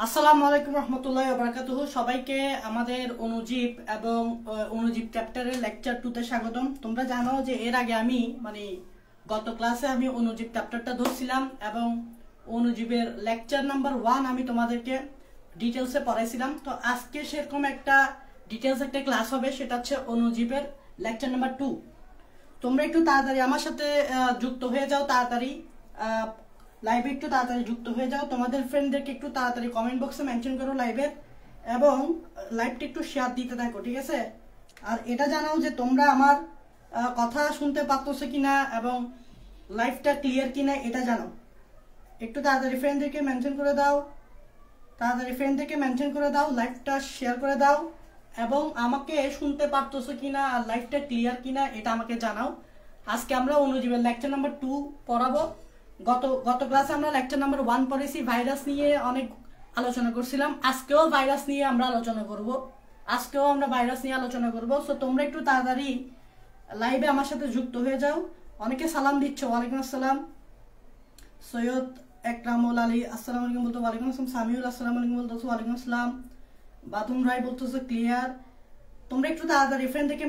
আসসালামু আলাইকুম রহমতুল্লাহি ওয়া বারাকাতুহু। সবাইকে আমাদের অনুজীব এবং অনুজীব চ্যাপ্টারের লেকচার 2 তে স্বাগতম। তোমরা জানো যে এর আগে আমি গত ক্লাসে আমি অনুজীব চ্যাপ্টারটা ধরছিলাম এবং অনুজীবের লেকচার নাম্বার 1 আমি তোমাদেরকে ডিটেইলসে পড়াইছিলাম। তো আজকে সেরকম একটা ডিটেইলস একটা ক্লাস হবে, সেটা হচ্ছে অনুজীবের লেকচার নাম্বার 2। তোমরা একটু তাড়াতাড়ি আমার সাথে যুক্ত হয়ে যাও, তাড়াতাড়ি লাইভে একটু তাড়াতাড়ি যুক্ত হয়ে যাও। তোমাদের ফ্রেন্ডদেরকে একটু তাড়াতাড়ি কমেন্ট বক্সে মেনশন করো লাইভের, এবং লাইভটা একটু শেয়ার দিতে থাকো, ঠিক আছে? আর এটা জানাও যে তোমরা আমার কথা শুনতে পাচ্ছ কিনা এবং লাইভটা ক্লিয়ার কিনা, এটা জানাও। একটু তাড়াতাড়ি ফ্রেন্ডদেরকে মেনশন করে দাও, লাইভটা শেয়ার করে দাও এবং আমাকে শুনতে পারতেছো কিনা আর লাইভটা ক্লিয়ার কিনা এটা আমাকে জানাও। আজকে আমরা অনুজীবের লেকচার নাম্বার 2 পড়াবো। গত ক্লাসে আমরা লেকচার নাম্বার 1 পড়েছি, ভাইরাস নিয়ে অনেক আলোচনা করছিলাম। আজকেও ভাইরাস নিয়ে আমরা আলোচনা করব। সো তোমরা একটু তাড়াতাড়ি লাইভে আমার সাথে যুক্ত হয়ে যাও। অনেকে সালাম দিচ্ছ, ওয়ালাইকুম আসসালাম। সৈয়দ একরামুল আলী আসসালামু আলাইকুম বলতো, ওয়ালাইকুম আসসালাম। সামিউল আসসালামু আলাইকুম বলতো, ওয়ালাইকুম আসসালাম। বাতুম রায় বলতেছে ক্লিয়ার। তোমরা একটু তাড়াতাড়ি ফ্রেন্ডদেরকে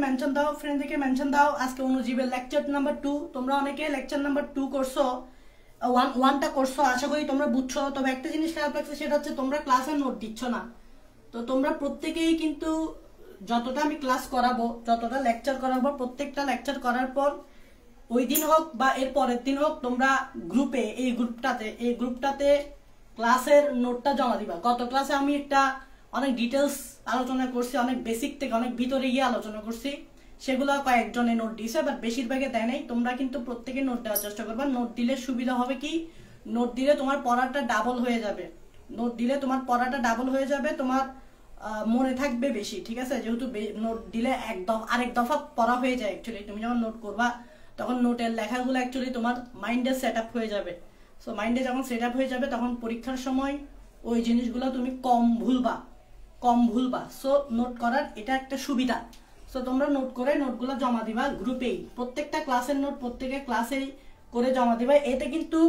মেনশন দাও। আজকে অনুজীবের লেকচার নাম্বার 2। তোমরা অনেকে লেকচার নাম্বার 2 করছো, 1টা করছো, আশা করি তোমরা বুঝছো। তবে একটা জিনিস খারাপ লাগছে, সেটা হচ্ছে তোমরা ক্লাসে নোট দিচ্ছ না। তো তোমরা প্রত্যেকেই কিন্তু যতটা আমি ক্লাস করাবো, যতটা লেকচার করাবো, প্রত্যেকটা লেকচার করার পর ওই দিন হোক বা এর পরের দিন হোক, তোমরা গ্রুপে এই গ্রুপটাতে ক্লাসের নোটটা জমা দিবা। গত ক্লাসে আমি একটা অনেক ডিটেলস আলোচনা করছি, অনেক বেসিক থেকে অনেক ভিতরে গিয়ে আলোচনা করছি, সেগুলো কয়েকজনে নোট দিয়েছে, বাট বেশিরভাগে দেয় নাই। তোমরা কিন্তু প্রত্যেকে নোট দেওয়ার চেষ্টা করবা। নোট দিলে সুবিধা হবে কি, নোট দিলে তোমার পড়াটা ডাবল হয়ে যাবে, তোমার মনে থাকবে বেশি, ঠিক আছে? যেহেতু নোট দিলে আরেক দফা পড়া হয়ে যায়। অ্যাকচুয়ালি তুমি যখন নোট করবা তখন নোটের লেখাগুলো অ্যাকচুয়ালি তোমার মাইন্ডে সেট আপ হয়ে যাবে। সো মাইন্ডে যখন সেট আপ হয়ে যাবে তখন পরীক্ষার সময় ওই জিনিসগুলো তুমি কম ভুলবা। সো নোট করার এটা একটা সুবিধা। সো তোমরা নোট করে নোটগুলো জমা দিবা গ্রুপেই। প্রত্যেকটা ক্লাসের নোট প্রত্যেকের ক্লাসেই করে জমা দিবা। এতে কিন্তু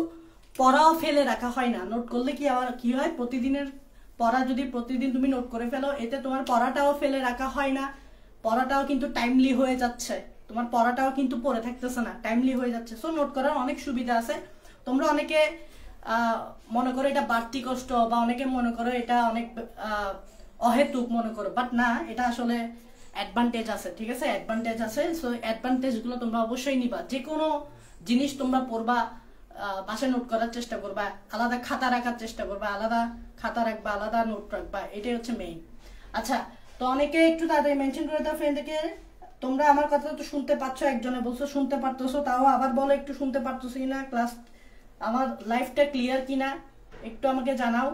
পড়াও ফেলে রাখা হয় না। নোট করলে কি হয়, প্রতিদিনের পড়া যদি প্রতিদিন তুমি নোট করে ফেলো, এতে তোমার পড়াটাও ফেলে রাখা হয় না, পড়াটাও কিন্তু টাইমলি হয়ে যাচ্ছে, তোমার পড়াটাও কিন্তু পড়ে থাকতেছে না, টাইমলি হয়ে যাচ্ছে। সো নোট করার অনেক সুবিধা আছে। তোমরা অনেকে মনে করো এটা বাড়তি কষ্ট, বা অনেকে মনে করো এটা অনেক অহেতুক মনে করো, বাট না, এটা আসলে অ্যাডভান্টেজ আছে, ঠিক আছে? অ্যাডভান্টেজ আছে। সো অ্যাডভান্টেজগুলো তোমরা অবশ্যই নিবা। যে কোনো জিনিস তোমরা পড়বা, বাসায় নোট করার চেষ্টা করবা, আলাদা খাতা রাখার চেষ্টা করবা, আলাদা খাতা রাখবা, আলাদা নোট রাখবা, এটাই হচ্ছে মেইন। আচ্ছা, তো অনেকে একটু তাড়াতাড়ি মেনশন করে দাও ফ্রেন্ডকে। তোমরা আমার কথা তো শুনতে পাচ্ছ, একজনে বলছো শুনতে পারতেছো, তাও আবার বলো একটু শুনতে পারতেছো কিনা, ক্লাস আমার লাইফটা ক্লিয়ার কিনা একটু আমাকে জানাও।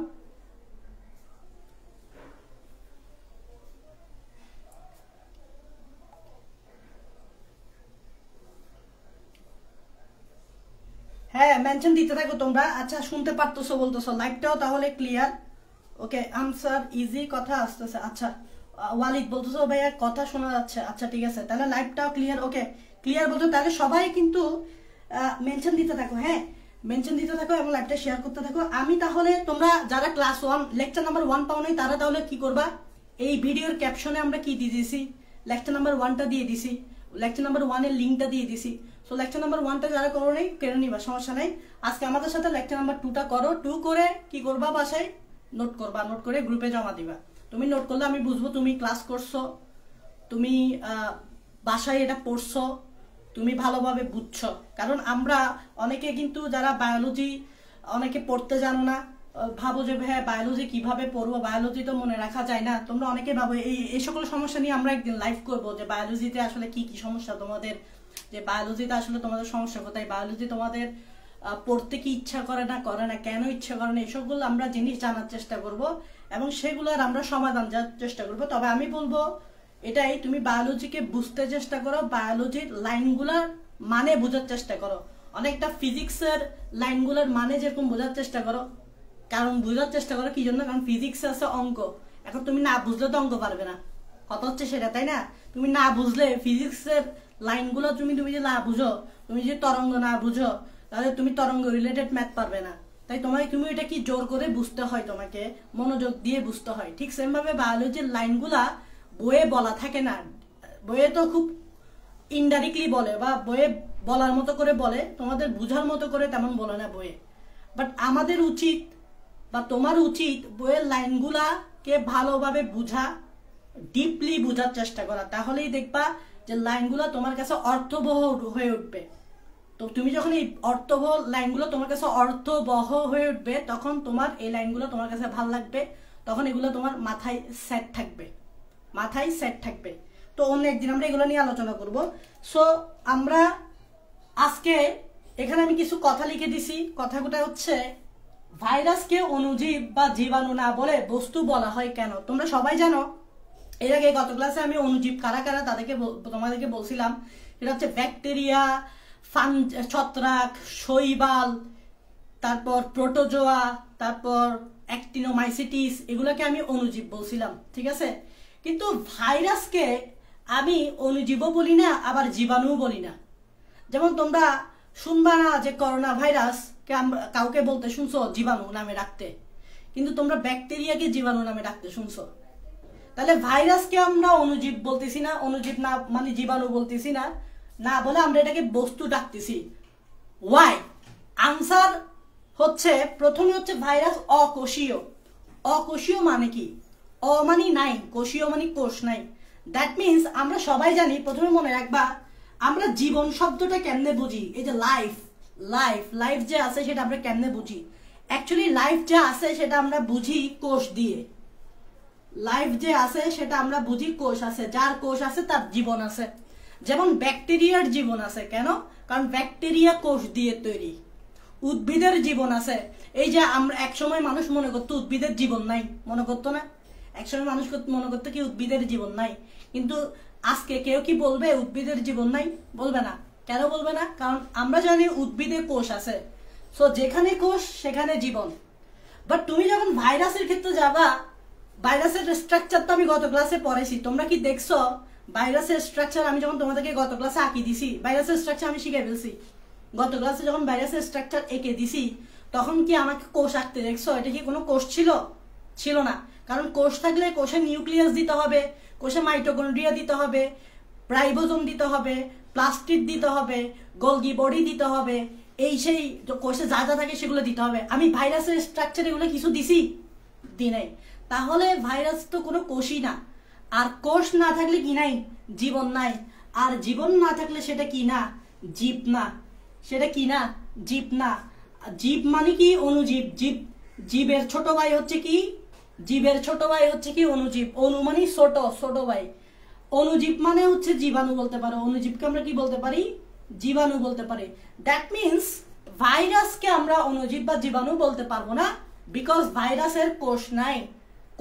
হ্যাঁ, মেনশন দিতে থাকো তোমরা। আচ্ছা, শুনতে পারতেছো বলতেছো, লাইভটাও তাহলে ক্লিয়ার। ওকে, আনসার ইজি, কথা আসতেছে। আচ্ছা, ওয়ালিদ বলতেছো ভাইয়া কথা শোনা যাচ্ছে। আচ্ছা ঠিক আছে, তাহলে লাইভটাও ক্লিয়ার। ওকে, ক্লিয়ার বলছো, তাহলে সবাই কিন্তু মেনশন দিতে থাকো। হ্যাঁ, মেনশন দিতে থাকো এবং লাইভটা শেয়ার করতে থাকো। আমি তাহলে তোমরা যারা ক্লাস 1 লেকচার নাম্বার 1 পাও নাই, তারা তাহলে কি করবা, এই ভিডিওর ক্যাপশনে আমরা কি দিয়ে দিয়েছি, লেকচার নাম্বার 1টা দিয়ে দিছি, লেকচার নাম্বার 1 এর লিঙ্কটা দিয়ে দিছি। সো লেকচার নাম্বার 1টা যারা করো নাই, কেড়ে নিবা, সমস্যা নাই। আজকে আমাদের সাথে লেকচার নাম্বার 2টা করো। 2 করে কি করবা, বাসায় নোট করবা, নোট করে গ্রুপে জমা দিবা। তুমি নোট করলে আমি বুঝবো তুমি ক্লাস করছো, তুমি বাসায় এটা পড়ছো, তুমি ভালোভাবে বুঝছো। কারণ আমরা অনেকে কিন্তু যারা বায়োলজি অনেকে পড়তে জানো না, ভাবো যে হ্যাঁ বায়োলজি কিভাবে পড়বো, বায়োলজি তো মনে রাখা যায় না। তোমরা অনেকে ভাবো এই সকল সমস্যা নিয়ে আমরা একদিন লাইভ করবো, যে বায়োলজিতে আসলে কি কি সমস্যা তোমাদের, যে বায়োলজিতে আসলে তোমাদের সমস্যা কোথায়, বায়োলজি তোমাদের পড়তে কি ইচ্ছা করে না, কেন ইচ্ছা করে না, এসবগুলো আমরা জিনিস জানার চেষ্টা করব এবং সেগুলোর আমরা সমাধান জানার চেষ্টা করব। তবে আমি বলবো এটাই, তুমি বায়োলজিকে বুঝতে চেষ্টা করো, বায়োলজির লাইনগুলোর মানে বোঝার চেষ্টা করো। অনেকটা ফিজিক্সের লাইনগুলোর মানে যেরকম বোঝার চেষ্টা করো, কারণ বোঝার চেষ্টা করো কি জন্য, কারণ ফিজিক্সে আছে অঙ্ক। এখন তুমি না বুঝলে তো অঙ্ক পারবে না, কথা হচ্ছে সেটা, তাই না? তুমি না বুঝলে ফিজিক্সের লাইনগুলো তুমি যদি না বুঝো, তুমি যদি তরঙ্গ না বুঝো, তাহলে তুমি তরঙ্গ রিলেটেড ম্যাথ পারবে না। তাই তুমি এটা কি জোর করে বুঝতে হয়, তোমাকে মনোযোগ দিয়ে বুঝতে হয়। ঠিক সেম ভাবে বায়োলজির লাইনগুলা বইয়ে বলা থাকে না, বইয়ে তো খুব ইনডাইরেক্টলি বলে বা বইয়ে বলার মতো করে বলে, তোমাদের বুঝার মতো করে তেমন বলে না বইয়ে। বাট আমাদের উচিত বা তোমার উচিত বইয়ের লাইনগুলাকে ভালোভাবে বুঝা, ডিপলি বুঝার চেষ্টা করা, তাহলেই দেখবা যে লাইনগুলা তোমার কাছে অর্থবহ হয়ে উঠবে। তো তুমি যখন এই অর্থবহ লাইনগুলো তোমার কাছে অর্থবহ হয়ে উঠবে, তখন তোমার এই লাইনগুলো তোমার কাছে ভালো লাগবে, তখন এগুলো তোমার মাথায় সেট থাকবে। তো অন্য একদিন আমরা এগুলো নিয়ে আলোচনা করব। সো আমরা আজকে এখানে আমি কিছু কথা লিখে দিছি। কথাগুলো হচ্ছে ভাইরাসকে অণুজীব বা জীবাণু না বলে বস্তু বলা হয় কেন। তোমরা সবাই জানো, এর আগে গত ক্লাসে আমি অণুজীব কারা কারা তোমাদেরকে বলছিলাম। এটা হচ্ছে ব্যাকটেরিয়া, ছত্রাক, শৈবাল, তারপর প্রোটোজোয়া, তারপর অ্যাক্টিনোমাইসিটিস, এগুলোকে আমি অণুজীব বলছিলাম, ঠিক আছে। কিন্তু ভাইরাসকে আমি অণুজীবও বলি না, আবার জীবাণুও বলি না। যেমন তোমরা শুনবা না যে করোনা ভাইরাসকে কাউকে বলতে শুনছো জীবাণু নামে ডাকতে, কিন্তু তোমরা ব্যাকটেরিয়াকে জীবাণু নামে ডাকতে শুনছো। তাহলে ভাইরাসকে আমরা অণুজীব বলতেছি না, অণুজীব না মানে জীবাণু বলতেছি না, না বলে আমরা এটাকে বস্তু ডাকতেছি। ওয়াই? আনসার হচ্ছে, প্রথমে হচ্ছে ভাইরাস অকোষীয়। অকোষীয় মানে কি? অ মানে নাই, কোষীয় মানে কোষ নাই। দ্যাট মিনস আমরা সবাই জানি, প্রথমে মনে রাখবা আমরা জীবন শব্দটা কেমনে বুঝি। এই যে লাইফ যে আছে সেটা আমরা কেমনে বুঝি। অ্যাকচুয়ালি লাইফ যে আছে সেটা আমরা বুঝি কোষ দিয়ে। লাইফ যে আছে সেটা আমরা বুঝি কোষ আছে, যার কোষ আছে তার জীবন আছে। যেমন ব্যাকটেরিয়ার জীবন আছে, কেন? কারণ ব্যাকটেরিয়া কোষ দিয়ে তৈরি। উদ্ভিদের জীবন আছে, এই যে আমরা একসময় মানুষ মনে করতো উদ্ভিদের জীবন নাই, মনে করতো না? একসময় মানুষ মনে করতো কি উদ্ভিদের জীবন নাই, কিন্তু আজকে কেউ কি বলবে উদ্ভিদের জীবন নাই? বলবে না। কেন বলবে না? কারণ আমরা জানি উদ্ভিদে কোষ আছে, সো যেখানে কোষ সেখানে জীবন। বাট তুমি যখন ভাইরাসের ক্ষেত্রে যাবা, ভাইরাসের স্ট্রাকচার তো আমি গত ক্লাসে পড়াইছি, তোমরা কি দেখছো ভাইরাসের স্ট্রাকচার? আমি যখন তোমাদেরকে গত ক্লাসে আঁকি দিছি, ভাইরাসের স্ট্রাকচার আমি শিখে ফেলছি। গত ক্লাসে যখন ভাইরাসের স্ট্রাকচার এঁকে দিছি, তখন কি আমাকে কোষ আঁকতে দেখছো? এটা কি কোনো কোষ ছিল? ছিল না। কারণ কোষ থাকলে কোষে নিউক্লিয়াস দিতে হবে, কোষে মাইটোকন্ড্রিয়া দিতে হবে, রাইবোজোম দিতে হবে, প্লাস্টিড দিতে হবে, গোলগি বডি দিতে হবে, এই সেই কোষে যা যা থাকে সেগুলো দিতে হবে। আমি ভাইরাসের স্ট্রাকচার এগুলো কিছু দিছি? দি নাই। তাহলে ভাইরাস তো কোনো কোষই না। আর কোষ না থাকলে কি নাই? জীবন নাই। আর জীবন না থাকলে সেটা কি না? জীব না। সেটা কি না? জীব না। জীব মানে কি? অণুজীব। জীবের ছোট ভাই হচ্ছে কি? জীবের ছোট ভাই হচ্ছে কি? অণুজীব। অণু মানে ছোট ভাই। অণুজীব মানে হচ্ছে জীবাণু বলতে পারো। অণুজীবকে আমরা কি বলতে পারি? জীবাণু বলতে পারি। দ্যাট মিনস ভাইরাসকে আমরা অণুজীব বা জীবাণু বলতে পারবো না, বিকজ ভাইরাসের কোষ নাই।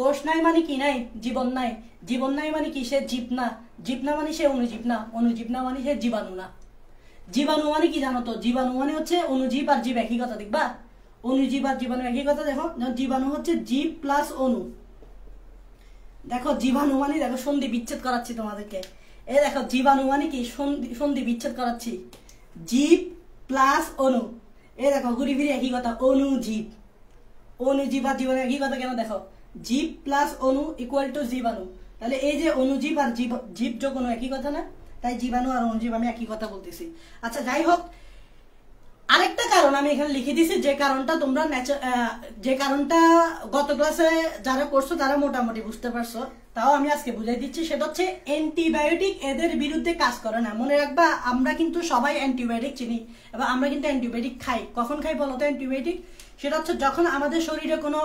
কোষ নাই মানে কি নাই? জীবন নাই। জীবন নাই মানে কি? সে জীব না। জীব না মানে সে অণুজীব না। অণুজীব না মানে সে জীবাণু না। জীবাণু মানে কি জানো তো? জীবাণু মানে হচ্ছে অণুজীব আর জীব একই কথা। দেখবা অণুজীব আর জীবাণু একই কথা। দেখো জীবাণু হচ্ছে জীব প্লাস অণু। দেখো জীবাণু মানে, দেখো সন্ধি বিচ্ছেদ করাচ্ছি তোমাদেরকে। এই দেখো জীবাণু মানে কি? সন্ধি বিচ্ছেদ করাচ্ছি। জীব প্লাস অণু, এই দেখো ঘুরি ফিরি একই কথা। অণুজীব। অণুজীব আর জীবাণু একই কথা কেন? দেখো জীব প্লাস অণু ইকুয়াল টু জীবাণু। তাহলে এই যে অণুজীব আর জীব যোগ অণু একই কথা না? তাই জীবাণু আর অণুজীব আমি একই কথা বলতেছি। আচ্ছা যাই হোক, আরেকটা কারণ আমি এখানে লিখে দিছি, যে কারণটা তোমরা যে কারণটা গত ক্লাসে যারা করছো তারা মোটামুটি বুঝতে পারছো, তাও আমি আজকে বুঝাই দিচ্ছি। সেটা হচ্ছে অ্যান্টিবায়োটিক এদের বিরুদ্ধে কাজ করে না। মনে রাখবা আমরা কিন্তু সবাই অ্যান্টিবায়োটিক চিনি, এবং আমরা কিন্তু অ্যান্টিবায়োটিক খাই। কখন খাই বলো তো অ্যান্টিবায়োটিক? সেটা হচ্ছে যখন আমাদের শরীরে কোনো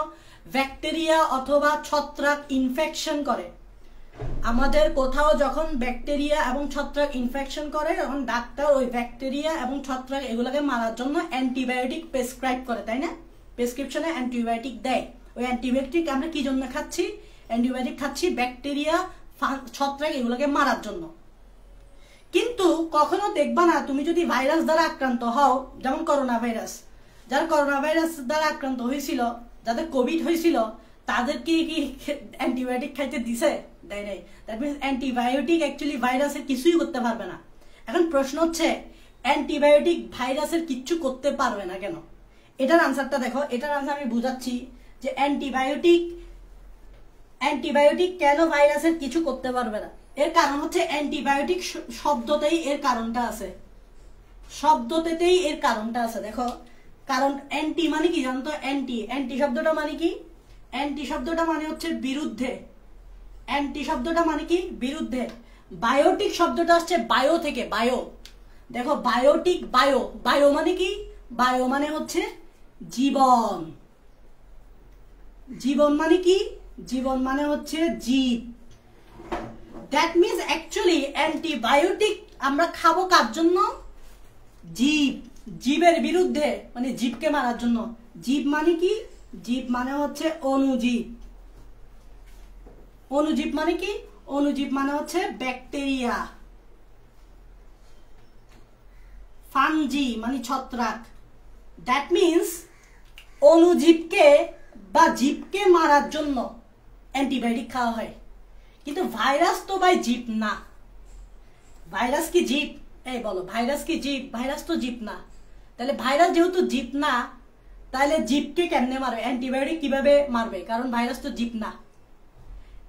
ব্যাকটেরিয়া অথবা ছত্রাক ইনফেকশন করে। আমাদের কোথাও যখন ব্যাকটেরিয়া এবং ছত্রাক ইনফেকশন করে, তখন ডাক্তার ওই ব্যাকটেরিয়া এবং ছত্রাক এগুলোকে মারার জন্য অ্যান্টিবায়োটিক প্রেসক্রাইব করে, তাই না? প্রেসক্রিপশনে অ্যান্টিবায়োটিক দেয়। ওই অ্যান্টিবায়োটিক আমরা কি জন্য খাচ্ছি? অ্যান্টিবায়োটিক খাচ্ছি ব্যাকটেরিয়া, ছত্রাক এগুলোকে মারার জন্য। কিন্তু কখনো দেখবা না, তুমি যদি ভাইরাস দ্বারা আক্রান্ত হও, যেমন করোনা ভাইরাস, যারা করোনা ভাইরাস দ্বারা আক্রান্ত হয়েছিল, যাদের কোভিড হয়েছিল, তাদেরকে কি অ্যান্টিবায়োটিক খাইতে দিছে? দেয় নাই। দ্যাট মিনস অ্যান্টিবায়োটিক অ্যাকচুয়ালি ভাইরাসের কিছুই করতে পারবে না। এখন প্রশ্ন হচ্ছে অ্যান্টিবায়োটিক ভাইরাসের কিচ্ছু করতে পারবে না কেন? এটার আনসারটা দেখো, এটার আনসার আমি বুঝাচ্ছি যে অ্যান্টিবায়োটিক কেন ভাইরাসের কিছু করতে পারবে না। এর কারণ হচ্ছে অ্যান্টিবায়োটিক শব্দতেই এর কারণটা আছে, শব্দতেই এর কারণটা আছে। দেখো, কারণ অ্যান্টি মানে কি জানতো? অ্যান্টি শব্দটা মানে কি? অ্যান্টি শব্দটা মানে হচ্ছে বিরুদ্ধে। অ্যান্টি শব্দটা মানে কি? বিরুদ্ধে। বায়োটিক শব্দটা আসছে বায়ো থেকে, বায়ো। দেখো, বায়োটিক, বায়ো মানে কি? বায়ো মানে হচ্ছে জীবন। জীবন মানে কি? জীবন মানে হচ্ছে জীব। দ্যাট মিনস অ্যাকচুয়ালি অ্যান্টিবায়োটিক আমরা খাবো কার জন্য? জীব, জীবের বিরুদ্ধে, মানে জীবকে মারার জন্য। জীব মানে কি? জীব মানে হচ্ছে অণুজীব। অণুজীব মানে কি? অণুজীব মানে হচ্ছে ব্যাকটেরিয়া। ফানজি মানে ছত্রাক। দ্যাট মিনস অণুজীবকে বা জীবকে মারার জন্য অ্যান্টিবায়োটিক খাওয়া হয়। কিন্তু ভাইরাস তো ভাই জীব না। ভাইরাস কি জীব? এই বলো, ভাইরাস কি জীব? ভাইরাস তো জীব না। তাহলে ভাইরাস যেহেতু জীব না, তাহলে জীবকে কেমনে মারবে? অ্যান্টিবায়োটিক কিভাবে মারবে? কারণ ভাইরাস তো জীব না।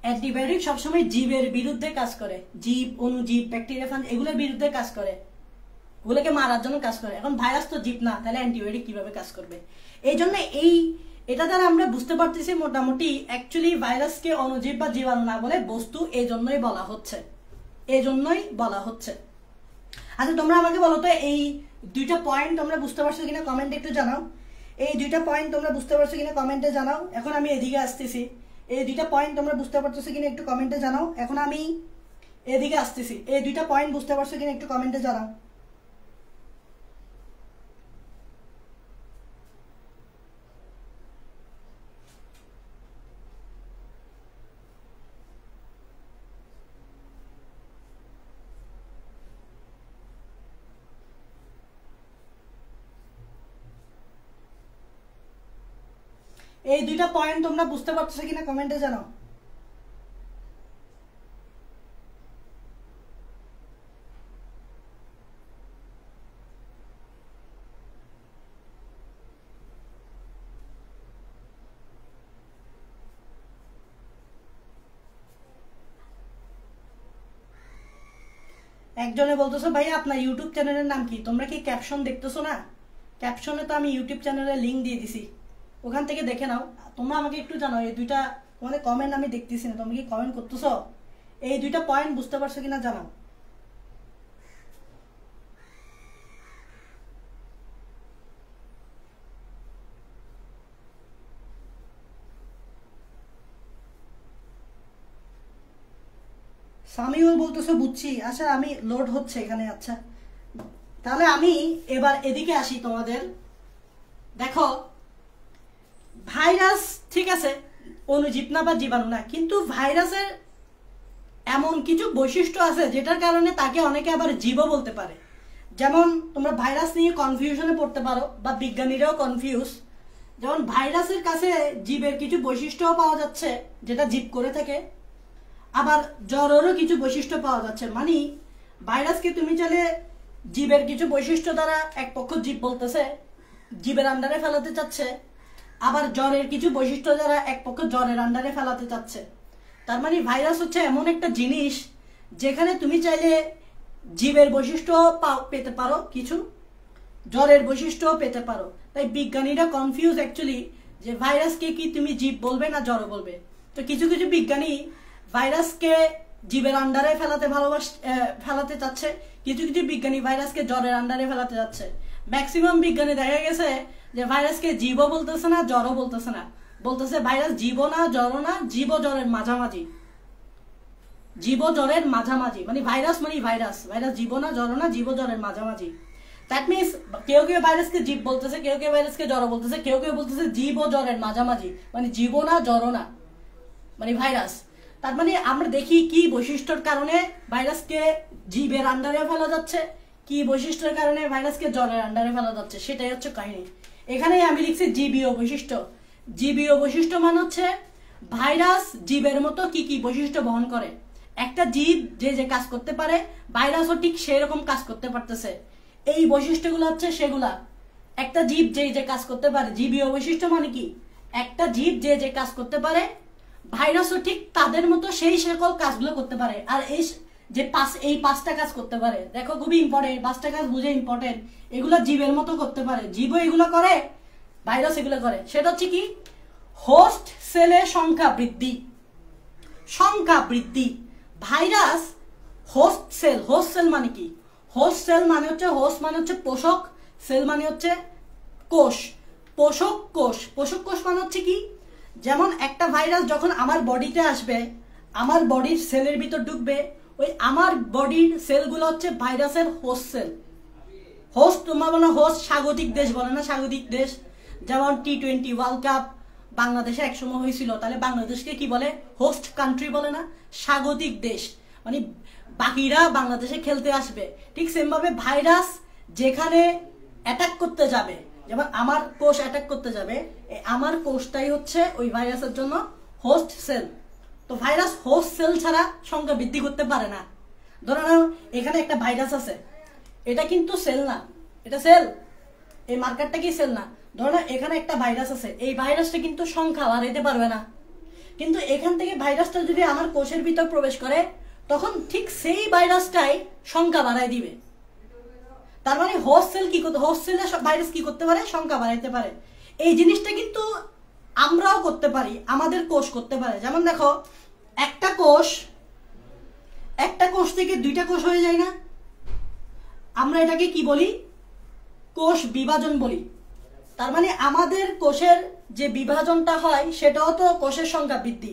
অ্যান্টিবায়োটিক সবসময় জীবের বিরুদ্ধে কাজ করে। জীব, অণুজীব, ব্যাকটেরিয়া, ফাঞ্জ এগুলোর বিরুদ্ধে কাজ করে, ওগুলোকে মারার জন্য কাজ করে। এখন ভাইরাস তো জীব না, তাহলে অ্যান্টিবায়োটিক কিভাবে কাজ করবে? এই জন্য এটা দ্বারা আমরা বুঝতে পারতেছি মোটামুটি অ্যাকচুয়ালি ভাইরাসকে অণুজীব বা জীবাণু না বলে বস্তু, এই জন্যই বলা হচ্ছে, এই জন্যই বলা হচ্ছে। আচ্ছা, তোমরা আমাকে বলো তো, এই দুইটা পয়েন্ট তোমরা বুঝতে পারছো কিনা কমেন্টে একটু জানাও। এই দুইটা পয়েন্ট তোমরা বুঝতে পারছো কিনা কমেন্টে জানাও। এখন আমি এদিকে আসতেছি, এই দুইটা পয়েন্ট তোমরা বুঝতে পারছো কিনা একটু কমেন্টে জানাও। এখন আমি এদিকে আসতেছি, এই দুইটা পয়েন্ট বুঝতে পারছো কিনা একটু কমেন্টে জানাও। এই দুইটা পয়েন্ট তোমরা বুঝতে পারছো কিনা কমেন্টে জানাও। একজনে বলতেছো ভাইয়া আপনার ইউটিউব চ্যানেলের নাম কি? তোমরা কি ক্যাপশন দেখতেছো না? ক্যাপশনে তো আমি ইউটিউব চ্যানেলের লিঙ্ক দিয়ে দিছি, ওখান থেকে দেখে নাও। তোমরা আমাকে একটু জানাও, এই দুইটা তোমাদের কমেন্ট আমি দেখতেছি না, তোমরা কি কমেন্ট করতেছো? এই দুইটা পয়েন্ট বুঝতে পারছো কিনা জানাও। সামিউল বলতেছো বুঝছি। আচ্ছা, আমি লোড হচ্ছে এখানে। আচ্ছা, তাহলে আমি এবার এদিকে আসি তোমাদের। দেখো, ভাইরাস ঠিক আছে, অণুজীব না বা জীবাণু না, কিন্তু ভাইরাসের এমন কিছু বৈশিষ্ট্য আছে যেটার কারণে তাকে অনেকে আবার জীবও বলতে পারে। যেমন তোমরা ভাইরাস নিয়ে কনফিউশনে পড়তে পারো, বা বিজ্ঞানীরাও কনফিউজ। যেমন ভাইরাসের কাছে জীবের কিছু বৈশিষ্ট্যও পাওয়া যাচ্ছে যেটা জীব করে থাকে, আবার জ্বরেরও কিছু বৈশিষ্ট্য পাওয়া যাচ্ছে। মানে ভাইরাসকে তুমি চাইলে জীবের কিছু বৈশিষ্ট্য দ্বারা এক পক্ষ জীব বলতেছে, জীবের আন্ডারে ফেলাতে চাচ্ছে, আবার জ্বরের কিছু বৈশিষ্ট্য দ্বারা এক পক্ষ জ্বরের আন্ডারে ফেলাতে চাচ্ছে। তার মানে ভাইরাস হচ্ছে এমন একটা জিনিস যেখানে তুমি চাইলে জীবের বৈশিষ্ট্য পেতে পারো, কিছু জ্বরের বৈশিষ্ট্য পেতে পারো। তাই বিজ্ঞানীরা কনফিউজ অ্যাকচুয়ালি যে ভাইরাসকে কি তুমি জীব বলবে না জ্বর বলবে। তো কিছু কিছু বিজ্ঞানী ভাইরাসকে জীবের আন্ডারে ফেলাতে চাচ্ছে, কিছু কিছু বিজ্ঞানী ভাইরাসকে জ্বরের আন্ডারে ফেলাতে যাচ্ছে। ম্যাক্সিমাম বিজ্ঞানী দেখা গেছে যে ভাইরাসকে জীবও বলতেছে না, জ্বরও বলতেছে না, বলতেছে ভাইরাস জীব না, জ্বর না, জীব জ্বরের মাঝামাঝি। জীব জ্বরের মাঝামাঝি মানে ভাইরাস ভাইরাস জীব না, জ্বর না, জীব জ্বরের মাঝামাঝি। দ্যাট মিনস কেউ কেউ ভাইরাসকে জীব বলতেছে, কেউ কেউ ভাইরাসকে জ্বর বলতেছে, কেউ কেউ বলতেছে জীব ও জ্বরের মাঝামাঝি, মানে জীব না, জ্বর না, মানে ভাইরাস। তার মানে আমরা দেখি কি বৈশিষ্ট্যের কারণে ভাইরাসকে জীবের আন্ডারে ফেলা যাচ্ছে, কি বৈশিষ্ট্যের কারণে ভাইরাসকে জ্বরের আন্ডারে ফেলা যাচ্ছে, সেটাই হচ্ছে কাহিনী। এখানেই আমি লিখছি জীবীয় বৈশিষ্ট্য। জীবীয় বৈশিষ্ট্য মানে হচ্ছে ভাইরাস জীবের মতো কি কি বৈশিষ্ট্য বহন করে। একটা জীব যে যে কাজ করতে পারে, ভাইরাসও ঠিক সেরকম কাজ করতে পারতেছে। এই বৈশিষ্ট্যগুলো হচ্ছে সেগুলা। একটা জীব যে যে কাজ করতে পারে, জীবীয় বৈশিষ্ট্য মানে কি, একটা জীব যে যে কাজ করতে পারে ভাইরাসও ঠিক তাদের মতো সেই সকল কাজগুলো করতে পারে। আর এই 5টা কাজ করতে পারে, দেখো খুবই ইম্পর্টেন্ট, 5টা কাজ বুঝে ইম্পর্টেন্ট। এগুলো জীবের মতো করতে পারে, জীবও এগুলো করে, ভাইরাস এগুলো করে। সেটা হচ্ছে কি, হোস্ট সেলের সংখ্যা বৃদ্ধি, সংখ্যা বৃদ্ধি। ভাইরাস হোস্ট সেল মানে কি, হোস্ট সেল মানে হচ্ছে, হোস্ট মানে হচ্ছে পোষক, সেল মানে হচ্ছে কোষ, পোষক কোষ। পোষক কোষ মানে হচ্ছে কি, যেমন একটা ভাইরাস যখন আমার বডিতে আসবে, আমার বডির সেলের ভিতর ঢুকবে, ওই আমার বডির সেলগুলো হচ্ছে ভাইরাসের হোস্ট সেল। হোস্ট তোমরা বলো হোস্ট, স্বাগতিক দেশ বলে না, স্বাগতিক দেশ। যেমন T20 ওয়ার্ল্ড কাপ বাংলাদেশে একসময় হয়েছিল, তাহলে বাংলাদেশকে কি বলে, হোস্ট কান্ট্রি বলে না, স্বাগতিক দেশ, মানে বাকিরা বাংলাদেশে খেলতে আসবে। ঠিক সেমভাবে ভাইরাস যেখানে অ্যাটাক করতে যাবে, যেমন আমার কোষ অ্যাটাক করতে যাবে, আমার কোষটাই হচ্ছে ওই ভাইরাসের জন্য হোস্ট সেল। তো ভাইরাস হোস্ট সেল ছাড়া সংখ্যা বৃদ্ধি করতে পারে না। ধরো না এখানে একটা ভাইরাস আছে, এটা কিন্তু সেল না, এটা সেল, এই মার্কারটা কি সেল না। ধরো না এখানে একটা ভাইরাস আছে, এই ভাইরাসটা কিন্তু সংখ্যা বাড়াইতে পারবে না, কিন্তু এখান থেকে ভাইরাসটা যদি আমার কোষের ভিতর প্রবেশ করে, তখন ঠিক সেই ভাইরাসটাই সংখ্যা বাড়াই দিবে। তার মানে হোস্ট সেল কি করতে, হোস্ট সেলের ভাইরাস কি করতে পারে, সংখ্যা বাড়াইতে পারে। এই জিনিসটা কিন্তু আমরাও করতে পারি, আমাদের কোষ করতে পারে। যেমন দেখো একটা কোষ থেকে 2টা কোষ হয়ে যায় না, আমরা এটাকে কি বলি, কোষ বিভাজন বলি। তার মানে আমাদের কোষের যে বিভাজনটা হয় সেটাও তো কোষের সংখ্যা বৃদ্ধি,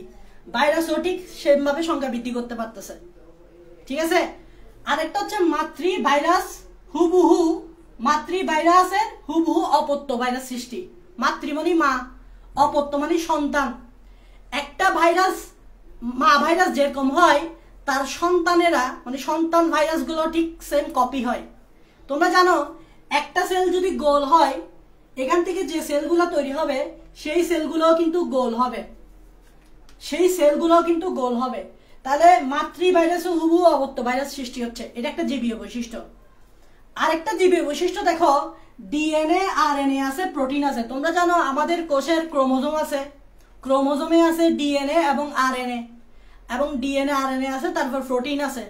ভাইরাসও ঠিক সেভাবে সংখ্যা বৃদ্ধি করতে পারতেছে। ঠিক আছে, আরেকটা হচ্ছে মাতৃভাইরাসের হুবহু অপত্য ভাইরাস সৃষ্টি। মাতৃ মানে মা, অপত্য মানে সন্তান। একটা মা ভাইরাস যেরকম হয়, তার সন্তানেরা মানে সন্তান ভাইরাসগুলো ঠিক সেম কপি হয়। তোমরা জানো একটা সেল যদি গোল হয়, এখান থেকে যে সেলগুলো তৈরি হবে সেই সেলগুলোও কিন্তু গোল হবে, তাহলে মাতৃ ভাইরাসও হুবহু অপত্য ভাইরাস সৃষ্টি হচ্ছে। এটা একটা জীবীয় বৈশিষ্ট্য। আরেকটা জীবীয় বৈশিষ্ট্য দেখো, ডিএনএ আরএনএ আছে, প্রোটিন আছে। তোমরা জানো আমাদের কোষের ক্রোমোজোম আছে, ক্রোমোজোমে আছে ডিএনএ এবং আরএনএ, এবং ডিএনএ আরএনএ আছে, তারপর প্রোটিন আছে,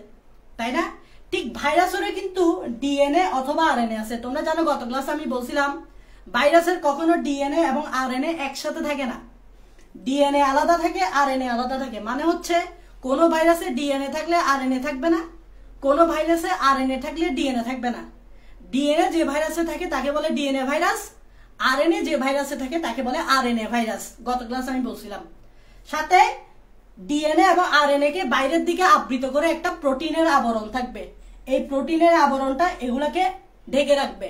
তাই না? ঠিক ভাইরাসেরও কিন্তু ডিএনএ অথবা আরএনএ আছে। তোমরা জানো গত ক্লাসে আমি বলছিলাম ভাইরাসের কখনো ডিএনএ এবং আরএনএ একসাথে থাকে না, ডিএনএ আলাদা থাকে, আরএনএ আলাদা থাকে। মানে হচ্ছে কোনো ভাইরাসে ডিএনএ থাকলে আরএনএ থাকবে না, কোনো ভাইরাসে আরএনএ থাকলে ডিএনএ থাকবে না। ডিএনএ যে ভাইরাসে থাকে তাকে বলে ডিএনএ ভাইরাস, আরএনএ যে ভাইরাসে থাকে তাকে বলে আরএনএ ভাইরাস। গত ক্লাসে আমি বলছিলাম। সাথে ডিএনএ এবং আরএনএ কে বাইরের দিকে আবৃত করে একটা প্রোটিনের আবরণ থাকবে, এই প্রোটিনের আবরণটা এগুলাকে ঢেকে রাখবে।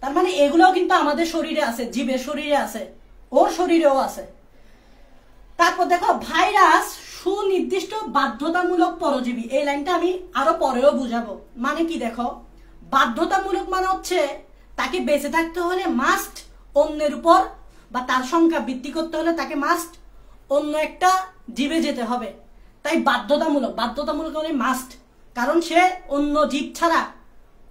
তার মানে এগুলোও কিন্তু আমাদের শরীরে আছে, জীবের শরীরে আছে, ওর শরীরেও আছে। তারপর দেখো ভাইরাস সুনির্দিষ্ট বাধ্যতামূলক পরজীবী, এই লাইনটা আমি আরো পরেও বুঝাবো। মানে কি দেখো, বাধ্যতামূলক মানে হচ্ছে তাকে বেঁচে থাকতে হলে মাস্ট অন্যের উপর, বা তার সংখ্যা বৃদ্ধি করতে হলে তাকে মাস্ট অন্য একটা জীবে যেতে হবে। তাই বাধ্যতামূলক মানে মাস্ট, কারণ সে অন্য জীব ছাড়া,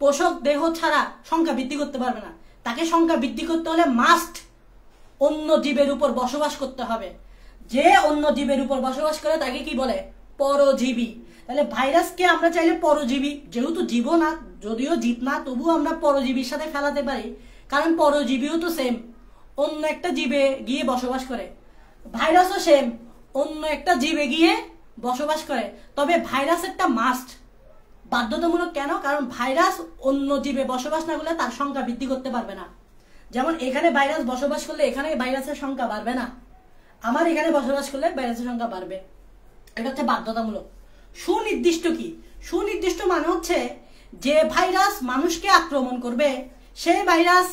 পোষক দেহ ছাড়া সংখ্যা বৃদ্ধি করতে পারবে না। তাকে সংখ্যা বৃদ্ধি করতে হলে মাস্ট অন্য জীবের উপর বসবাস করতে হবে। যে অন্য জীবের উপর বসবাস করে তাকে কি বলে, পরজীবী। তাহলে ভাইরাসকে আমরা চাইলে পরজীবী, যেহেতু জীব না, যদিও জীব না, তবুও আমরা পরজীবীর সাথে ফেলাতে পারি, কারণ পরজীবীও তো সেম, অন্য একটা জীবে গিয়ে বসবাস করে। ভাইরাসও সেম, অন্য একটা জীবে গিয়ে বসবাস করে। তবে ভাইরাস একটা মাস্ট, বাধ্যতামূলক কেন, কারণ ভাইরাস অন্য জীবে বসবাস না করলে তার সংখ্যা বৃদ্ধি করতে পারবে না। যেমন এখানে ভাইরাস বসবাস করলে এখানে ভাইরাসের সংখ্যা বাড়বে না, আমার এখানে বসবাস করলে ভাইরাসের সংখ্যা বাড়বে। এটা হচ্ছে বাধ্যতামূলক। সুনির্দিষ্ট কি, সুনির্দিষ্ট মানে হচ্ছে যে ভাইরাস মানুষকে আক্রমণ করবে সেই ভাইরাস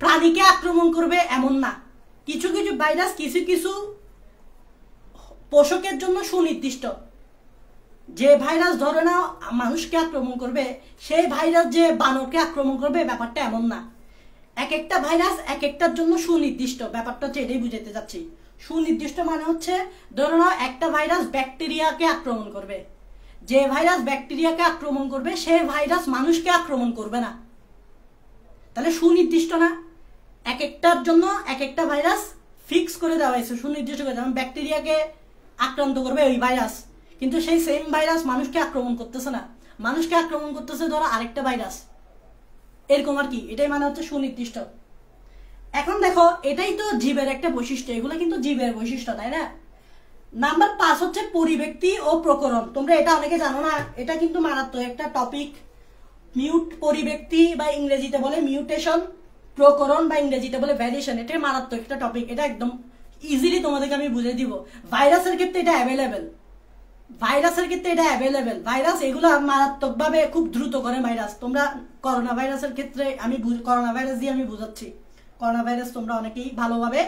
প্রাণীকে আক্রমণ করবে এমন না। কিছু কিছু ভাইরাস কিছু পোষকের জন্য সুনির্দিষ্ট। যে ভাইরাস ধরে না মানুষকে আক্রমণ করবে, সেই ভাইরাস যে বানরকে আক্রমণ করবে ব্যাপারটা এমন না। এক একটা ভাইরাস এক একটার জন্য সুনির্দিষ্ট, ব্যাপারটা হচ্ছে এটাই বুঝাতে যাচ্ছি। সুনির্দিষ্ট মানে হচ্ছে ধরো না একটা ভাইরাস ব্যাকটেরিয়াকে আক্রমণ করবে, যে ভাইরাস ব্যাকটেরিয়াকে আক্রমণ করবে সেই ভাইরাস মানুষকে আক্রমণ করবে না। তাহলে সুনির্দিষ্ট না, এক একটার জন্য এক একটা ভাইরাস ফিক্স করে দেওয়া হয়েছে, সুনির্দিষ্ট করে। যেমন ব্যাকটেরিয়াকে আক্রান্ত করবে ওই ভাইরাস, কিন্তু সেই সেম ভাইরাস মানুষকে আক্রমণ করতেছে না, মানুষকে আক্রমণ করতেছে ধরো আরেকটা ভাইরাস, এরকম আর কি। এটাই মানে হচ্ছে সুনির্দিষ্ট। এখন দেখো, এটাই তো জীবের একটা বৈশিষ্ট্য, এগুলো কিন্তু জীবের বৈশিষ্ট্য, তাই না? নাম্বার 5 হচ্ছে পরিব্যক্তি ও প্রকরণ। তোমরা এটা অনেকে জানো না, এটা কিন্তু মারাত্মক একটা টপিক। পরিব্যক্তি বা ইংরেজিতে বলে মিউটেশন, প্রকরণ বা ইংরেজিতে বলে ভ্যারিয়েশন। এটা মারাত্মক একটা টপিক, এটা একদম ইজিলি তোমাদেরকে আমি বুঝিয়ে দিব। ভাইরাসের ক্ষেত্রে এটা অ্যাভেলেবেল, ভাইরাস এগুলো মারাত্মকভাবে খুব দ্রুত করে ভাইরাস। তোমরা করোনা ভাইরাসের ক্ষেত্রে করোনা ভাইরাস দিয়ে আমি বুঝাচ্ছি। করোনা ভাইরাস তোমরা অনেকেই ভালোভাবে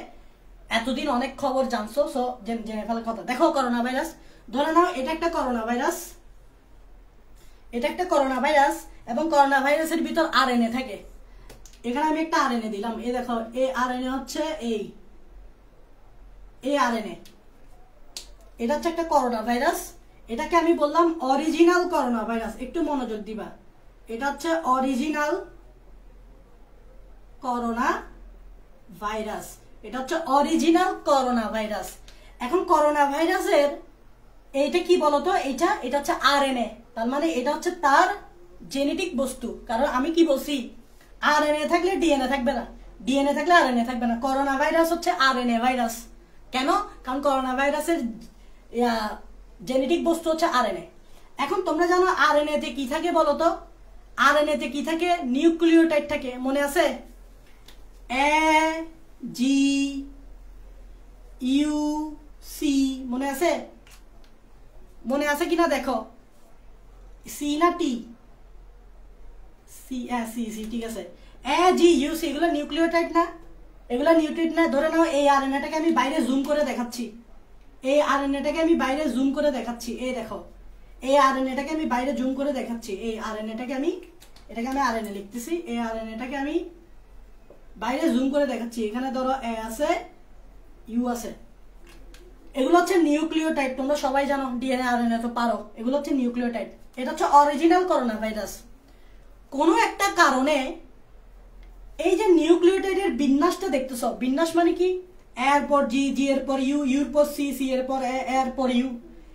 এতদিন অনেক খবর জানছো, সো জেনে ফেলার কথা। দেখো, করোনা ভাইরাস ধরে নাও এটা একটা করোনা ভাইরাস, এবং করোনা ভাইরাসের ভিতর আরএনএ থাকে। এখানে আমি একটা আরএনএ দিলাম, এই দেখো, এই আরএনএ হচ্ছে এই আরএনএ, এটা হচ্ছে একটা করোনা ভাইরাস। এটাকে আমি বললাম অরিজিনাল করোনা ভাইরাস। একটু মনোযোগ দিবা, এটা হচ্ছে অরিজিনাল করোনা ভাইরাস, এটা হচ্ছে অরিজিনাল করোনা ভাইরাস। এখন করোনা ভাইরাসের এইটা কি বলতো, এটা হচ্ছে আরএনএ, তার মানে এটা হচ্ছে তার জেনেটিক বস্তু। কারণ আমি কি বলছি, আরএনএ থাকলে ডিএনএ থাকবে না, ডিএনএ থাকলে আরএনএ থাকবে না। করোনা ভাইরাস হচ্ছে আরএনএ ভাইরাস। কেন? কারণ করোনা ভাইরাসের জেনেটিক বস্তু হচ্ছে আরএনএ। এখন তোমরা জানো আরএনএ তে কি থাকে বলতো? আরএনএ তে কি থাকে? নিউক্লিওটাইড থাকে, মনে আছে? এ জি ইউ সি, মনে আছে কিনা দেখো, সি না টি? সি, সি, ঠিক আছে। এ জি ইউ সি, এগুলো নিউক্লিওটাইড না? এগুলো নিউক্লিওটাইড না? ধরে নাও এই আরএনএটাকে আমি বাইরে জুম করে দেখাচ্ছি, এই আরএনএটাকে আমি বাইরে জুম করে দেখাচ্ছি, এই দেখো, এই আরএনএটাকে আমি বাইরে জুম করে দেখাচ্ছি, এই আরএনএটাকে এটাকে আমি আরএনএ লিখতেছি, এই আরএনএটাকে আমি বাইরে জুম করে দেখাচ্ছি। এখানে ধরো এ আছে, ইউ আছে, এগুলো হচ্ছে নিউক্লিওটাইড। তোমরা সবাই জানো, ডিএনএ আরএনএ তো পারো, এগুলো হচ্ছে নিউক্লিওটাইড। এটা হচ্ছে অরিজিনাল করোনা ভাইরাস। কোনো একটা কারণে এই যে নিউক্লিওটাইডের বিন্যাসটা দেখতেছ, বিন্যাস মানে কি? এর পর জি, জি এর পর ইউ, ইউর পর সি, সি এর পর এর পর ইউ,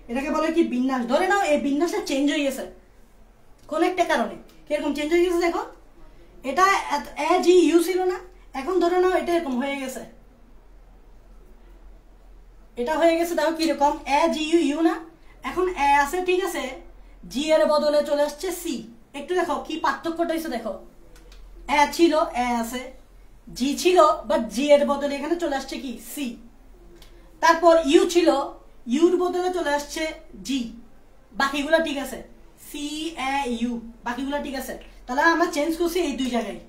এটাকে বলে কি? বিন্যাস। ধরে নাও এই বিন্যাসটা চেঞ্জ হয়ে গেছে কোন একটা কারণে। কিরকম চেঞ্জ হয়ে গেছে দেখো, এটা এ জি ইউ ছিল না, এখন ধরে নাও এটা এরকম হয়ে গেছে, এটা হয়ে গেছে। দেখো কিরকম, এ জি ইউ ইউ না, এখন এ আছে, ঠিক আছে, জি এর বদলে চলে আসছে সি। একটু দেখো কি পার্থক্যটা হয়েছে, দেখো, এ ছিল, এ আছে, জি ছিল, বাট জি এর বদলে এখানে চলে আসছে কি? সি। তারপর ইউ ছিল, ইউর বদলে চলে আসছে জি, বাকিগুলো ঠিক আছে, সি এ ইউ, বাকিগুলো ঠিক আছে। তাহলে আমরা চেঞ্জ করছি এই দুই জায়গায়,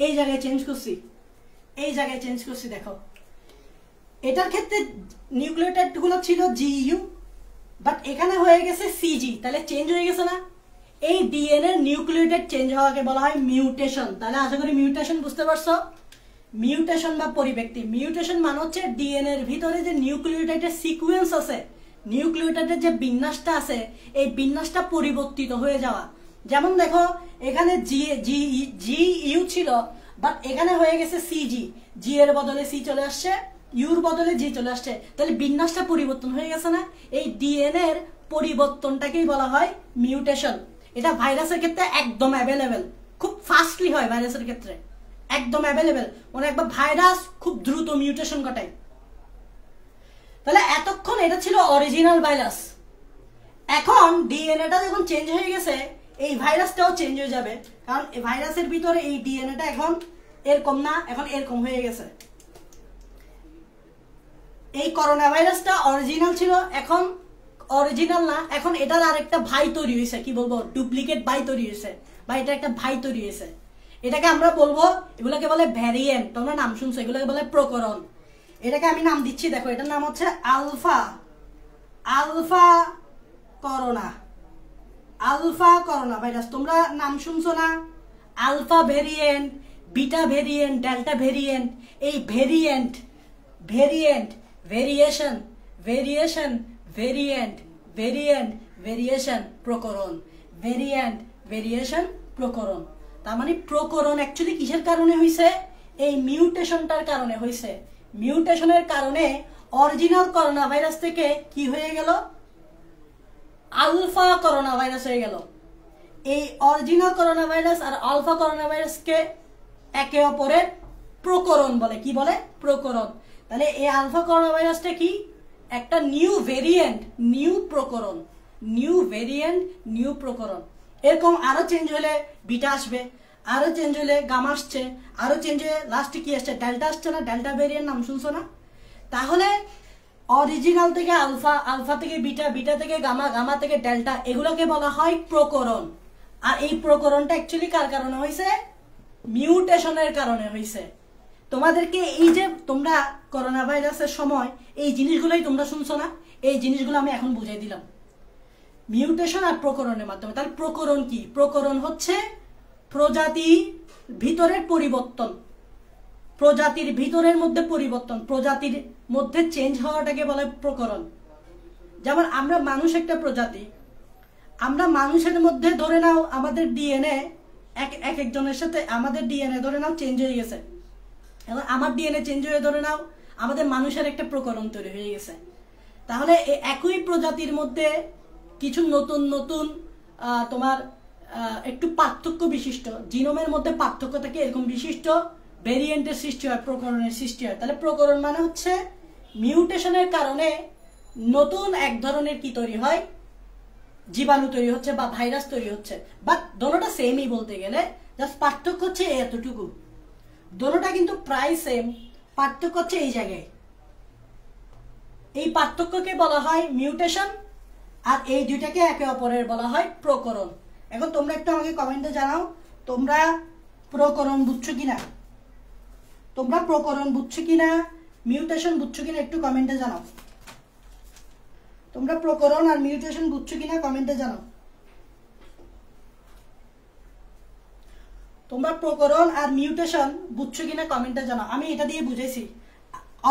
এই জায়গায় চেঞ্জ করছি, এই জায়গায় চেঞ্জ করছি। দেখো, এটার ক্ষেত্রে নিউক্লিওটাইড গুলো ছিল জি ইউ, বাট এখানে হয়ে গেছে সিজি, তাহলে চেঞ্জ হয়ে গেছে না? এই ডিএনএ নিউক্লিওটাইড চেঞ্জ হওয়াকে বলা হয় মিউটেশন। তাহলে আশা করি মিউটেশন বুঝতে পারছো। মিউটেশন বা পরিব্যক্তি, মিউটেশন মানে হচ্ছে ডিএনএ এর ভিতরে যে নিউক্লিওটাইডের সিকোয়েন্স আছে, নিউক্লিওটাইডের যে বিন্যাসটা আছে, এই বিন্যাসটা পরিবর্তিত হয়ে যাওয়া। যেমন দেখো, এখানে জি ইউ ছিল, বাট এখানে হয়ে গেছে সিজি, জি এর বদলে সি চলে আসছে, ইউর বদলে জি চলে আসছে, তাহলে বিন্যাসটা পরিবর্তন হয়ে গেছে না? এই ডিএনএ এর পরিবর্তনটাকেই বলা হয় মিউটেশন। এটা ভাইরাসের ক্ষেত্রে একদম অ্যাভেলেবেল, খুব ফাস্টলি হয় ভাইরাসের ক্ষেত্রে, একদম অ্যাভেলেবেল। মানে একবার ভাইরাস খুব দ্রুত মিউটেশন ঘটায়। তাহলে এতক্ষণ এটা ছিল অরিজিনাল ভাইরাস, এখন ডিএনএটা যখন চেঞ্জ হয়ে গেছে, এই ভাইরাসটাও চেঞ্জ হয়ে যাবে। কারণ এই ভাইরাসের ভিতরে এই ডিএনএটা এখন এরকম না, এখন এরকম হয়ে গেছে। এই করোনা ভাইরাসটা অরিজিনাল ছিল, এখন অরিজিনাল না, এখন এটার আরেকটা ভাই তৈরি হয়েছে, কি বলবো, ডুপ্লিকেট ভাই তৈরি হয়েছে, বা এটা একটা ভাই তৈরি হয়েছে। এটাকে আমরা বলবো, এগুলোকে বলে ভ্যারিয়েন্ট। তোমরা নাম শুনছো, এগুলোকে বলে প্রকরণ। এটাকে আমি নাম দিচ্ছি, দেখো, এটার নাম হচ্ছে alpha, alpha corona, alpha corona virus. তোমরা নাম শুনছো না? Alpha variant, beta variant, delta variant. এই variant, variant, variation, variation, variant, variant, variation, প্রকরণ, ভেরিয়েন্ট, ভেরিয়েশন, প্রকরণ। তার মানে প্রকরণ অ্যাকচুয়ালি কিসের কারণে হয়েছে? এই মিউটেশনটার কারণে হয়েছে। মিউটেশনের কারণে অরিজিনাল করোনা ভাইরাস থেকে কি হয়ে গেল? আলফা করোনা ভাইরাস হয়ে গেল। এই অরিজিনাল করোনা ভাইরাস আর আলফা করোনা ভাইরাসকে একে অপরের প্রকরণ বলে। কি বলে? প্রকরণ। তাহলে এই আলফা করোনা ভাইরাসটা কি? একটা নিউ ভেরিয়েন্ট, নিউ প্রকরণ। নিউ ভেরিয়েন্ট, নিউ প্রকরণ। এরকম আরো চেঞ্জ হলে বিটা আসবে, আরো চেঞ্জ হলে গামা আসছে, আরো চেঞ্জ হয়ে লাস্টে কি আসছে? ডেল্টা আসছে না? ডেল্টা ভেরিয়েন্ট নাম শুনছো না? তাহলে অরিজিনাল থেকে আলফা, আলফা থেকে বিটা, বিটা থেকে গামা, গামা থেকে ডেল্টা, এগুলোকে বলা হয় প্রকরণ। আর এই প্রকরণটা অ্যাকচুয়ালি কার কারণে হয়েছে? মিউটেশনের কারণে হয়েছে। তোমাদেরকে এই যে তোমরা করোনা ভাইরাসের সময় এই জিনিসগুলোই তোমরা শুনছো না, এই জিনিসগুলো আমি এখন বুঝাই দিলাম মিউটেশন আর প্রকরণের মাধ্যমে। তাহলে প্রকরণ কি? প্রকরণ হচ্ছে প্রজাতি ভিতরের পরিবর্তন, প্রজাতির ভিতরের মধ্যে পরিবর্তন, প্রজাতির মধ্যে চেঞ্জ হওয়াটাকে বলে প্রকরণ। যেমন আমরা মানুষ একটা প্রজাতি, আমরা মানুষের মধ্যে ধরে নাও আমাদের ডিএনএ এক একজনের সাথে আমাদের ডিএনএ ধরে নাও চেঞ্জ হয়ে গেছে, এবং আমার ডিএনএ চেঞ্জ হয়ে ধরে নাও আমাদের মানুষের একটা প্রকরণ তৈরি হয়ে গেছে। তাহলে একই প্রজাতির মধ্যে কিছু নতুন নতুন তোমার একটু পার্থক্য বিশিষ্ট, জিনোমের মধ্যে পার্থক্য থাকে, এরকম বিশিষ্ট ভেরিয়েন্টের সৃষ্টি হয়, প্রকরণের সৃষ্টি হয়। তাহলে প্রকরণ মানে হচ্ছে মিউটেশনের কারণে নতুন এক ধরনের কি তৈরি হয়? জীবাণু তৈরি হচ্ছে বা ভাইরাস তৈরি হচ্ছে। বাট দোনোটা সেমই বলতে গেলে, জাস্ট পার্থক্য হচ্ছে এতটুকু। দোনোটা কিন্তু প্রায় সেম, পার্থক্য হচ্ছে এই জায়গায়। এই পার্থক্যকে বলা হয় মিউটেশন, আর এই দুইটাকে একে অপরের বলা হয় প্রকরণ। এখন তোমরা একটু আমাকে কমেন্টে জানাও তোমরা প্রকরণ বুঝছো কিনা, তোমরা প্রকরণ বুঝছো কিনা, মিউটেশন বুঝছো কিনা, একটু কমেন্টে জানাও। তোমরা প্রকরণ আর মিউটেশন বুঝছো কিনা কমেন্টে জানাও। তোমরা প্রকরণ আর মিউটেশন বুঝছো কিনা কমেন্টে জানাও। আমি এটা দিয়ে বুঝেছি,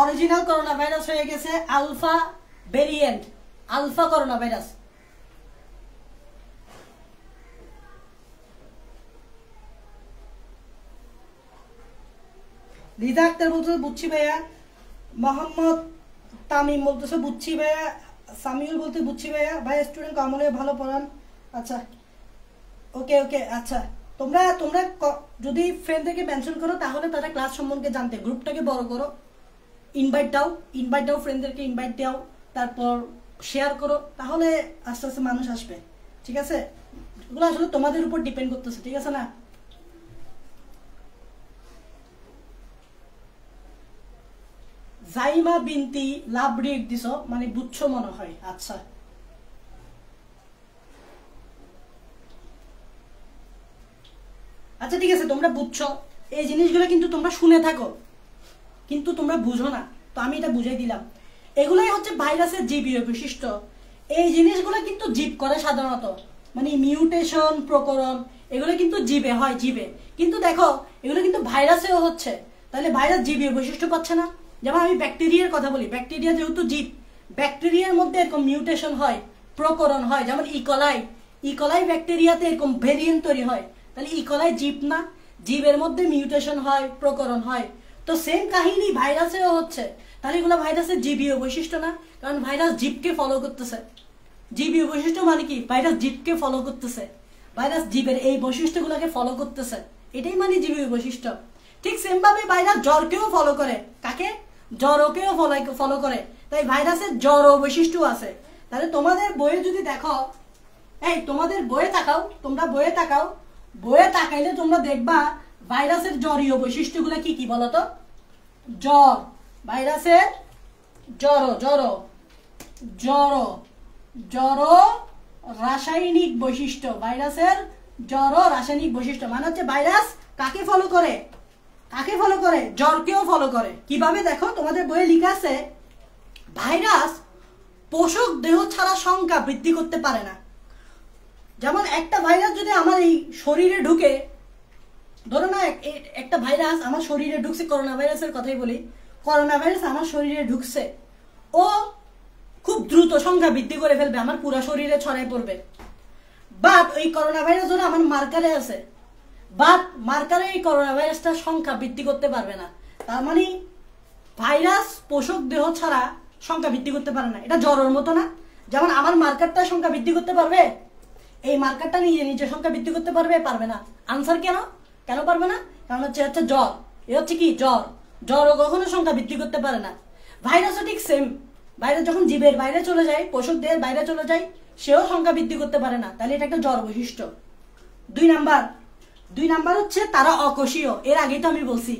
অরিজিনাল করোনা ভাইরাস হয়ে গেছে alpha variant, alpha corona virus. Rida Akhtar বলতেছে বুঝছি ভাইয়া, মোহাম্মদ তামিম বলতেছে বুঝছি ভাইয়া, সামিউল বলতে বুঝছি ভাইয়া, ভাই স্টুডেন্ট কমলে ভালো পড়ান। আচ্ছা ওকে ওকে। আচ্ছা তোমরা তোমরা যদি ফ্রেন্ডদেরকে মেনশন করো তাহলে তারা ক্লাস সম্বন্ধে জানতে, গ্রুপটাকে বড় করো, ইনভাইট দাও ফ্রেন্ডদেরকে, ইনভাইট দাও, তারপর শেয়ার করো, তাহলে আস্তে আস্তে মানুষ আসবে। ঠিক আছে? এগুলো আসলে তোমাদের উপর ডিপেন্ড করতেছে, ঠিক আছে না? জাইমা বিনতি লাভ রিয়েক্ট দিছ, মানে বুঝছো মনে হয়। আচ্ছা আচ্ছা ঠিক আছে, তোমরা বুঝছো এই জিনিসগুলো, কিন্তু তোমরা শুনে থাকো কিন্তু তোমরা বুঝো না, তো আমি এটা বুঝাই দিলাম। এগুলোই হচ্ছে ভাইরাসের জীবীয় বৈশিষ্ট্য। এই জিনিসগুলো কিন্তু জীব করে সাধারণত, মানে মিউটেশন, প্রকরণ, এগুলো কিন্তু জীবে হয়, জীবে। কিন্তু দেখো এগুলো কিন্তু ভাইরাসেও হচ্ছে, তাহলে ভাইরাস জীবীয় বৈশিষ্ট্য পাচ্ছে না। যেমন আমি ব্যাকটেরিয়ার কথা বলি, ব্যাকটেরিয়া যেহেতু জীব, ব্যাকটেরিয়ার মধ্যে এরকম মিউটেশন হয়, প্রকরণ হয়। যেমন ইকলাই ব্যাকটেরিয়াতে এরকম ভেরিয়েন্ট তৈরি হয়, তাহলে ইকলাই জীব না? জীবের মধ্যে মিউটেশন হয়, প্রকরণ হয়। তো সেম কাহিনী ভাইরাসেও হচ্ছে, তাহলে এগুলো ভাইরাসের জীবীয় বৈশিষ্ট্য না? কারণ ভাইরাস জীবকে ফলো করতেছে। জীবীয় বৈশিষ্ট্য মানে কি? ভাইরাস জীবকে ফলো করতেছে, ভাইরাস জীবের এই বৈশিষ্ট্যগুলোকে ফলো করতেছে, এটাই মানে জীবীয় বৈশিষ্ট্য। ঠিক সেম ভাবে ভাইরাস জ্বরকেও ফলো করে। কাকে? জ্বরকেও ফলো করে। তাই ভাইরাসের জ্বর বৈশিষ্ট্য আছে। তাহলে তোমাদের বইয়ে যদি দেখো, এই তোমাদের বইয়ে তাকাও, তোমরা বইয়ে তাকাও, বইয়ে তাকাইলে তোমরা দেখবা ভাইরাসের জ্বরীয় বৈশিষ্ট্যগুলো কি কি বলতো? জ্বর, ভাইরাসের জ্বর, জ্বর জ্বর জ্বর রাসায়নিক বৈশিষ্ট্য, ভাইরাসের জ্বর রাসায়নিক বৈশিষ্ট্য মানে হচ্ছে ভাইরাস কাকে ফলো করে? কাকে ফলো করে? জ্বরকেও ফলো করে। কিভাবে দেখো, তোমাদের বইয়ে লেখা আছে ভাইরাস পোষক দেহ ছাড়া সংখ্যা বৃদ্ধি করতে পারে না। যেমন একটা ভাইরাস যদি আমার এই শরীরে ঢুকে, ধরো না একটা ভাইরাস আমার শরীরে ঢুকছে, করোনা ভাইরাসের কথাই বলি, করোনা ভাইরাস আমার শরীরে ঢুকছে, ও খুব দ্রুত সংখ্যা বৃদ্ধি করে ফেলবে, আমার পুরো শরীরে ছড়াই পড়বে। বাট ওই করোনা ভাইরাস ধরো আমার মার্কারে আছে, বাট মার্কারে এই করোনা ভাইরাসটা সংখ্যা বৃদ্ধি করতে পারবে না। তার মানে ভাইরাস পোষক দেহ ছাড়া সংখ্যা বৃদ্ধি করতে পারে না। এটা জ্বরের মতো না, যেমন আমার মার্কারটা সংখ্যা বৃদ্ধি করতে পারবে, এই মার্কারটা নিজে নিজে সংখ্যা বৃদ্ধি করতে পারবে? পারবে না। আনসার কেন কেন পারবে না? কারণ হচ্ছে জ্বর। এ হচ্ছে কি জ্বর, জ্বরও কখনো সংখ্যা বৃদ্ধি করতে পারে না। ভাইরাসও ঠিক সেম, ভাইরাস যখন জীবের বাইরে চলে যায়, পোষক দেহের বাইরে চলে যায়, সেও সংখ্যা বৃদ্ধি করতে পারে না। তাহলে এটা একটা জ্বর বৈশিষ্ট্য। 2 নাম্বার হচ্ছে তারা অকোষীয়। এর আগেই তো আমি বলছি।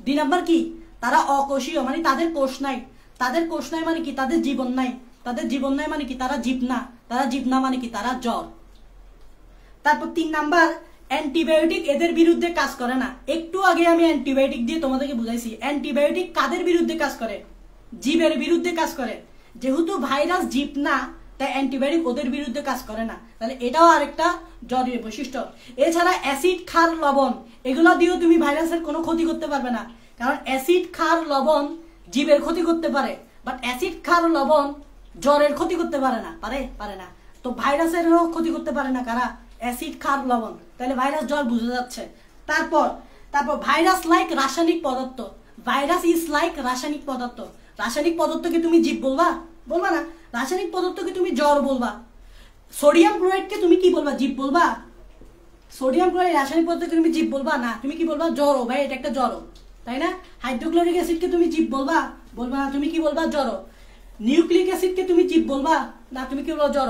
2 নাম্বার কি? তারা অকোষীয়, মানে তাদের কোষ নাই। তাদের কোষ নাই মানে কি? তাদের জীবন নাই। তাদের জীবন নাই মানে কি? তারা জীব না। তারা জীব না মানে কি? তারা জ্বর। তারপর 3 নাম্বার, অ্যান্টিবায়োটিক এদের বিরুদ্ধে কাজ করে না। একটু আগে আমি অ্যান্টিবায়োটিক দিয়ে তোমাদেরকে বুঝাইছি। অ্যান্টিবায়োটিক কাদের বিরুদ্ধে কাজ করে? জীবের বিরুদ্ধে কাজ করে। যেহেতু ভাইরাস জীব না, তাই অ্যান্টিবায়োটিক ওদের বিরুদ্ধে কাজ করে না। তাহলে এটাও আরেকটা জ্বরের বৈশিষ্ট্য। এছাড়া অ্যাসিড, ক্ষার, লবণ এগুলো দিয়েও তুমি ভাইরাসের কোনো ক্ষতি করতে পারবে না। কারণ অ্যাসিড, ক্ষার, লবণ জীবের ক্ষতি করতে পারে, বাট অ্যাসিড, ক্ষার, লবণ জ্বরের ক্ষতি করতে পারে না। পারে না। তো ভাইরাসেরও ক্ষতি করতে পারে না কারা? অ্যাসিড, ক্ষার, লবণ। তাহলে ভাইরাস জ্বর বুঝা যাচ্ছে। তারপর ভাইরাস লাইক রাসায়নিক পদার্থ। ভাইরাস ইজ লাইক রাসায়নিক পদার্থ। রাসায়নিক পদার্থকে তুমি জীব বলবা? বলবা না। রাসায়নিক পদার্থকে তুমি জ্বর বলবা। সোডিয়াম ক্লোরাইডকে তুমি কি বলবা? জীব বলবা? সোডিয়াম ক্লোরাইড রাসায়নিক পদার্থকে তুমি জীব বলবা না। তুমি কি বলবা? জ্বর। ভাই এটা একটা জ্বর, তাই না? হাইড্রোক্লোরিক অ্যাসিডকে তুমি জীব বলবা? বলবা না। তুমি কি বলবা? জ্বর। নিউক্লিক অ্যাসিডকে তুমি জীব বলবা? না। তুমি কি বলবা? জ্বর।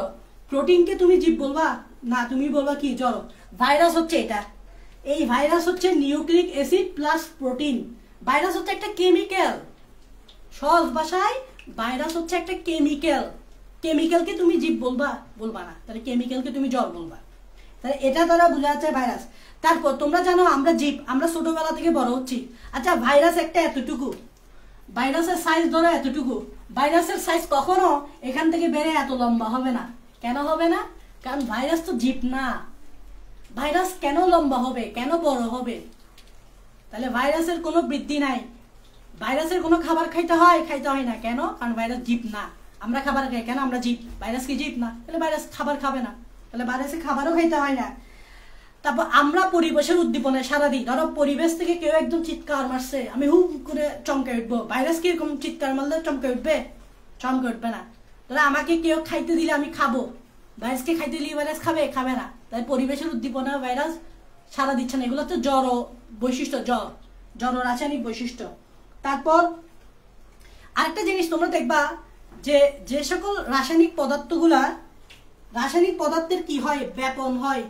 প্রোটিনকে তুমি জীব বলবা? না। তুমি বলবা কি? জ্বর। ভাইরাস হচ্ছে এটা। এই ভাইরাস হচ্ছে nucleic acid plus protein. Virus হচ্ছে একটা কেমিক্যাল। সহজ ভাষায় ভাইরাস হচ্ছে একটা কেমিক্যাল। কেমিক্যালকে তুমি জীব বলবা? বলবা না। তাহলে কেমিক্যালকে তুমি জ্বর বলবা। তাহলে এটা দ্বারা বোঝা যাচ্ছে ভাইরাস। তারপর তোমরা জানো আমরা জীব, আমরা ছোটবেলা থেকে বড় হচ্ছি। আচ্ছা, ভাইরাস একটা এতটুকু, ভাইরাসের সাইজ ধরো এতটুকু। ভাইরাসের সাইজ কখনো এখান থেকে বেড়ে এত লম্বা হবে না। কেন হবে না? কারণ ভাইরাস তো জীব না। ভাইরাস কেন লম্বা হবে? কেন বড় হবে? তাহলে ভাইরাসের কোনো বৃদ্ধি নাই। ভাইরাসের কোনো খাবার খাইতে হয় না। কেন? কারণ ভাইরাস জীব না। আমরা খাবার খাই কেন? আমরা জীব। ভাইরাস কি জীব না? তাহলে ভাইরাস খাবার খাবে না। তাহলে ভাইরাসে খাবারও খাইতে হয় না। তারপর আমরা পরিবেশের উদ্দীপনায় সারা দিই। ধরো পরিবেশ থেকে কেউ একদম চিৎকার মারছে, আমি হুম করে চমকে উঠবো। ভাইরাস কি এরকম চিৎকার মারলে চমকে উঠবে? চমকে উঠবে না। তাহলে আমাকে কেউ খাইতে দিলে আমি খাবো। ভাইরাসকে খাইতে দিলে ভাইরাস খাবে না। তাই পরিবেশের উদ্দীপনা ভাইরাস সারা দিচ্ছে না। এগুলো তো জ্বর বৈশিষ্ট্য, জ্বর রাসায়নিক বৈশিষ্ট্য। তারপর আরেকটা জিনিস তোমরা দেখবা যে সকল রাসায়নিক পদার্থের কি হয়? ব্যাপন হয়।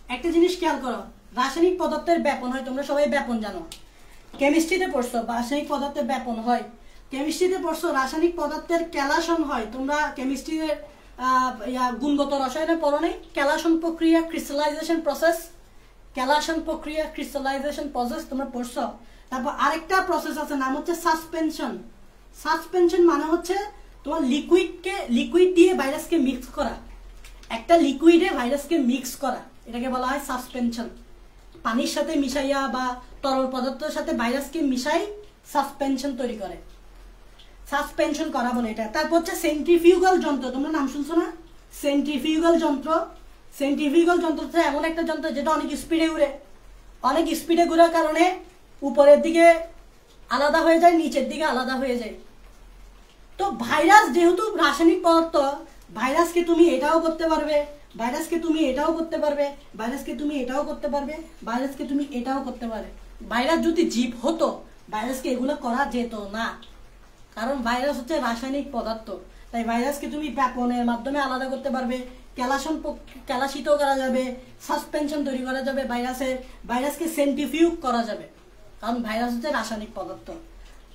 একটা জিনিস খেয়াল করো, রাসায়নিক পদার্থের ব্যাপন হয়। তোমরা সবাই ব্যাপন জানো, কেমিস্ট্রিতে পড়ছো। রাসায়নিক পদার্থের ব্যাপন হয়। কেমিস্ট্রিতে পড়ছো রাসায়নিক পদার্থের ক্যালাসন হয়। তোমরা কেমিস্ট্রির গুণগত রসায়নে পড়ো নাই? ক্যালাসন প্রক্রিয়া, ক্রিস্টালাইজেশন প্রসেস, তোমরা পড়ছো। তারপর আরেকটা প্রসেস আছে, নাম হচ্ছে সাসপেনশন। সাসপেনশন মানে হচ্ছে তোমার লিকুইড দিয়ে ভাইরাসকে মিক্স করা। একটা লিকুইডে ভাইরাসকে মিক্স করা, এটাকে বলা হয় সাসপেনশন। পানির সাথে মিশাইয়া বা তরল পদার্থের সাথে ভাইরাসকে মিশাই সাসপেনশন তৈরি করে। সাসপেনশন করা বলে এটা। তারপর হচ্ছে সেন্ট্রিফিউগাল যন্ত্র। তোমরা নাম শুনছো না? সেন্ট্রিফিউগাল যন্ত্র হচ্ছে এমন একটা যন্ত্র যেটা অনেক স্পিডে ঘুরে। অনেক স্পিডে ঘুরার কারণে উপরের দিকে আলাদা হয়ে যায়, নিচের দিকে আলাদা হয়ে যায়। তো ভাইরাস যেহেতু রাসায়নিক পদার্থ, ভাইরাসকে তুমি এটাও করতে পারবে, ভাইরাসকে তুমি এটাও করতে পারবে, ভাইরাসকে তুমি এটাও করতে পারবে, ভাইরাসকে তুমি এটাও করতে পারবে। ভাইরাস যদি জীব হতো, ভাইরাসকে এগুলো করা যেত না। কারণ ভাইরাস হচ্ছে রাসায়নিক পদার্থ। তাই ভাইরাসকে তুমি ব্যাপনের মাধ্যমে আলাদা করতে পারবে, ক্যালাসিত করা যাবে, সাসপেনশন তৈরি করা যাবে ভাইরাসকে সেন্ট্রিফিউগ করা যাবে। কারণ ভাইরাস হচ্ছে রাসায়নিক পদার্থ।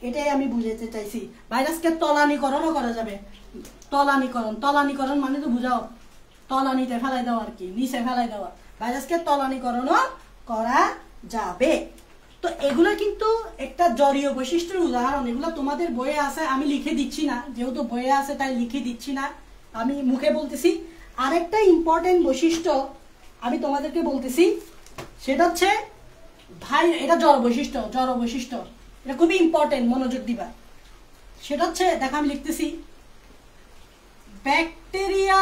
এটাই আমি বুঝাতে চাইছি। ভাইরাসকে তলানিকরণও করা যাবে। তলানিকরণ মানে তো বুঝাও, তলানিতে ফেলাই দেওয়া আর কি, নিচে ফেলাই দেওয়া। ভাইরাসকে তলানিকরণও করা যাবে। তো এগুলো কিন্তু একটা জড়ীয় বৈশিষ্ট্যের উদাহরণ। এগুলো তোমাদের বইয়ে আছে, আমি লিখে দিচ্ছি না। যেহেতু বইয়ে আছে তাই লিখে দিচ্ছি না, আমি মুখে বলতেছি। আরেকটা ইম্পর্টেন্ট বৈশিষ্ট্য আমি তোমাদেরকে বলতেছি, সেটা হচ্ছে এটা জড় বৈশিষ্ট্য। এটা খুবই ইম্পর্টেন্ট, মনোযোগ দিবা। সেটা হচ্ছে, দেখো আমি লিখতেছি, ব্যাকটেরিয়া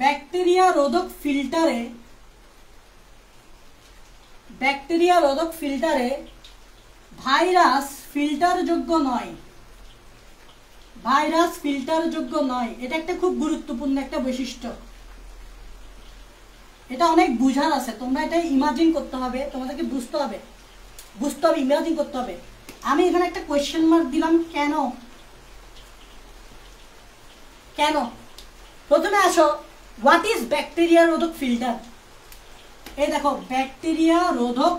ব্যাকটেরিয়া রোধক ফিল্টারে ভাইরাস ফিল্টারযোগ্য নয়। এটা একটা খুব গুরুত্বপূর্ণ একটা বৈশিষ্ট্য, এটা অনেক বুঝার আছে। তোমরা এটা ইমাজিন করতে হবে, তোমাদেরকে বুঝতে হবে, ইমাজিন করতে হবে। আমি এখানে একটা কোয়েশ্চেন মার্ক দিলাম, কেন? প্রথমে আসো, হোয়াট ইজ ব্যাকটেরিয়া রোধক ফিল্টার? এই দেখো, ব্যাকটেরিয়া রোধক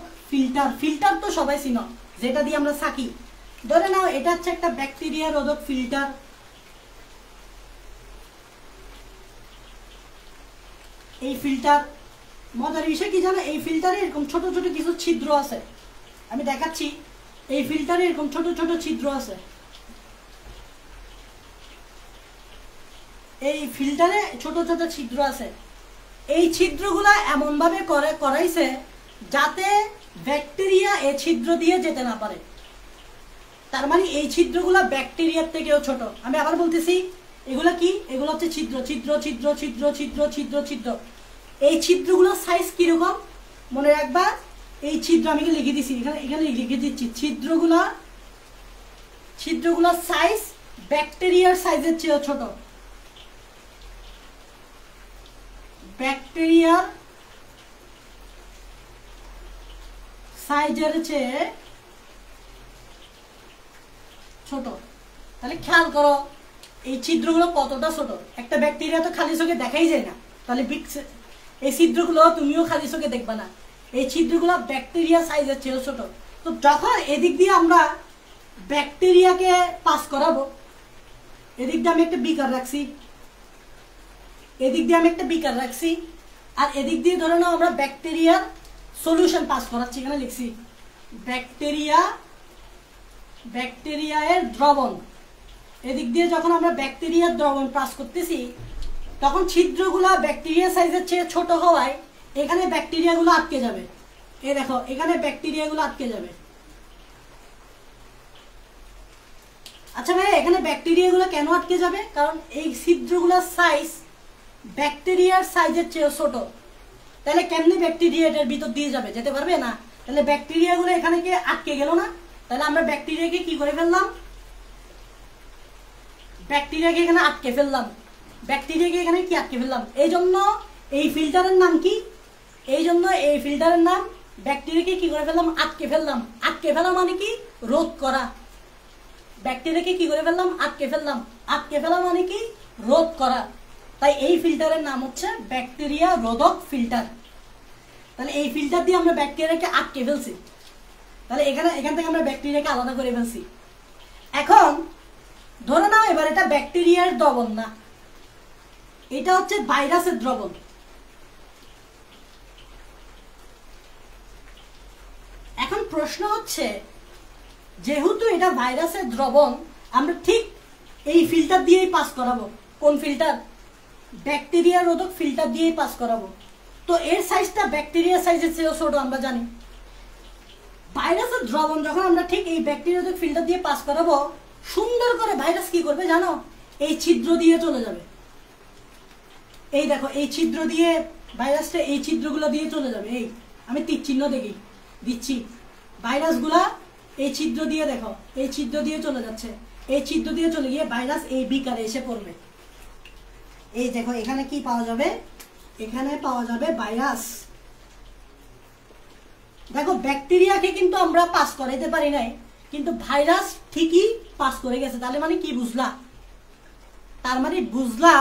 ফিল্টার তো সবাই চিনো, যেটা দিয়ে আমরা ছাঁকি। ধরে নাও এটা হচ্ছে একটা ব্যাকটেরিয়া রোধক ফিল্টার। এই ফিল্টার, মজার বিষয় কি জানো, এই ফিল্টারে এরকম ছোট ছোট কিছু ছিদ্র আছে, আমি দেখাচ্ছি। এই ফিল্টারে এরকম ছোট ছোট ছিদ্র আছে, এই ফিল্টারে ছোট ছোট ছিদ্র আছে। এই ছিদ্রগুলা এমন ভাবে করাইছে যাতে ব্যাকটেরিয়া এই ছিদ্র দিয়ে যেতে না পারে। তার মানে এই ছিদ্রগুলা ব্যাকটেরিয়ার থেকেও ছোট। আমি আবার বলতেছি, এগুলা কি? এগুলো হচ্ছে ছিদ্র। এই ছিদ্রগুলোর সাইজ কিরকম মনে রাখবা। এই ছিদ্র আমি লিখে দিচ্ছি, এখানে লিখে দিচ্ছি। ছিদ্রগুলোর সাইজ ব্যাকটেরিয়ার সাইজের চেয়েও ছোট। ব্যাকটেরিয়ার সাইজের চেয়ে ছোট। তাহলে খেয়াল করো এই ছিদ্রগুলো কতটা ছোট। একটা ব্যাকটেরিয়া তো খালি চোখে দেখাই যায় না, তাহলে এই ছিদ্রগুলো তুমিও খালি চোখে দেখবা না। এই ছিদ্রগুলো ব্যাকটেরিয়া সাইজের চেয়ে ছোট। তো যখন এদিক দিয়ে আমরা ব্যাকটেরিয়াকে পাস করাবো, এদিক দিয়ে আমি একটা বিকার রাখছি, আর এদিক দিয়ে ধরে নাও আমরা ব্যাকটেরিয়ার সলিউশন পাস করাচ্ছি। এখানে লিখছি ব্যাকটেরিয়ার দ্রবণ। এদিক দিয়ে যখন আমরা ব্যাকটেরিয়ার দ্রবণ পাস করতেছি, তখন ছিদ্রগুলা ব্যাকটেরিয়া সাইজের চেয়ে ছোট হওয়ায় এখানে ব্যাকটেরিয়াগুলো আটকে যাবে। এই দেখো, এখানে ব্যাকটেরিয়াগুলো আটকে যাবে। আচ্ছা ভাই, এখানে ব্যাকটেরিয়াগুলো কেন আটকে যাবে? কারণ এই ছিদ্রগুলোর সাইজ ব্যাকটেরিয়ার সাইজের চেয়ে ছোট। তাহলে কেমনি ব্যাকটেরিয়া এটার ভিতর দিয়ে যাবে? যেতে পারবে না। তাহলে ব্যাকটেরিয়াগুলো এখানে কি আটকে গেল না? তাহলে আমরা ব্যাকটেরিয়াকে কি করে ফেললাম? ব্যাকটেরিয়াকে এখানে আটকে ফেললাম। এই জন্য এই ফিল্টারের নাম কি? ব্যাকটেরিয়াকে কি করে ফেললাম? আটকে ফেললাম। আটকে ফেলা মানে কি? রোধ করা। ব্যাকটেরিয়াকে কি করে ফেললাম? আটকে ফেললাম। আটকে ফেলা মানে কি? রোধ করা। তাই এই ফিল্টারের নাম হচ্ছে ব্যাকটেরিয়া রোধক ফিল্টার। তাহলে এই ফিল্টার দিয়ে আমরা ব্যাকটেরিয়াকে আটকে ফেলছি। তাহলে এখান থেকে আমরা ব্যাকটেরিয়াকে আলাদা করে ফেলছি। এখন ধরে নাও এবার এটা ব্যাকটেরিয়ার দ্রবণ না, এটা হচ্ছে ভাইরাসের দ্রবণ। এখন প্রশ্ন হচ্ছে, যেহেতু এটা ভাইরাসের দ্রবণ, আমরা ঠিক এই ফিল্টার দিয়েই পাস করাবো। কোন ফিল্টার? ব্যাকটেরিয়া রোধক ফিল্টার দিয়েই পাস করাবো। তো এর সাইজটা ব্যাকটেরিয়া সাইজের চেয়েও ছোট আমরা জানি। ভাইরাসের দ্রবণ যখন আমরা ঠিক এই ব্যাকটেরিয়া রোধক ফিল্টার দিয়ে পাস করাবো, সুন্দর করে ভাইরাস কি করবে জানো? এই ছিদ্র দিয়ে চলে যাবে। এই দেখো, এই ছিদ্র দিয়ে ভাইরাসটা এই ছিদ্রগুলো দিয়ে চলে যাবে। এই আমি তীর চিহ্ন দিচ্ছি। ভাইরাসগুলা এই ছিদ্র দিয়ে, দেখো এই ছিদ্র দিয়ে চলে যাচ্ছে। এই ছিদ্র দিয়ে চলে গিয়ে ভাইরাস এই বিকারে এসে পড়বে। এই দেখো, এখানে কি পাওয়া যাবে? এখানে পাওয়া যাবে ভাইরাস। দেখো, ব্যাকটেরিয়াকে কিন্তু আমরা পাস করাইতে পারি নাই, কিন্তু ভাইরাস ঠিকই পাস করে গেছে। তাহলে মানে কি বুঝলা? তার মানে বুঝলা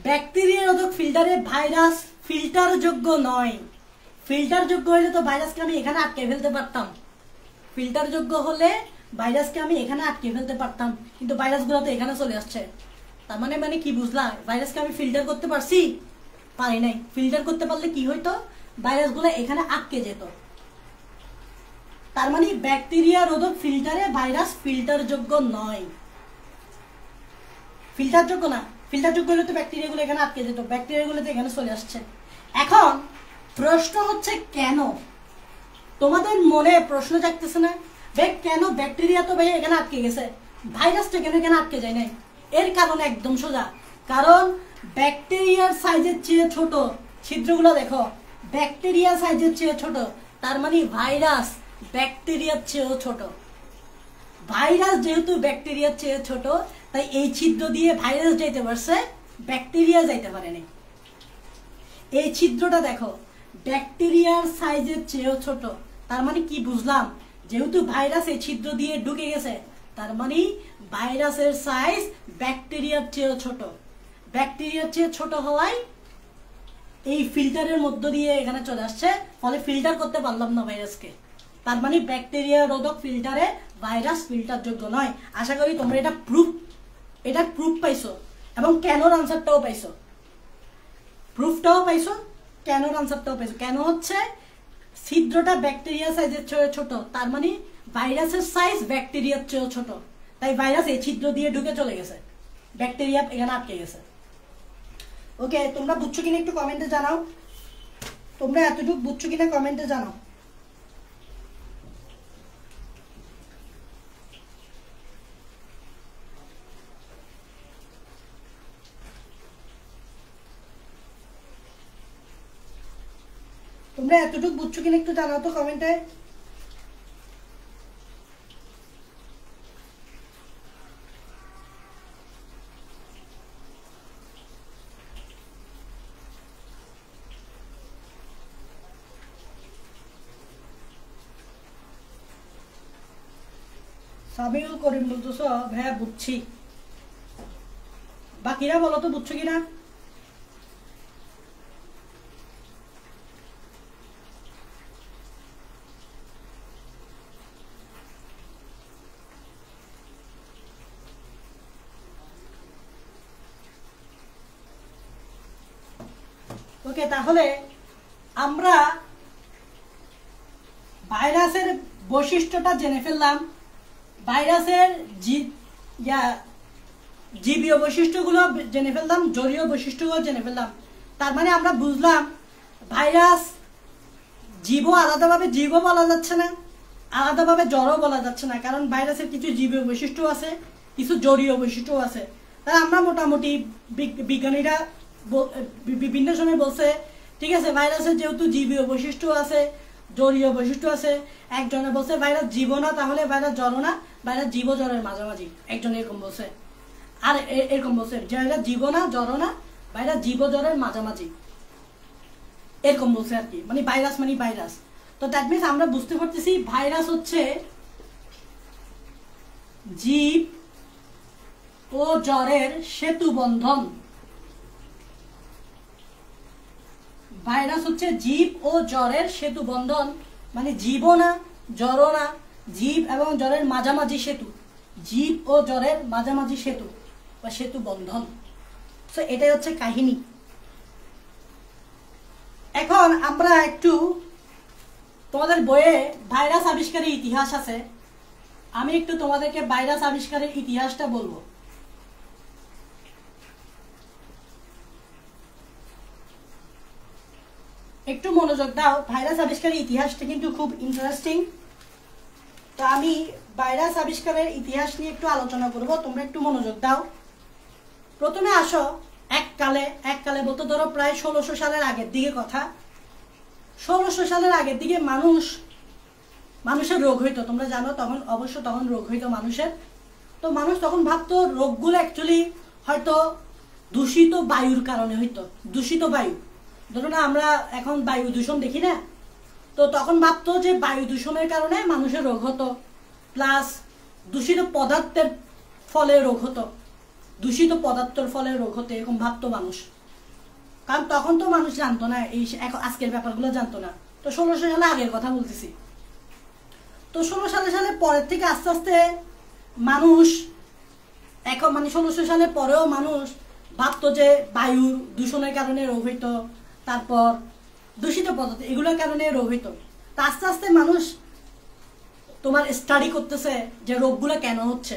ব্যাকটেরিয়া রোধক ফিল্টারে ভাইরাস ফিল্টার যোগ্য নয়। ফিল্টার যোগ্য হলে তো ভাইরাসকে আমি এখানে আটকে ফেলতে পারতাম। কিন্তু ভাইরাসগুলো তো এখানে চলে আসছে। তার মানে কি বুঝলা? ভাইরাসকে আমি ফিল্টার করতে পারি নাই। ফিল্টার করতে পারলে কি হইতো? ভাইরাসগুলো এখানে আটকে যেত। তার মানে ব্যাকটেরিয়া রোধক ফিল্টারে ভাইরাস ফিল্টার যোগ্য নয়। ফিল্টার যোগ্য না। ফিল্টার যোগ্য হলে তো ব্যাকটেরিয়াগুলো এখানে আটকে যেত, ব্যাকটেরিয়াগুলো তো এখানে চলে আসছে। এখন প্রশ্ন হচ্ছে কেন? তোমাদের মনে প্রশ্ন জাগতেছে না? কেন ব্যাকটেরিয়া তো ভাই এখানে আটকে গেছে, ভাইরাসটা কেন এখানে আটকে যায় নাই? এর কারণ একদম সোজা। কারণ ব্যাকটেরিয়ার সাইজের চেয়ে ছোট, ছিদ্রগুলো দেখো ব্যাকটেরিয়া সাইজের চেয়ে ছোট, তার মানে ভাইরাস ব্যাকটেরিয়ার চেয়েও ছোট। ভাইরাস যেহেতু ব্যাকটেরিয়ার চেয়ে ছোট, তাই এই ছিদ্র দিয়ে ভাইরাস যাইতে পারছে, ব্যাকটেরিয়া যাইতে পারেনি। এই ছিদ্রটা দেখো ব্যাকটেরিয়ার সাইজের চেয়েও ছোট, তার মানে কি বুঝলাম, যেহেতু ভাইরাস এই ছিদ্র দিয়ে ঢুকে গেছে, তার মানে ভাইরাসের সাইজ ব্যাকটেরিয়ার চেয়েও ছোট। ব্যাকটেরিয়ার চেয়ে ছোট হওয়ায় এই ফিল্টারের মধ্য দিয়ে এখানে চলে আসছে, ফলে ফিল্টার করতে পারলাম না ভাইরাসকে। তার মানে ব্যাকটেরিয়া রোধক ফিল্টারে ভাইরাস ফিল্টার যোগ্য নয়। আশা করি তোমরা এটা প্রুফ পাইছো এবং কেনর আনসারটাও পাইছো, প্রুফটাও পাইছো, কেনর আনসারটাও পাইছো। কেন হচ্ছে ছিদ্রটা ব্যাকটেরিয়া সাইজের চেয়ে ছোট, তার মানে ভাইরাসের সাইজ ব্যাকটেরিয়ার চেয়েও ছোট, তাই ভাইরাস এই ছিদ্র দিয়ে ঢুকে চলে গেছে, ব্যাকটেরিয়া এখানে আটকে গেছে। ওকে, তোমরা বুঝছো কিনা একটু কমেন্টে জানাও, তোমরা এতটুকু বুঝছো কিনা কমেন্টে জানাও। তোমরা এতটুকু বুঝছো কিনা একটু জানাও তো কমেন্টে। সাবিউল করিম বলতেছ ভাইয়া বুঝছি, বাকিরা বলো তো বুঝছো কিনা। ওকে, তাহলে আমরা ভাইরাসের বৈশিষ্ট্যটা জেনে ফেললাম, ভাইরাসের জীবীয় বৈশিষ্ট্যগুলো জেনে ফেললাম, জড়ীয় বৈশিষ্ট্যগুলো জেনে ফেললাম। তার মানে আমরা বুঝলাম ভাইরাস জীব আলাদাভাবে জীবও বলা যাচ্ছে না, আলাদাভাবে জড়ও বলা যাচ্ছে না, কারণ ভাইরাসের কিছু জীবীয় বৈশিষ্ট্য আছে, কিছু জড়ীয় বৈশিষ্ট্য আছে। তাই আমরা মোটামুটি বিজ্ঞানীরা বিভিন্ন সময় বলছে, ঠিক আছে ভাইরাসের যেহেতু জীবীয় বৈশিষ্ট্য আছে, জড়ীয় বৈশিষ্ট্য আছে, একজনে বলছে ভাইরাস জীব না, তাহলে ভাইরাস জড় না, ভাইরাস জীব জড়ের মাঝামাঝি, একজন এরকম বলছে, আর এরকম বলছে যে ভাইরাস জীব না জড় না, ভাইরাস জীব জড়ের মাঝামাঝি, এরকম বলছে আর কি, মানে ভাইরাস মানে ভাইরাস। তো দ্যাট মিনস আমরা বুঝতে পারতেছি ভাইরাস হচ্ছে জীব ও জড়ের সেতু বন্ধন। ভাইরাস হচ্ছে জীব ও জড়ের সেতু বন্ধন, মানে জীব না জড় না, জীব এবং জড়ের মাঝামাঝি সেতু, জীব ও জড়ের মাঝামাঝি সেতু বা সেতু বন্ধন। তো এটাই হচ্ছে কাহিনী। এখন আমরা একটু, তোমাদের বইয়ে ভাইরাস আবিষ্কারের ইতিহাস আছে, আমি একটু তোমাদেরকে ভাইরাস আবিষ্কারের ইতিহাসটা বলবো। একটু মনোযোগ দাও, ভাইরাস আবিষ্কারের ইতিহাসটা কিন্তু খুব ইন্টারেস্টিং। তো আমি ভাইরাস আবিষ্কারের ইতিহাস নিয়ে একটু আলোচনা করব, তোমরা একটু মনোযোগ দাও। প্রথমে আসো এককালে বলতে ধরো প্রায় 1600 সালের আগের দিকে কথা। 1600 সালের আগের দিকে মানুষের রোগ হইতো, তোমরা জানো, তখন রোগ হইতো মানুষের। তো মানুষ তখন ভাবতো রোগগুলো অ্যাকচুয়ালি হয়তো দূষিত বায়ুর কারণে হইতো, দূষিত বায়ু। ধরো না আমরা এখন বায়ু দূষণ দেখি না, তো তখন ভাবতো যে বায়ু দূষণের কারণে মানুষের রোগ হতো, প্লাস দূষিত পদার্থের ফলে রোগ হতো, দূষিত পদার্থের ফলে রোগ হতো, এরকম ভাবতো মানুষ। কারণ তখন তো মানুষ জানতো না, এই আজকের ব্যাপারগুলো জানতো না। তো 1600 সালে আগের কথা বলতেছি। তো 1600 সালে পরের থেকে আস্তে আস্তে মানুষ এখন, মানে 1600 সালের পরেও মানুষ ভাবতো যে বায়ুর দূষণের কারণে রোগ হইতো, তারপর দূষিত পদার্থ এগুলোর কারণে রোগ হইতো। তা আস্তে আস্তে মানুষ তোমার স্টাডি করতেছে যে রোগগুলো কেন হচ্ছে,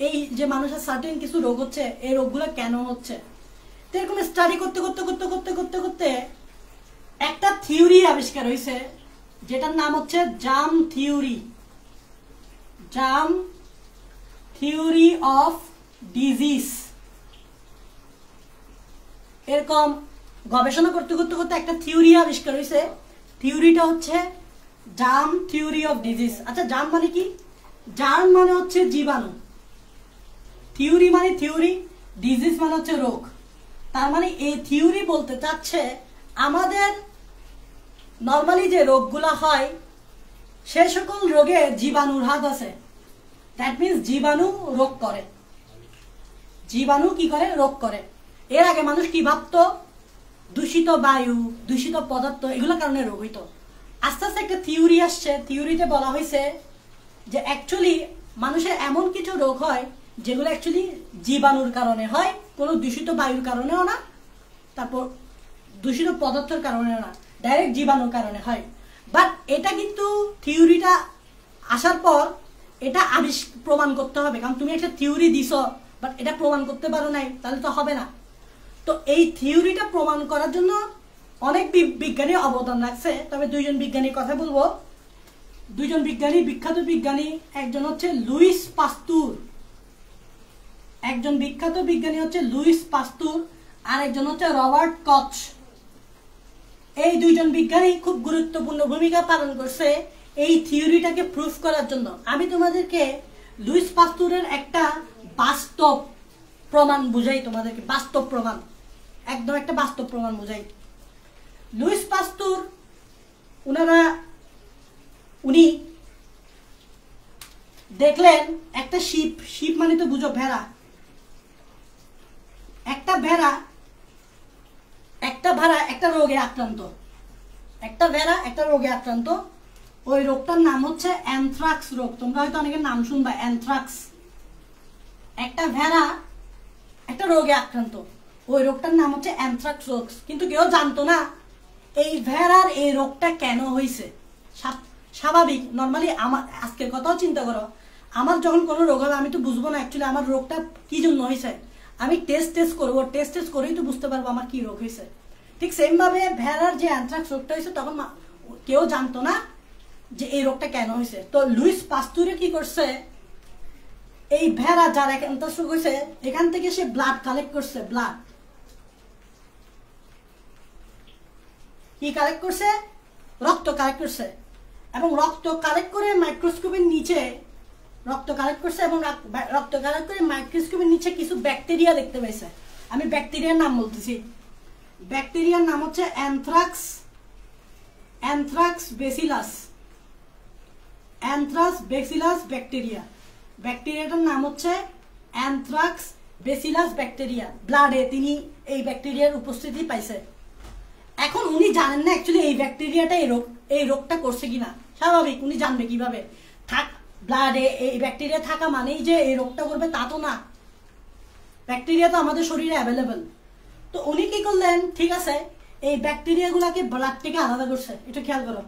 এই যে মানুষের সার্টেন কিছু রোগ হচ্ছে, এই রোগগুলো কেন হচ্ছে। তো এরকম স্টাডি করতে করতে করতে করতে করতে করতে একটা থিওরি আবিষ্কার হয়েছে, যেটার নাম হচ্ছে germ theory, germ theory of disease. এরকম গবেষণা করতে করতে করতে একটা থিওরি আবিষ্কার হয়েছে। থিওরিটা হচ্ছে জার্ম থিওরি অফ ডিজিজ। আচ্ছা জার্ম মানে কি? জার্ম মানে হচ্ছে জীবাণু, থিওরি মানে থিওরি, ডিজিজ মানে হচ্ছে রোগ। তার মানে এই থিওরি বলতে চাচ্ছে আমাদের নর্মালি যে রোগগুলো হয় সে সকল রোগে জীবাণুর হাত আছে। দ্যাট মিনস জীবাণু রোগ করে। জীবাণু কি করে? রোগ করে। এর আগে মানুষ কি ভাবতো? দূষিত বায়ু, দূষিত পদার্থ, এগুলোর কারণে রোগ হইতো। আস্তে আস্তে একটা থিওরি আসছে, থিওরিতে বলা হয়েছে যে অ্যাকচুয়ালি মানুষের এমন কিছু রোগ হয় যেগুলো অ্যাকচুয়ালি জীবাণুর কারণে হয়, কোনো দূষিত বায়ুর কারণেও না, তারপর দূষিত পদার্থের কারণেও না, ডাইরেক্ট জীবাণুর কারণে হয়। বাট এটা কিন্তু থিওরিটা আসার পর এটা প্রমাণ করতে হবে, কারণ তুমি একটা থিওরি দিছ বাট এটা প্রমাণ করতে পারো নাই, তাহলে তো হবে না। তো এই থিওরিটা প্রমাণ করার জন্য অনেক বিজ্ঞানী অবদান রাখছে। তবে দুইজন বিজ্ঞানীর কথা বলবো। দুইজন বিজ্ঞানী, বিখ্যাত বিজ্ঞানী, একজন হচ্ছে লুইস পাস্তুর, একজন বিখ্যাত বিজ্ঞানী হচ্ছে লুইস পাস্তুর, আর একজন হচ্ছে রবার্ট কচ। এই দুইজন বিজ্ঞানী খুব গুরুত্বপূর্ণ ভূমিকা পালন করছে এই থিওরিটাকে প্রুফ করার জন্য। আমি তোমাদেরকে লুইস পাস্তুরের একটা বাস্তব প্রমাণ বুঝাই, তোমাদেরকে বাস্তব প্রমাণ, একদম একটা বাস্তব প্রমাণ বুঝাই। লুইস পাস্তুর উনি দেখলেন একটা শিপ, শিপ মানে তো বুঝো ভেড়া, একটা ভেড়া একটা রোগে আক্রান্ত, একটা ভেড়া একটা রোগে আক্রান্ত। ওই রোগটার নাম হচ্ছে অ্যানথ্রাক্স রোগ। তোমরা হয়তো অনেকের নাম শুনবা, অ্যানথ্রাক্স। একটা ভেড়া একটা রোগে আক্রান্ত, ওই রোগটার নাম হচ্ছে অ্যানথ্রাক্স রোগ। কিন্তু কেউ জানতো না এই ভেড়ার এই রোগটা কেন হয়েছে। স্বাভাবিক, নর্মালি আমার আজকের কথাও চিন্তা করো, আমার যখন কোনো রোগ হবে আমি তো বুঝবো না অ্যাকচুয়ালি আমার রোগটা কি জন্য হয়েছে। আমি টেস্ট করবো, টেস্ট করেই তো বুঝতে পারবো আমার কি রোগ হয়েছে। ঠিক সেম ভাবে ভেড়ার যে অ্যানথ্রাক্স রোগটা হয়েছে তখন কেউ জানতো না যে এই রোগটা কেন হয়েছে। তো লুইস পাস্তুরে কি করছে, এই ভেড়া যার অ্যানথ্রাক্স রোগ হয়েছে এখান থেকে সে ব্লাড কালেক্ট করছে। ব্লাড কি কালেক্ট করছে? রক্ত কালেক্ট করছে। এবং রক্ত কালেক্ট করে মাইক্রোস্কোপের নিচে রক্ত কালেক্ট করছে, এবং রক্ত কালেক্ট করে মাইক্রোস্কোপের নিচে কিছু ব্যাকটেরিয়া দেখতে পাইছে। আমি ব্যাকটেরিয়ার নাম বলতেছি। ব্যাকটেরিয়ার নাম হচ্ছে anthrax bacillus. Anthrax bacillus bacteria. ব্যাকটেরিয়াটার নাম হচ্ছে অ্যানথ্রাক্স বেসিলাস ব্যাকটেরিয়া। ব্লাডে তিনি এই ব্যাকটেরিয়ার উপস্থিতি পাইছে। এখন উনি জানেন না অ্যাকচুয়ালি এই ব্যাকটেরিয়াটা এই রোগটা করছে কিনা। স্বাভাবিক, উনি জানবে কিভাবে? ব্লাডে এই ব্যাকটেরিয়া থাকা মানেই যে এই রোগটা করবে তা তো না। ব্যাকটেরিয়া তো আমাদের শরীরে অ্যাভেলেবেল। তো উনি কি করলেন, ঠিক আছে এই ব্যাকটেরিয়াগুলোকে ব্লাড থেকে আলাদা করছে। একটু খেয়াল করো,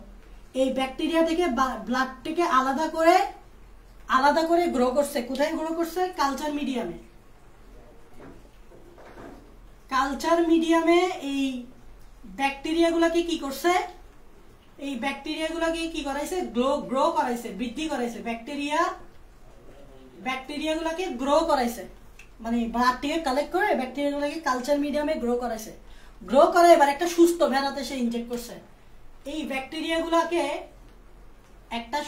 এই ব্যাকটেরিয়া থেকে ব্লাড থেকে আলাদা করে গ্রো করছে। কোথায় গ্রো করছে? কালচার মিডিয়ামে। কালচার মিডিয়ামে এই ব্যাকটেরিয়াগুলোকে কি করছে? এই ব্যাকটেরিয়াগুলোকে কি করাইছে? গ্রো করাইছে, বৃদ্ধি করাইছে। ব্যাকটেরিয়াগুলোকে গ্রো করাইছে, মানে ব্লাড থেকে কালেক্ট করে ব্যাকটেরিয়াগুলোকে কালচার মিডিয়ামে গ্রো করাইছে। গ্রো করে এবার একটা সুস্থ ভেড়াতে সে ইনজেক্ট করছে। এই ব্যাকটেরিয়াগুলোকে একটা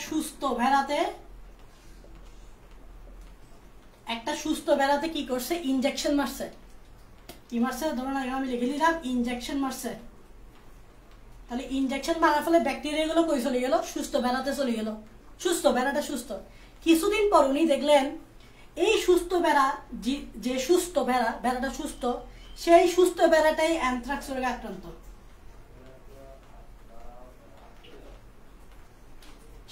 সুস্থ ভেড়াতে কি করছে? ইনজেকশন মারছে। কি মারছে? ধরুন আমি লিখে দিলাম ইনজেকশন মারছে। তাহলে ইনজেকশন মারার ফলে ব্যাকটেরিয়াগুলো কই চলে গেল? সুস্থ ভেড়াতে চলে গেল। সুস্থ ভেড়াটা সুস্থ। কিছুদিন পর উনি দেখলেন এই সুস্থ ভেড়া, যে সুস্থ ভেড়াটা সুস্থ, সেই সুস্থ ভেড়াটাই অ্যানথ্রাক্স রোগে আক্রান্ত।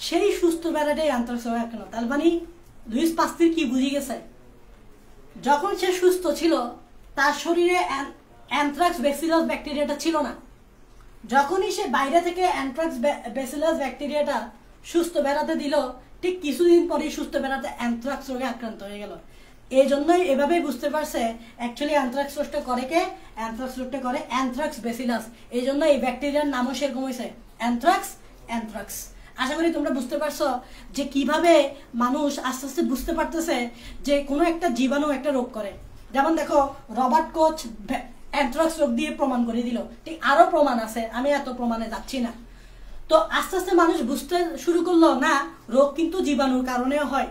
সেই সুস্থ ভেড়াটাই অ্যানথ্রাক্স রোগে আক্রান্ত। তার মানে লুইস পাস্তুর কি বুঝে গেছে? যখন সে সুস্থ ছিল তার শরীরে অ্যানথ্রাক্স বেসিলাস ব্যাকটেরিয়াটা ছিল না। যখনই সে বাইরে থেকে অ্যানথ্রাক্স বেসিলাস ব্যাকটেরিয়াটা সুস্থ বেড়াতে দিল, ঠিক কিছুদিন পরেই সুস্থ বেড়াতে অ্যানথ্রাক্স রোগে আক্রান্ত হয়ে গেল। এই জন্যই এভাবেই বুঝতে পারছে অ্যাকচুয়ালি অ্যানথ্রাক্স রোগটা করে কে? অ্যানথ্রাক্স রোগটা করে অ্যানথ্রাক্স বেসিলাস। এই জন্য এই ব্যাকটেরিয়ার নামও সেরকম হয়েছে, অ্যানথ্রাক্স। আশা করি তোমরা বুঝতে পারছো যে কিভাবে মানুষ আস্তে আস্তে বুঝতে পারতেছে যে কোনো একটা জীবাণু একটা রোগ করে। যেমন দেখো রবার্ট কোচ অ্যানথ্রাক্স রোগ দিয়ে প্রমাণ করে দিল। ঠিক আরো প্রমাণ আছে, আমি এত প্রমাণে যাচ্ছি না। তো আস্তে আস্তে মানুষ বুঝতে শুরু করলো না, রোগ কিন্তু জীবাণুর কারণে হয়।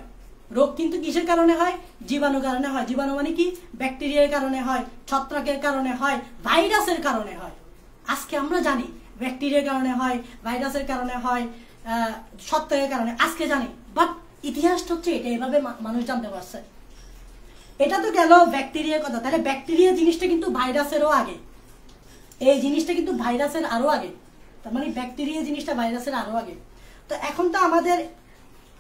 রোগ কিন্তু কিসের কারণে হয়? জীবাণুর কারণে হয়। জীবাণু মানে কি? ব্যাকটেরিয়ার কারণে হয়, ছত্রাকের কারণে হয়, ভাইরাসের কারণে হয়। আজকে আমরা জানি ব্যাকটেরিয়ার কারণে হয়, ভাইরাসের কারণে হয়, ছত্রাকের কারণে আজকে জানি। বাট ইতিহাসটা হচ্ছে এটা, এভাবে মানুষ জানতে পারছে। এটা তো গেল ব্যাকটেরিয়ার কথা। তাহলে ব্যাকটেরিয়া জিনিসটা কিন্তু ভাইরাসেরও আগে, এই জিনিসটা কিন্তু ভাইরাসের আরো আগে। তার মানে ব্যাকটেরিয়া জিনিসটা ভাইরাসের আরো আগে। তো এখন তো আমাদের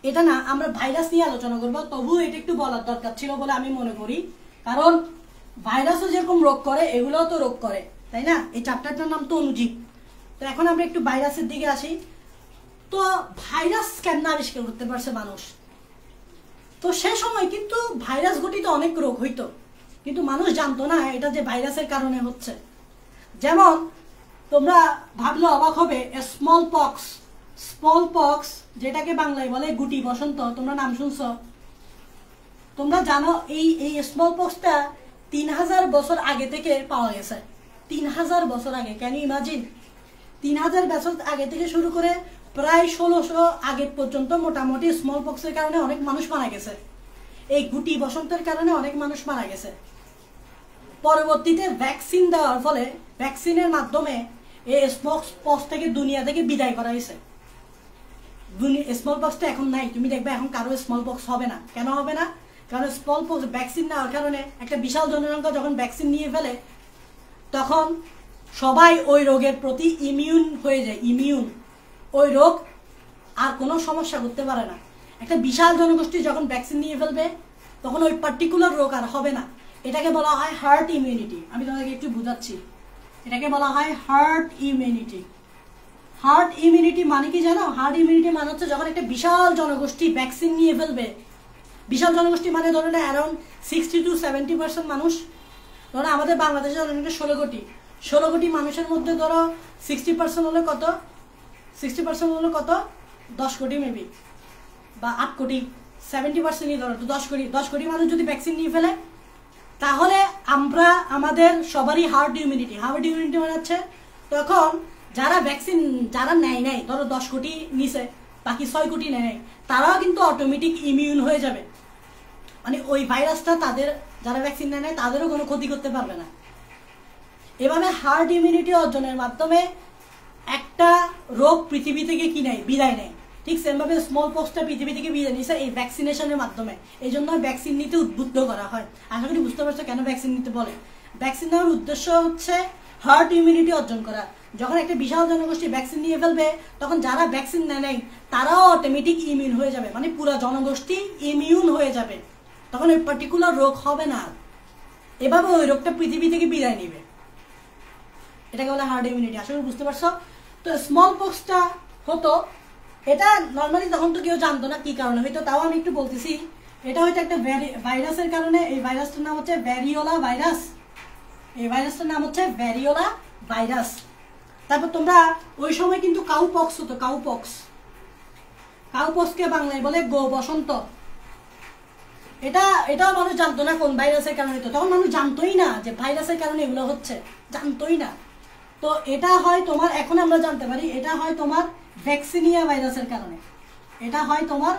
এটা না, আমরা ভাইরাস নিয়ে আলোচনা করবো, তবুও এটা একটু বলার দরকার ছিল বলে আমি মনে করি। কারণ ভাইরাসও যেরকম রোগ করে, এগুলোও তো রোগ করে, তাই না? এই চ্যাপ্টারটার নাম তো অণুজীব। তো এখন আমরা একটু ভাইরাসের দিকে আসি। তো ভাইরাস কেন আবিষ্কার করতে পারছে মানুষ? তো সে সময় কিন্তু ভাইরাস ঘটিত অনেক রোগ হইতো, কিন্তু মানুষ জানতো না এটা যে ভাইরাসের কারণে হচ্ছে। যেমন তোমরা ভাবলে অবাক হবে, স্মল পক্স। স্মল পক্স যেটাকে বাংলায় বলে গুটি বসন্ত, তোমরা নাম শুনছো? তোমরা জানো এই স্মল পক্সটা 3000 বছর আগে থেকে পাওয়া গেছে। 3000 বছর আগে, ক্যান ইউ ইমাজিন? 3000 বছর আগে থেকে শুরু করে প্রায় 1600 আগে পর্যন্ত মোটামুটি স্মল পক্সের কারণে অনেক মানুষ মারা গেছে। এই গুটি বসন্তের কারণে অনেক মানুষ মারা গেছে। পরবর্তীতে ভ্যাকসিন দেওয়ার ফলে, ভ্যাকসিনের মাধ্যমে এই স্মল পক্স থেকে দুনিয়া থেকে বিদায় করা হয়েছে। স্মল পক্সটা এখন নাই, তুমি দেখবে এখন কারো স্মল পক্স হবে না। কেন হবে না? কারণ স্মল পক্স ভ্যাকসিন নেওয়ার কারণে একটা বিশাল জনসংখ্যা যখন ভ্যাকসিন নিয়ে ফেলে, তখন সবাই ওই রোগের প্রতি ইমিউন হয়ে যায়। ইমিউন, ওই রোগ আর কোনো সমস্যা করতে পারে না। একটা বিশাল জনগোষ্ঠী যখন ভ্যাকসিন নিয়ে ফেলবে, তখন ওই পার্টিকুলার রোগ আর হবে না। এটাকে বলা হয় হার্ড ইমিউনিটি। আমি তোমাকে একটু বুঝাচ্ছি, এটাকে বলা হয় হার্ড ইমিউনিটি। হার্ড ইমিউনিটি মানে কি জানো? হার্ড ইমিউনিটি মানে হচ্ছে যখন একটা বিশাল জনগোষ্ঠী ভ্যাকসিন নিয়ে ফেলবে। বিশাল জনগোষ্ঠী মানে ধরো অ্যারাউন্ড 60 to 70% মানুষ। ধরো আমাদের বাংলাদেশে ধরো 16 কোটি। 16 কোটি মানুষের মধ্যে ধরো 60% হলে কত? 60% হলে কত? 10 কোটি মেবি, বা 8 কোটি। 70%ই ধরো, তো 10 কোটি মানুষ যদি ভ্যাকসিন নিয়ে ফেলে, তাহলে আমরা আমাদের সবারই হার্ড ইমিউনিটি। হার্ড ইমিউনিটি মানে হচ্ছে তখন যারা ভ্যাকসিন যারা নেয় নাই, ধরো 10 কোটি নিছে, বাকি 6 কোটি নেয়, তারাও কিন্তু অটোমেটিক ইমিউন হয়ে যাবে। মানে ওই ভাইরাসটা তাদের, যারা ভ্যাকসিন নেয় নাই, তাদেরও কোনো ক্ষতি করতে পারবে না। এভাবে হার্ড ইমিউনিটি অর্জনের মাধ্যমে একটা রোগ পৃথিবী থেকে কি নেয়? বিদায় নেয়। ঠিক সেমভাবে স্মল পক্সটা পৃথিবী থেকে বিদায় নিছে এই ভ্যাকসিনেশনের মাধ্যমে। এই জন্য ভ্যাকসিন নিতে উদ্বুদ্ধ করা হয়। আশা করি বুঝতে পারছো কেন ভ্যাকসিন নিতে বলে। ভ্যাকসিন নেওয়ার উদ্দেশ্য হচ্ছে হার্ড ইমিউনিটি অর্জন করা। যখন একটা বিশাল জনগোষ্ঠী ভ্যাকসিন নিয়ে ফেলবে, তখন যারা ভ্যাকসিন নেয় নাই তারাও অটোমেটিক ইমিউন হয়ে যাবে। মানে পুরো জনগোষ্ঠী ইমিউন হয়ে যাবে, তখন ওই পার্টিকুলার রোগ হবে না। এভাবে ওই রোগটা পৃথিবী থেকে বিদায় নিবে। এটাকে বলে হার্ড ইমিউনিটি। আশা করি বুঝতে পারছো। তো স্মল পক্সটা হতো, এটা নর্মালি তখন তো কেউ জানতো না কি কারণে হয়তো, তাও আমি একটু বলতেছি। এটা হয়তো একটা ভাইরাসের কারণে। এই ভাইরাসটার নাম হচ্ছে ভ্যারিওলা ভাইরাস। এই ভাইরাসটার নাম হচ্ছে ভ্যারিওলা ভাইরাস। তারপর তোমরা ওই সময় কিন্তু কাউ পক্স হতো। কাউ পক্সকে বাংলায় বলে গো বসন্ত। এটাও মানুষ জানতো না কোন ভাইরাসের কারণে হতো। তখন মানুষ জানতোই না যে ভাইরাসের কারণে এগুলো হচ্ছে, জানতোই না। তো এটা হয় তোমার, এখন আমরা জানতে পারি এটা হয় তোমার ভ্যাকসিনিয়া ভাইরাসের কারণে। এটা হয় তোমার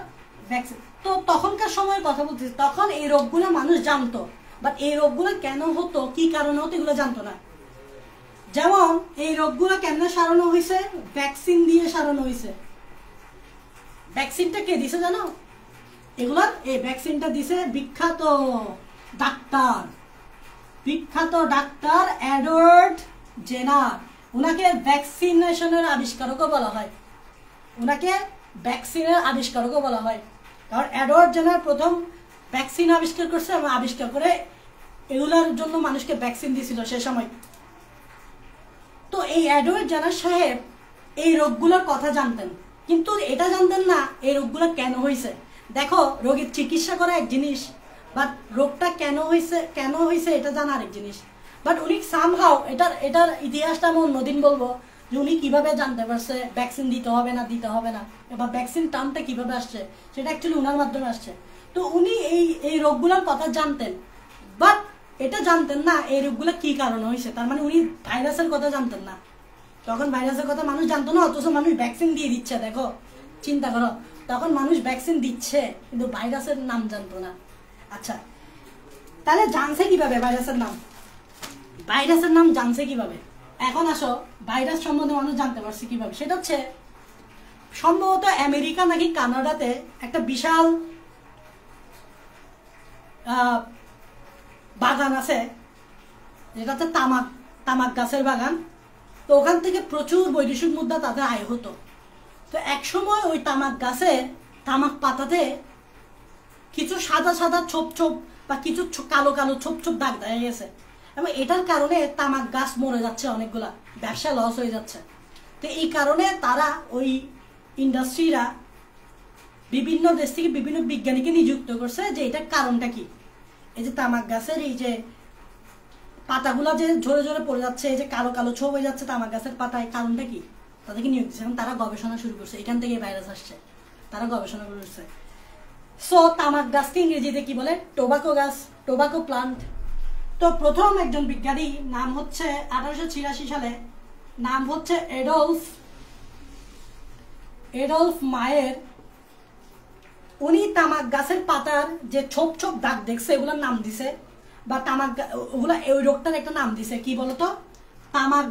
ভ্যাকসিন। তো তখনকার সময়ের কথা বলতেছি, তখন এই রোগগুলো মানুষ জানতো, বাট এই রোগগুলো কেন হতো, কি কারণে হতো, এগুলো জানতো না। যেমন এই রোগগুলো কেন সারানো হয়েছে? ভ্যাকসিন দিয়ে সারানো হয়েছে। ভ্যাকসিনটা কে দিছে জানো? এগুলার এই ভ্যাকসিনটা দিছে বিখ্যাত ডাক্তার এডওয়ার্ড জেনার। উনাকে ভ্যাকসিনেশনের আবিষ্কারকও বলা হয়। কারণ এডওয়ার্ড জেনার প্রথম ভ্যাকসিন আবিষ্কার করছে এবং আবিষ্কার করে এগুলার জন্য মানুষকে ভ্যাকসিন দিয়েছিল সে সময়। তো এই এডওয়ার্ড জেনার সাহেব এই রোগগুলোর কথা জানতেন, কিন্তু এটা জানতেন না এই রোগগুলো কেন হয়েছে। দেখো, রোগের চিকিৎসা করা এক জিনিস, বাট রোগটা কেন হয়েছে এটা জানা আরেক জিনিস। বাট উনি সামহাও এটার ইতিহাসটা আমি অন্যদিন বলবো, যে উনি কিভাবে জানতে পারছে ভ্যাকসিন দিতে হবে না, বা ভ্যাকসিন টার্মটা কিভাবে আসছে, সেটা অ্যাকচুয়ালি উনার মাধ্যমে আসছে। তো উনি এই রোগগুলোর কথা জানতেন, বাট এটা জানতেন না এই রোগগুলো কি কারণে হয়েছে, তার মানে উনি ভাইরাসের কথা জানতেন না। তখন ভাইরাসের কথা মানুষ জানতো না, অথচ মানুষ ভ্যাকসিন দিয়ে দিচ্ছে। দেখো চিন্তা করো, তখন মানুষ ভ্যাকসিন দিচ্ছে কিন্তু ভাইরাসের নাম জানতো না। আচ্ছা তাহলে জানছে কিভাবে ভাইরাসের নাম? ভাইরাসের নাম জানছে কিভাবে? এখন আসো ভাইরাস সম্বন্ধে মানুষ জানতে পারছে কিভাবে, সেটা হচ্ছে সম্ভবত আমেরিকা নাকি কানাডাতে একটা বিশাল বাগান আছে, যেটা হচ্ছে তামাক তামাক গাছের বাগান। তো ওখান থেকে প্রচুর বৈদেশিক মুদ্রা তাদের আয় হতো। তো এক সময় ওই তামাক গাছে তামাক পাতাতে কিছু সাদা সাদা ছোপ ছোপ বা কিছু কালো কালো ছোপ ছোপ দাগ দেখা গেছে, এবং এটার কারণে তামাক গাছ মরে যাচ্ছে, অনেকগুলা ব্যবসা লস হয়ে যাচ্ছে। তো এই কারণে তারা ওই ইন্ডাস্ট্রিরা বিভিন্ন দেশ থেকে বিভিন্ন বিজ্ঞানীকে নিযুক্ত করছে যে এটার কারণটা কি। এই যে তামাক গাছের এই যে পাতাগুলা যে ঝরে ঝরে পড়ে যাচ্ছে, এই যে কালো কালো ছোপ হয়ে যাচ্ছে তামাক গাছের পাতায়, কারণটা কি? তাদেরকে নিয়োগ দিচ্ছে এবং তারা গবেষণা শুরু করছে, এখান থেকে ভাইরাস আসছে, তারা গবেষণা করছে। সো তামাক গাছকে ইংরেজিতে কি বলে? টোবাকো গাছ, টোবাকো প্লান্ট। তো প্রথম একজন বিজ্ঞানী নাম হচ্ছে 1886 সালে, নাম হচ্ছে এডলফ মায়ের। উনি তামাক গাছের পাতার যে ছোপ ছোপ দাগ দেখছে এগুলোর নাম দিছে, বা তামাক ওগুলা ওই রোগটার একটা নাম দিছে, কি বলতো? তামাক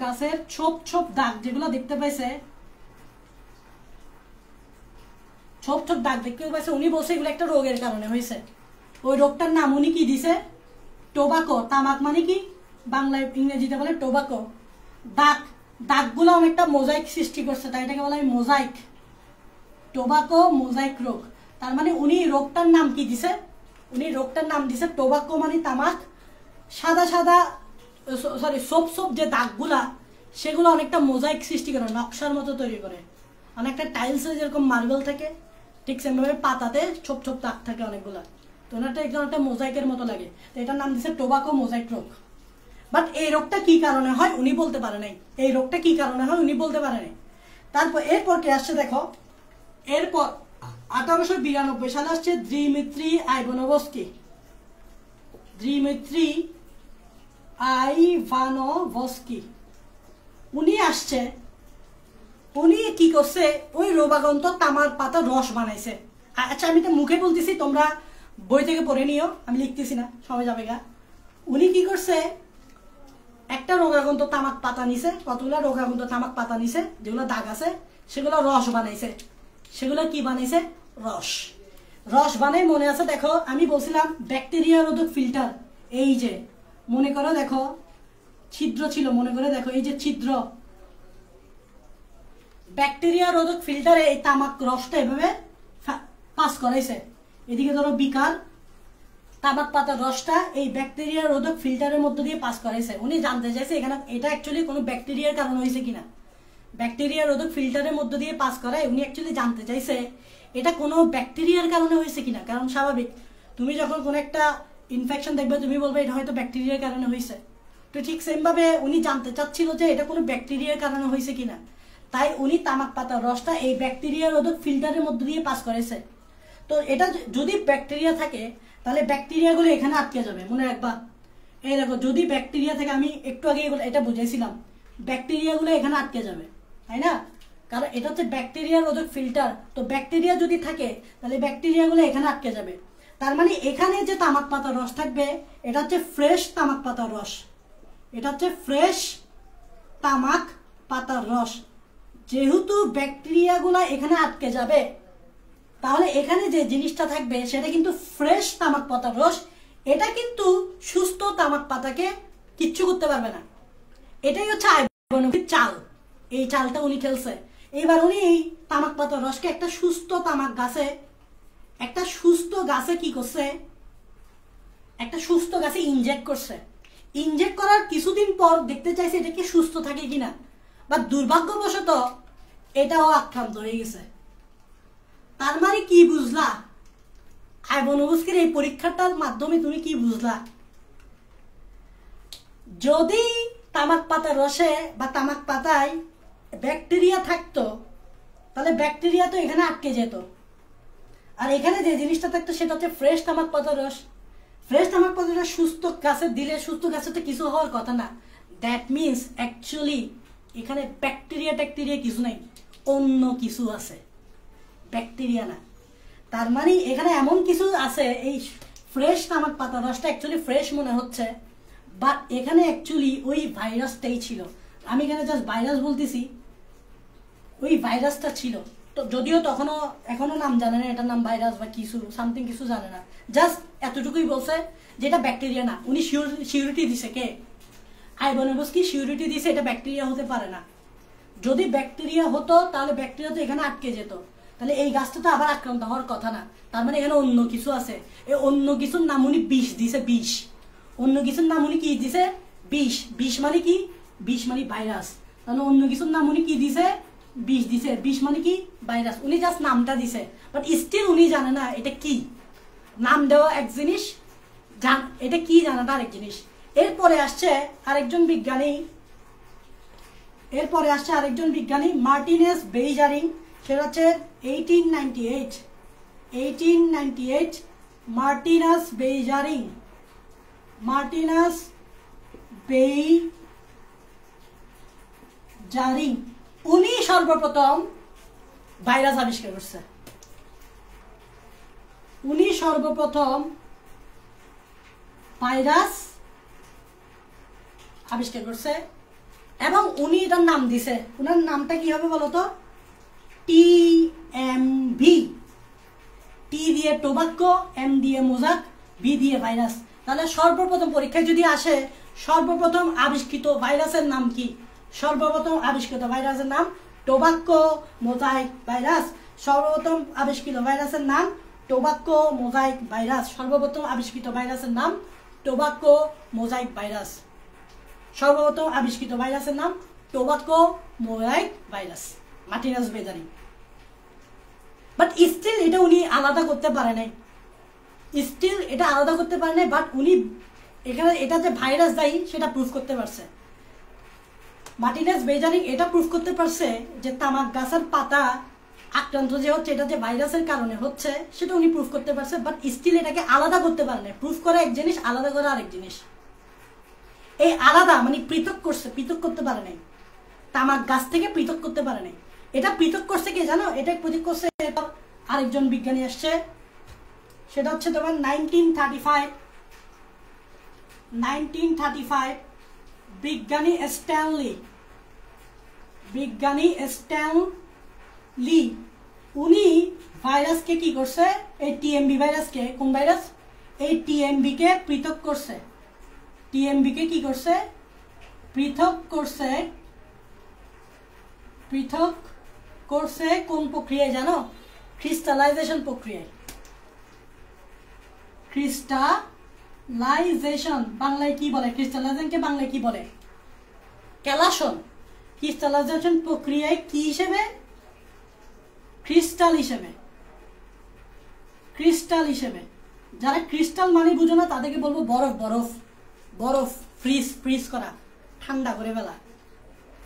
গাছের ছোপ ছোপ দাগ যেগুলো দেখতে পাইছে, ছোপ ছোপ দাগ দেখতে পাইছে, উনি বলছে এগুলো একটা রোগের কারণে হয়েছে। ওই রোগটার নাম উনি কি দিছে? টোবাকো। তামাক মানে কি বাংলায়, ইংরেজিতে বলে টোবাকো। দাগগুলো অনেকটা মোজাইক সৃষ্টি করছে, তাই এটাকে বলা হয় মোজাইক, টোবাকো মোজাইক রোগ। তার মানে উনি রোগটার নাম কি দিছে? উনি রোগটার নাম দিছে টোবাকো, মানে তামাক। সাদা সাদা সোপ সোপ যে দাগগুলা, সেগুলো অনেকটা মোজাইক সৃষ্টি করে, নকশার মতো তৈরি করে, অনেকটা টাইলসে যেরকম মার্বেল থাকে ঠিক সেভাবে পাতাতে ছোপ ছোপ দাগ থাকে অনেকগুলা। তো ওনারটা একদম একটা মোজাইকের মতো লাগে, তো এটার নাম দিছে টোবাকো মোজাইক রোগ। বাট এই রোগটা কি কারণে হয় উনি বলতে পারে নাই, এই রোগটা কি কারণে হয় উনি বলতে পারে নাই। তারপর এরপর কে আসছে দেখো, এরপর 1892 সালে আসছে দিমিত্রি আইভানোভস্কি। উনি আসছে, উনি কি করছে? ওই রোবাগন্ত তামার পাতা রস বানাইছে। আচ্ছা আমি তো মুখে বলতেছি, তোমরা বই থেকে পড়ে নিও, আমি লিখতেছি না, সময় যাবে গা। উনি কি করছে? একটা রোগাগন্ত তামাক পাতা নিছে, কতগুলো রোগাগন্ত তামাক পাতা নিছে যেগুলো দাগ আছে, সেগুলো রস বানাইছে। সেগুলো কি বানাইছে? রস বানাই। মনে আছে দেখো আমি বলছিলাম ব্যাকটেরিয়া রোধক ফিল্টার, এই যে মনে করো দেখো ছিদ্র ছিল, মনে করে দেখো এই যে ছিদ্র, ব্যাকটেরিয়া রোধক ফিল্টারে এই তামাক রসটা এভাবে পাস করাইছে। এদিকে ধরো বিকার, তামাক পাতার রসটা এই ব্যাকটেরিয়া রোধক ফিল্টারের মধ্য দিয়ে পাস করাইছে। উনি জানতে চাইছে এখানে এটা অ্যাকচুয়ালি কোনো ব্যাকটেরিয়ার কারণে হয়েছে কিনা, ব্যাকটেরিয়া রোধক ফিল্টারের মধ্য দিয়ে পাস করায় উনি অ্যাকচুয়ালি জানতে চাইছে এটা কোনো ব্যাকটেরিয়ার কারণে হয়েছে কিনা। কারণ স্বাভাবিক, তুমি যখন কোনো একটা ইনফেকশন দেখবে তুমি বলবে এটা হয়তো ব্যাকটেরিয়ার কারণে হয়েছে। তো ঠিক সেম ভাবে উনি জানতে চাচ্ছিল যে এটা কোনো ব্যাকটেরিয়ার কারণে হয়েছে কিনা, তাই উনি তামাক পাতার রসটা এই ব্যাকটেরিয়া রোধক ফিল্টারের মধ্য দিয়ে পাস করেছে। তো এটা যদি ব্যাকটেরিয়া থাকে তাহলে ব্যাকটেরিয়াগুলো এখানে আটকে যাবে, মনে রাখবা। এই দেখো যদি ব্যাকটেরিয়া থাকে, আমি একটু আগে এটা বুঝাইছিলাম, ব্যাকটেরিয়াগুলো এখানে আটকে যাবে, তাই না? কারণ এটা হচ্ছে ব্যাকটেরিয়া রোধক ফিল্টার। তো ব্যাকটেরিয়া যদি থাকে তাহলে ব্যাকটেরিয়াগুলো এখানে আটকে যাবে। তার মানে এখানে যে তামাক পাতার রস থাকবে এটা হচ্ছে ফ্রেশ তামাক পাতার রস, এটা হচ্ছে ফ্রেশ তামাক পাতার রস। যেহেতু ব্যাকটেরিয়াগুলো এখানে আটকে যাবে, তাহলে এখানে যে জিনিসটা থাকবে সেটা কিন্তু ফ্রেশ তামাক পাতার রস। এটা কিন্তু সুস্থ তামাক পাতাকে কিচ্ছু করতে পারবে না। এটাই হচ্ছে আইভানোভির চাল, এই চালটা উনি খেলছে। এবার উনি এই তামাক পাতার রসকে একটা সুস্থ তামাক গাছে, একটা সুস্থ গাছে কি করছে? একটা সুস্থ গাছে ইনজেক্ট করছে। ইনজেক্ট করার কিছুদিন পর দেখতে চাইছে এটা কি সুস্থ থাকে কিনা, বা দুর্ভাগ্যবশত এটাও আক্রান্ত হয়ে গেছে। তার মানে কি বুঝলা? আইভানোভস্কির এই পরীক্ষাটার মাধ্যমে তুমি কি বুঝলা? যদি তামাক পাতার রসে বা তামাক পাতায় ব্যাকটেরিয়া থাকতো তাহলে ব্যাকটেরিয়া তো এখানে আটকে যেত, আর এখানে যে জিনিসটা থাকতো সেটা হচ্ছে ফ্রেশ তামাক পাতার রস। ফ্রেশ তামাক পাতার রস সুস্থ গাছে দিলে সুস্থ গাছে তো কিছু হওয়ার কথা না। দ্যাট মিনস অ্যাকচুয়ালি এখানে ব্যাকটেরিয়া কিছু নাই, অন্য কিছু আছে, ব্যাকটেরিয়া না। তার মানে এখানে এমন কিছু আছে, এই ফ্রেশ তামাক পাতার রসটা অ্যাকচুয়ালি ফ্রেশ মনে হচ্ছে, বাট এখানে অ্যাকচুয়ালি ওই ভাইরাসটাই ছিল। আমি এখানে জাস্ট ভাইরাস বলতেছি, ওই ভাইরাসটা ছিল। তো যদিও এখনো নাম জানে না, এটার নাম ভাইরাস বা কিছু সামথিং কিছু জানে না, জাস্ট এতটুকুই বলছে যে এটা ব্যাকটেরিয়া না। উনি সিউরিটি দিছে, কে? আইভানোভস্কি সিউরিটি দিছে এটা ব্যাকটেরিয়া হতে পারে না। যদি ব্যাকটেরিয়া হতো তাহলে ব্যাকটেরিয়া তো এখানে আটকে যেত, তাহলে এই গাছটা তো আবার আক্রান্ত হওয়ার কথা না। তার মানে এখানে অন্য কিছু আছে। এই অন্য কিছুর নাম উনি বিষ দিছে, বিষ। অন্য কিছুর নাম উনি কি দিছে? বিষ। বিষ মানে কি? বিষ মানে ভাইরাস। তাহলে অন্য কিছুর নাম উনি কি দিছে? বিষ দিছে। বিষ মানে কি? ভাইরাস। উনি জাস্ট নামটা দিছে, বাট স্টিল উনি জানে না এটা কি। নাম দেওয়া এক জিনিস, এটা কি জানাটা আরেক জিনিস। এরপরে আসছে আরেকজন বিজ্ঞানী, মার্টিনেস বেইজারিং। সেটা হচ্ছে 1898 মার্টিনাস বেইজারিং উনি সর্বপ্রথম ভাইরাস আবিষ্কার করছে। উনি সর্বপ্রথম ভাইরাস আবিষ্কার করছে এবং উনি এটার নাম দিছে। ওনার নামটা কি হবে বলতো? টিএমভি। টি দিয়ে টোবাক্কো, এম দিয়ে মোজাক, বি দিয়ে ভাইরাস। তাহলে সর্বপ্রথম পরীক্ষায় যদি আসে সর্বপ্রথম আবিষ্কৃত ভাইরাসের নাম কি? সর্বপ্রথম আবিষ্কৃত ভাইরাসের নাম টোবাক্কো মোজাইক ভাইরাস। সর্বপ্রথম আবিষ্কৃত ভাইরাসের নাম টোবাক্কো মোজাইক ভাইরাস। সর্বপ্রথম আবিষ্কৃত ভাইরাসের নাম টোবাক্কো মোজাইক ভাইরাস। সর্বপ্রথম আবিষ্কৃত ভাইরাসের নাম tobacco mosaic virus, Martinus Beijerinck. But still এটা উনি আলাদা করতে পারে নাই, বাট উনি এখানে এটা যে ভাইরাস দায়ী সেটা প্রুফ করতে পারছে। মার্টিনাস বেইজারিং এটা প্রুফ করতে পারছে যে তামাক গাছের পাতা আক্রান্ত যে হচ্ছে এটা যে ভাইরাসের কারণে হচ্ছে সেটা উনি প্রুফ করতে পারছে, বাট স্টিল এটাকে আলাদা করতে পারে না। প্রুফ করে এক জিনিস, আলাদা করে আরেক জিনিস। এই আলাদা মানে পৃথক করতে পারে নাই, তামাক গাছ থেকে পৃথক করতে পারে নাই। এটা পৃথক করছে কে জানো? এটা পৃথক করছে আরেকজন বিজ্ঞানী আসছে, সেটা হচ্ছে তোমার 1935 বিজ্ঞানী স্ট্যানলি। উনি ভাইরাসকে কি করছে? এই টিএমবি ভাইরাসকে, কোন ভাইরাস? এই টিএমবি কে পৃথক করছে। টিএমবি কে কি করছে? পৃথক করছে কোন প্রক্রিয়ায় জানো? ক্রিস্টালাইজেশন প্রক্রিয়ায়। ক্রিস্টালাইজেশন বাংলায় কি বলে? ক্রিস্টালাইজেশনকে বাংলায় কি বলে? কেলাসন। ক্রিস্টালাইজেশন প্রক্রিয়ায় কি হিসেবে? ক্রিস্টাল হিসেবে। যারা ক্রিস্টাল মানে বুঝো না তাদেরকে বলবো বরফ ফ্রিজ করা, ঠান্ডা করে ফেলা।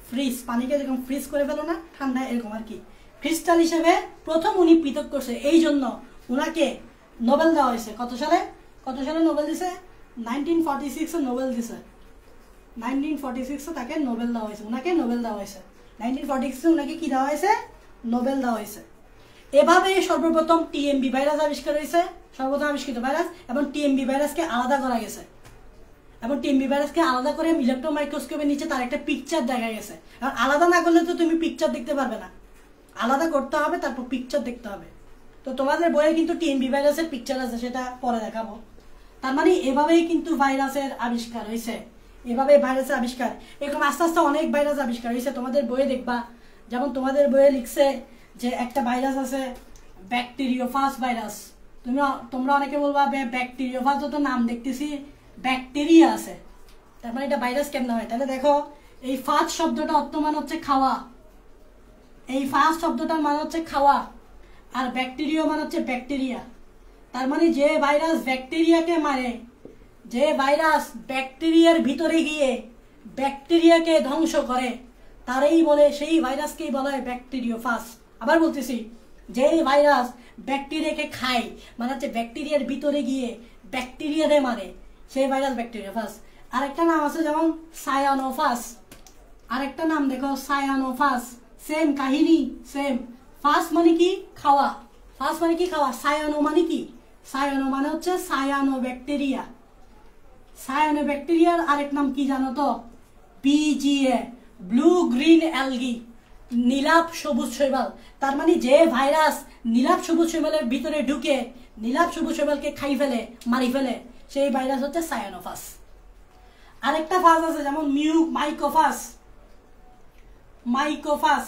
ফ্রিজ, পানিকে যেরকম ফ্রিজ করে ফেলো না, ঠান্ডা, এরকম আর কি। ক্রিস্টাল হিসেবে প্রথম উনি পৃথক করছে, এই জন্য ওনাকে নোবেল দেওয়া হয়েছে। কত সালে নোবেল দিছে? 1946 নোবেল দিছে। 1946 তাকে নোবেল দেওয়া হয়েছে, ওনাকে নোবেল দেওয়া হয়েছে। 1946 ওনাকে কি দেওয়া হয়েছে? নোবেল দেওয়া হয়েছে। এভাবে সর্বপ্রথম টিএমবি ভাইরাস আবিষ্কার হয়েছে, সর্বপ্রথম আবিষ্কৃত ভাইরাস, এবং টিএমবি ভাইরাসকে আলাদা করা গেছে। এবং টিএমবি ভাইরাসকে আলাদা করে ইলেকট্রন মাইক্রোস্কোপের নিচে তার একটা পিকচার দেখা গেছে। কারণ আলাদা না করলে তো তুমি পিকচার দেখতে পারবে না, আলাদা করতে হবে, তারপর পিকচার দেখতে হবে। তো তোমাদের বইয়ে কিন্তু টিএমবি ভাইরাসের পিকচার আছে, সেটা পরে দেখাবো। তার মানে এভাবেই কিন্তু ভাইরাসের আবিষ্কার হয়েছে, এভাবে ভাইরাসের আবিষ্কার। এরকম আস্তে আস্তে অনেক ভাইরাস আবিষ্কার হয়েছে। তোমাদের বইয়ে দেখবা, যেমন তোমাদের বইয়ে লিখছে যে একটা ভাইরাস আছে ব্যাকটেরিওফাজ ভাইরাস। তোমরা অনেকে বলবা ব্যাকটেরিওফাজ, তো নাম দেখতেছি ব্যাকটেরিয়া আছে, তার মানে এটা ভাইরাস কেমন হয়? তাহলে দেখো, এই ফাজ শব্দটা অর্থ মানে হচ্ছে খাওয়া, এই ফাজ শব্দটার মানে হচ্ছে খাওয়া, আর ব্যাকটেরিয়া মানে হচ্ছে ব্যাকটেরিয়া। তার মানে যে ভাইরাস ব্যাকটেরিয়াকে মারে, যে ভাইরাস ব্যাকটেরিয়ার ভিতরে গিয়ে ব্যাকটেরিয়াকে ধ্বংস করে, তারই বলে, সেই ভাইরাসকেই বলা হয় ব্যাকটেরিওফাজ। আবার বলতেছি, যে ভাইরাস ব্যাকটেরিয়াকে খায়, মানে হচ্ছে ব্যাকটেরিয়ার ভিতরে গিয়ে ব্যাকটেরিয়ারে মারে, সেই ভাইরাস ব্যাকটেরিয়াফাস। আরেকটা নাম আছে যেমন সায়ানোফাস, আরেকটা নাম দেখো সায়ানোফাস, সেম কাহিনী সেম। ফাস মানে কি খাওয়া, ফাস মানে কি খাওয়া, সায়ানো মানে কি, সায়ানো মানে হচ্ছে সায়ানো ব্যাকটেরিয়া। সায়ানো ব্যাকটেরিয়ার আরেক নাম কি জানো তো, বিজিএ, ব্লু গ্রিন অ্যালগি, নীলাভ সবুজ শৈবাল। তার মানে যে ভাইরাস নীলাভ সবুজ শৈবালের ভিতরে ঢুকে নীলাভ সবুজ শৈবালকে খাই ফেলে, মারি ফেলে, সেই ভাইরাস হচ্ছে সায়ানোফাস। আরেকটা ফাস আছে যেমন মাইকোফাস, মাইকোফাস।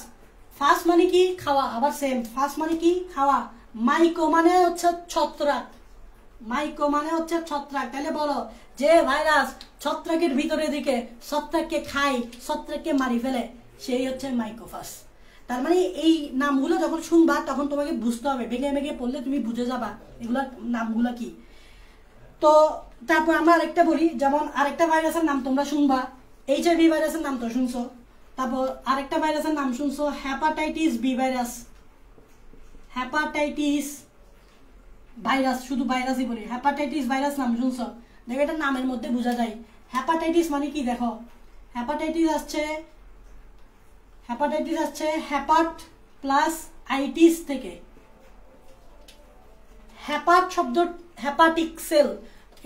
ফাস মানে কি খাওয়া, আবার সেম ফাস মানে কি খাওয়া, মাইকো মানে হচ্ছে ছত্রাক, মাইকো মানে হচ্ছে ছত্রাক। তাহলে বলো যে ভাইরাস ছত্রাকের ভিতরে দিকে ছত্রাককে খায়, ছত্রাককে মারি ফেলে, সেই হচ্ছে মাইকোফাস। তার মানে এই নামগুলো যখন শুনবা তখন তোমাকে বুঝতে হবে, ভেঙে ভেঙে পড়লে তুমি বুঝে যাবা এগুলোর নামগুলো কি। তো তারপর আমরা আরেকটা বলি, যেমন আরেকটা ভাইরাসের নাম তোমরা শুনবা, এইচআইভি ভাইরাসের নাম তো শুনছো। তারপর আরেকটা ভাইরাসের নাম শুনছো hepatitis B virus, hepatitis virus, শুধু ভাইরাসই বলি, হেপাটাইটিস ভাইরাস নাম শুনছো। দেখো এটা নামের মধ্যে বোঝা যায় হেপাটাইটিস মানে কি। দেখো হেপাটাইটিস আসছে, হেপাটাইটিস আসছে হ্যাপাট প্লাস আইটিস থেকে। হ্যাপাট শব্দ হ্যাপাটিক সেল,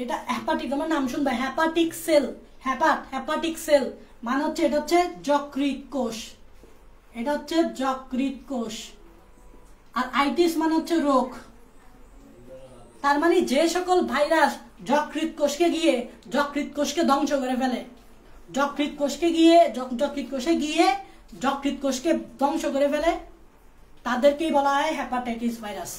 এটা হ্যাপাটিক, তোমার নাম শুনবা হ্যাপাটিক সেল, হ্যাপাটিক সেল মানে হচ্ছে এটা হচ্ছে যকৃৎ কোষ, এটা হচ্ছে যকৃৎ কোষ। আর আইটিস মানে হচ্ছে রোগ। তার মানে যে সকল ভাইরাস যকৃৎ কোষকে গিয়ে যকৃৎ কোষকে ধ্বংস করে ফেলে, যকৃৎ কোষকে গিয়ে যকৃৎ কোষে গিয়ে যকৃৎ কোষকে ধ্বংস করে ফেলে, তাদেরকেই বলা হয় হেপাটাইটিস ভাইরাস।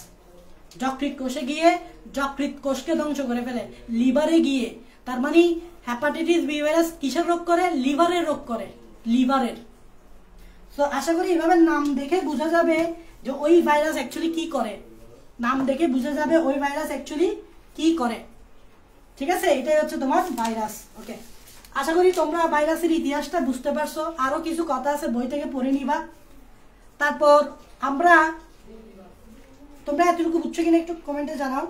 যকৃৎ কোষে গিয়ে যকৃৎ কোষকে ধ্বংস করে ফেলে, লিভারে গিয়ে। তার মানে হেপাটাইটিস বি ভাইরাস কিসের রোগ করে, লিভারের রোগ করে, লিভারের। তো আশা করি এইভাবে নাম দেখে বোঝা যাবে যে ওই ভাইরাস অ্যাকচুয়ালি কি করে, নাম দেখে বোঝা যাবে ওই ভাইরাস অ্যাকচুয়ালি কি করে। ঠিক আছে, এটাই হচ্ছে তোমার ভাইরাস। ওকে, আশা করি তোমরা ভাইরাসের ইতিহাসটা বুঝতে পারছো। আরো কিছু কথা আছে বই থেকে পড়ে নিবা। তারপর আমরা, তোমরা এতটুকু বুঝছো কিনা একটু কমেন্টে জানাও।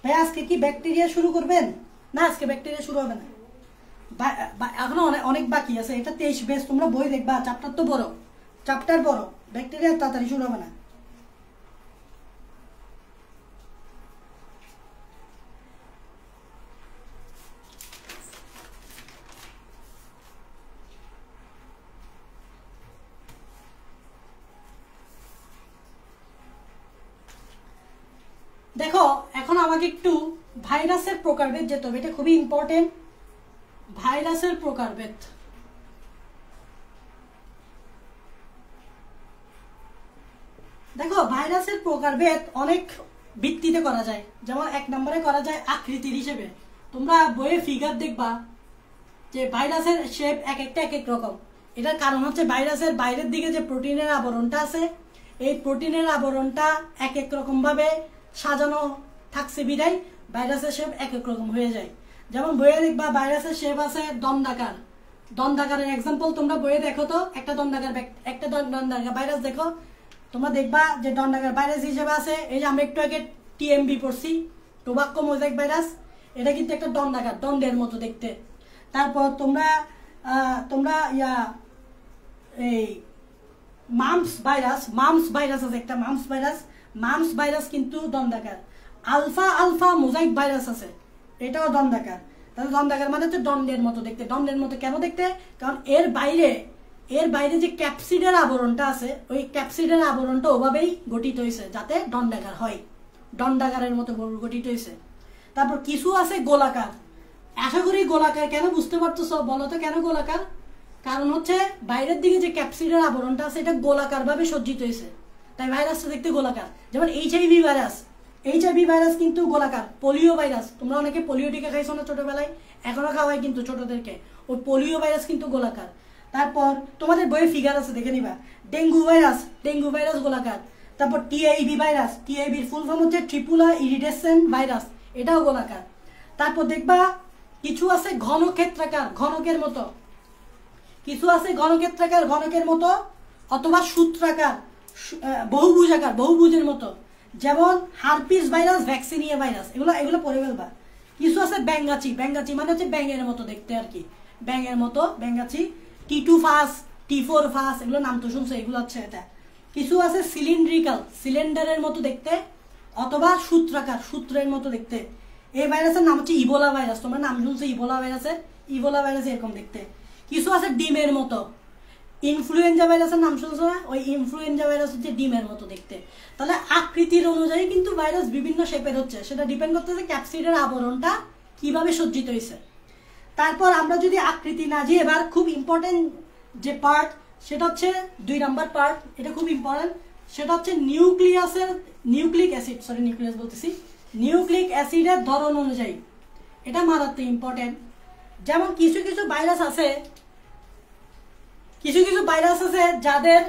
ভাই আজকে কি ব্যাকটেরিয়া শুরু করবেন? না, আজকে ব্যাকটেরিয়া শুরু হবে না, এখনো অনেক বাকি আছে। এটা 23 বেস, তোমরা বই দেখবা, চ্যাপ্টার তো বড়, চ্যাপ্টার বড়, ব্যাকটেরিয়া তাড়াতাড়ি শুরু হবে না। দেখো এখন আমাকে একটু ভাইরাসের প্রকারভেদ যেতে হবে, এটা খুবই ইম্পর্টেন্ট। ভাইরাসের প্রকারভেদ, দেখো ভাইরাসের প্রকারভেদ অনেক ভিত্তিতে করা যায়। যেমন 1 নম্বরে করা যায় আকৃতির হিসেবে। তোমরা বইয়ে ফিগার দেখবা যে ভাইরাসের শেপ এক একটা এক এক রকম। এটার কারণ হচ্ছে ভাইরাসের বাইরের দিকে যে প্রোটিনের আবরণটা আছে, এই প্রোটিনের আবরণটা এক এক রকম ভাবে সাজানো থাকছে বিধায় ভাইরাসের শেপ এক এক রকম হয়ে যায়। যেমন বইয়ে দেখবা ভাইরাসের শেপ আছে দন্ডাকার, দন্ডাকারের এক্সাম্পল তোমরা বইয়ে দেখো তো, একটা দন্ডাকার ভাইরাস দেখো, তোমরা দেখবা যে দন্ডাকার ভাইরাস হিসেবে আছে। এই যে আমরা একটু আগে টিএমবি পড়ছি, টোবাক্কো মোজাইক ভাইরাস, এটা কিন্তু একটা দন্ডাকার, দণ্ডের মতো দেখতে। তারপর তোমরা এই মাম্পস ভাইরাস আছে একটা, মাম্পস ভাইরাস কিন্তু দন্ডাকার। আলফা মোজাইক ভাইরাস আছে, এটাও দন্ডাকার। তাহলে দন্ডাকার মানে হচ্ছে দণ্ডের মতো দেখতে। দণ্ডের মতো কেন দেখতে? কারণ এর বাইরে যে ক্যাপসিডের আবরণটা আছে, ওই ক্যাপসিডের আবরণটা ওভাবেই গঠিত হয়েছে যাতে দণ্ডাকার হয়, দণ্ডাকারের মতো গঠিত হয়েছে। তারপর কিছু আছে গোলাকার। আশা করি গোলাকার কেন বুঝতে পারতেছ, বলো তো কেন গোলাকার? কারণ হচ্ছে বাইরের দিকে যে ক্যাপসিডের আবরণটা আছে এটা গোলাকার ভাবে সজ্জিত হয়েছে, তাই ভাইরাসটা দেখতে গোলাকার। যেমন এইচআইভি ভাইরাস কিন্তু গোলাকার। পোলিও ভাইরাস, তোমরা অনেকে পোলিও টিকা খাইছো না ছোটবেলায়, এখনো খাওয়াই কিন্তু ছোটদেরকে, ওই পোলিও ভাইরাস কিন্তু গোলাকার। তারপর তোমাদের বইয়ে ফিগার আছে, দেখে নিবা। ডেঙ্গু ভাইরাস গোলাকার। তারপর টিআইভি ভাইরাস, টিআইভির ফুল ফর্ম হচ্ছে ট্রিপুলা ইরিডেসেন্ট ভাইরাস, এটাও গোলাকার। তারপর দেখবা কিছু আছে ঘনক্ষেত্রাকার, ঘনকের মতো, কিছু আছে ঘনক্ষেত্রাকার, ঘনকের মতো, অথবা সূত্রাকার, বহুভুজাকার, বহুভুজের মতো, যেমন হারপিস ভাইরাস, ভ্যাকসিনিয়া ভাইরাস, এগুলো এগুলো পড়ে ফেলবা। কিছু আছে ব্যাঙ্গাচি, ব্যাঙ্গাচি মানে হচ্ছে ব্যাঙের মতো দেখতে আর কি, ব্যাঙের মতো ব্যাঙ্গাচি। T2 ফাস, T4 ফাস, এগুলো নাম তো শুনছো, এগুলো হচ্ছে এটা। কিছু আছে সিলিন্ড্রিক্যাল, সিলিন্ডারের মতো দেখতে, অথবা সূত্রাকার, সূত্রের মতো দেখতে। এই ভাইরাসের নাম হচ্ছে ইবোলা ভাইরাস, তোমরা নাম শুনছো ইবোলা ভাইরাসের, ইবোলা ভাইরাস এরকম দেখতে। কিছু আছে ডিমের মতো, ইনফ্লুয়েঞ্জা ভাইরাসের নাম শুনছো না, ওই ইনফ্লুয়েঞ্জা ভাইরাস হচ্ছে ডিমের মতো দেখতে। তাহলে আকৃতির অনুযায়ী কিন্তু ভাইরাস বিভিন্ন শেপের হচ্ছে, সেটা ডিপেন্ড করতেছে ক্যাপসিডের আবরণটা কিভাবে সজ্জিত হয়েছে। তারপর আমরা যদি আকৃতি না যে, এবার খুব ইম্পর্টেন্ট যে পার্ট সেটা হচ্ছে 2 নাম্বার পার্ট, এটা খুব ইম্পর্টেন্ট, সেটা হচ্ছে নিউক্লিয়াসের, নিউক্লিক অ্যাসিড, সরি নিউক্লিয়াস বলতেছি, নিউক্লিক অ্যাসিডের ধরন অনুযায়ী, এটা মারাত্মক ইম্পর্টেন্ট। যেমন কিছু কিছু ভাইরাস আছে, কিছু কিছু ভাইরাস আছে যাদের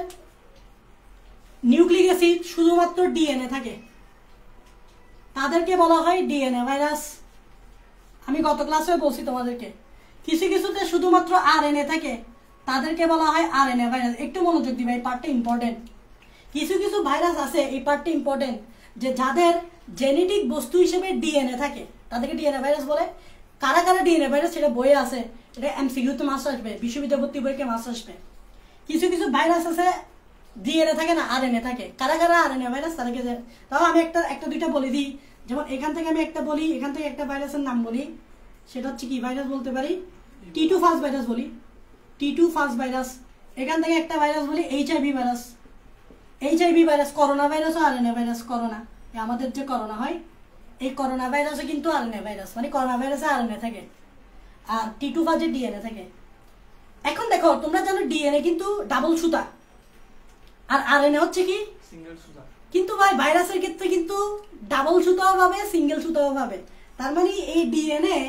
নিউক্লিক অ্যাসিড শুধুমাত্র ডিএনএ থাকে, তাদেরকে বলা হয় ডিএনএ ভাইরাস। আমি গত ক্লাসে বলছি তোমাদেরকে। কিছু কিছুতে শুধুমাত্র আরএনএ থাকে, তাদেরকে বলা হয় আরএনএ ভাইরাস। একটু মনোযোগ দিবে, এই পার্টটা ইম্পর্টেন্ট। কিছু কিছু ভাইরাস আছে, এই পার্টটা ইম্পর্টেন্ট, যে যাদের জেনেটিক বস্তু হিসেবে ডিএনএ থাকে, তাদেরকে ডিএনএ ভাইরাস বলে। কারা কারা ডিএনএ ভাইরাস সেটা বইয়ে আছে, এটা এমসিকিউতে মাস আসবে, বিশ্ববিদ্যালয় ভর্তি বইকে মাস আসবে। কিছু কিছু ভাইরাস আছে ডিএনএ থাকে না, আরএনএ থাকে। কারা কারা আরএনএ ভাইরাস, তাদেরকে তাও আমি একটা দুইটা বলে দিই। যেমন এখান থেকে আমি একটা বলি, এখান থেকে একটা ভাইরাসের নাম বলি, সেটা হচ্ছে কি ভাইরাস বলতে পারি, T2 ফার্স্ট ভাইরাস বলি, T2 ফার্স্ট ভাইরাস। এখান থেকে একটা ভাইরাস বলি HIV virus, HIV virus. Corona ভাইরাসও আরএনএ ভাইরাস, করোনা, আমাদের যে করোনা হয়, এই করোনা ভাইরাসও কিন্তু আরএনএ ভাইরাস, মানে করোনা ভাইরাসে আরএনএ থাকে, আর T2 ফার্স্টে ডিএনএ থাকে। এখন দেখো, তোমরা জানো ডিএনএ কিন্তু ডাবল সুতা, আর আরএনএ হচ্ছে কি সিঙ্গেল সুতা। কিন্তু ভাই ভাইরাসের ক্ষেত্রে কিন্তু ডাবল সুতাও পাবে, সিঙ্গেল সুতাও পাবে। তার মানে এই ডিএনএ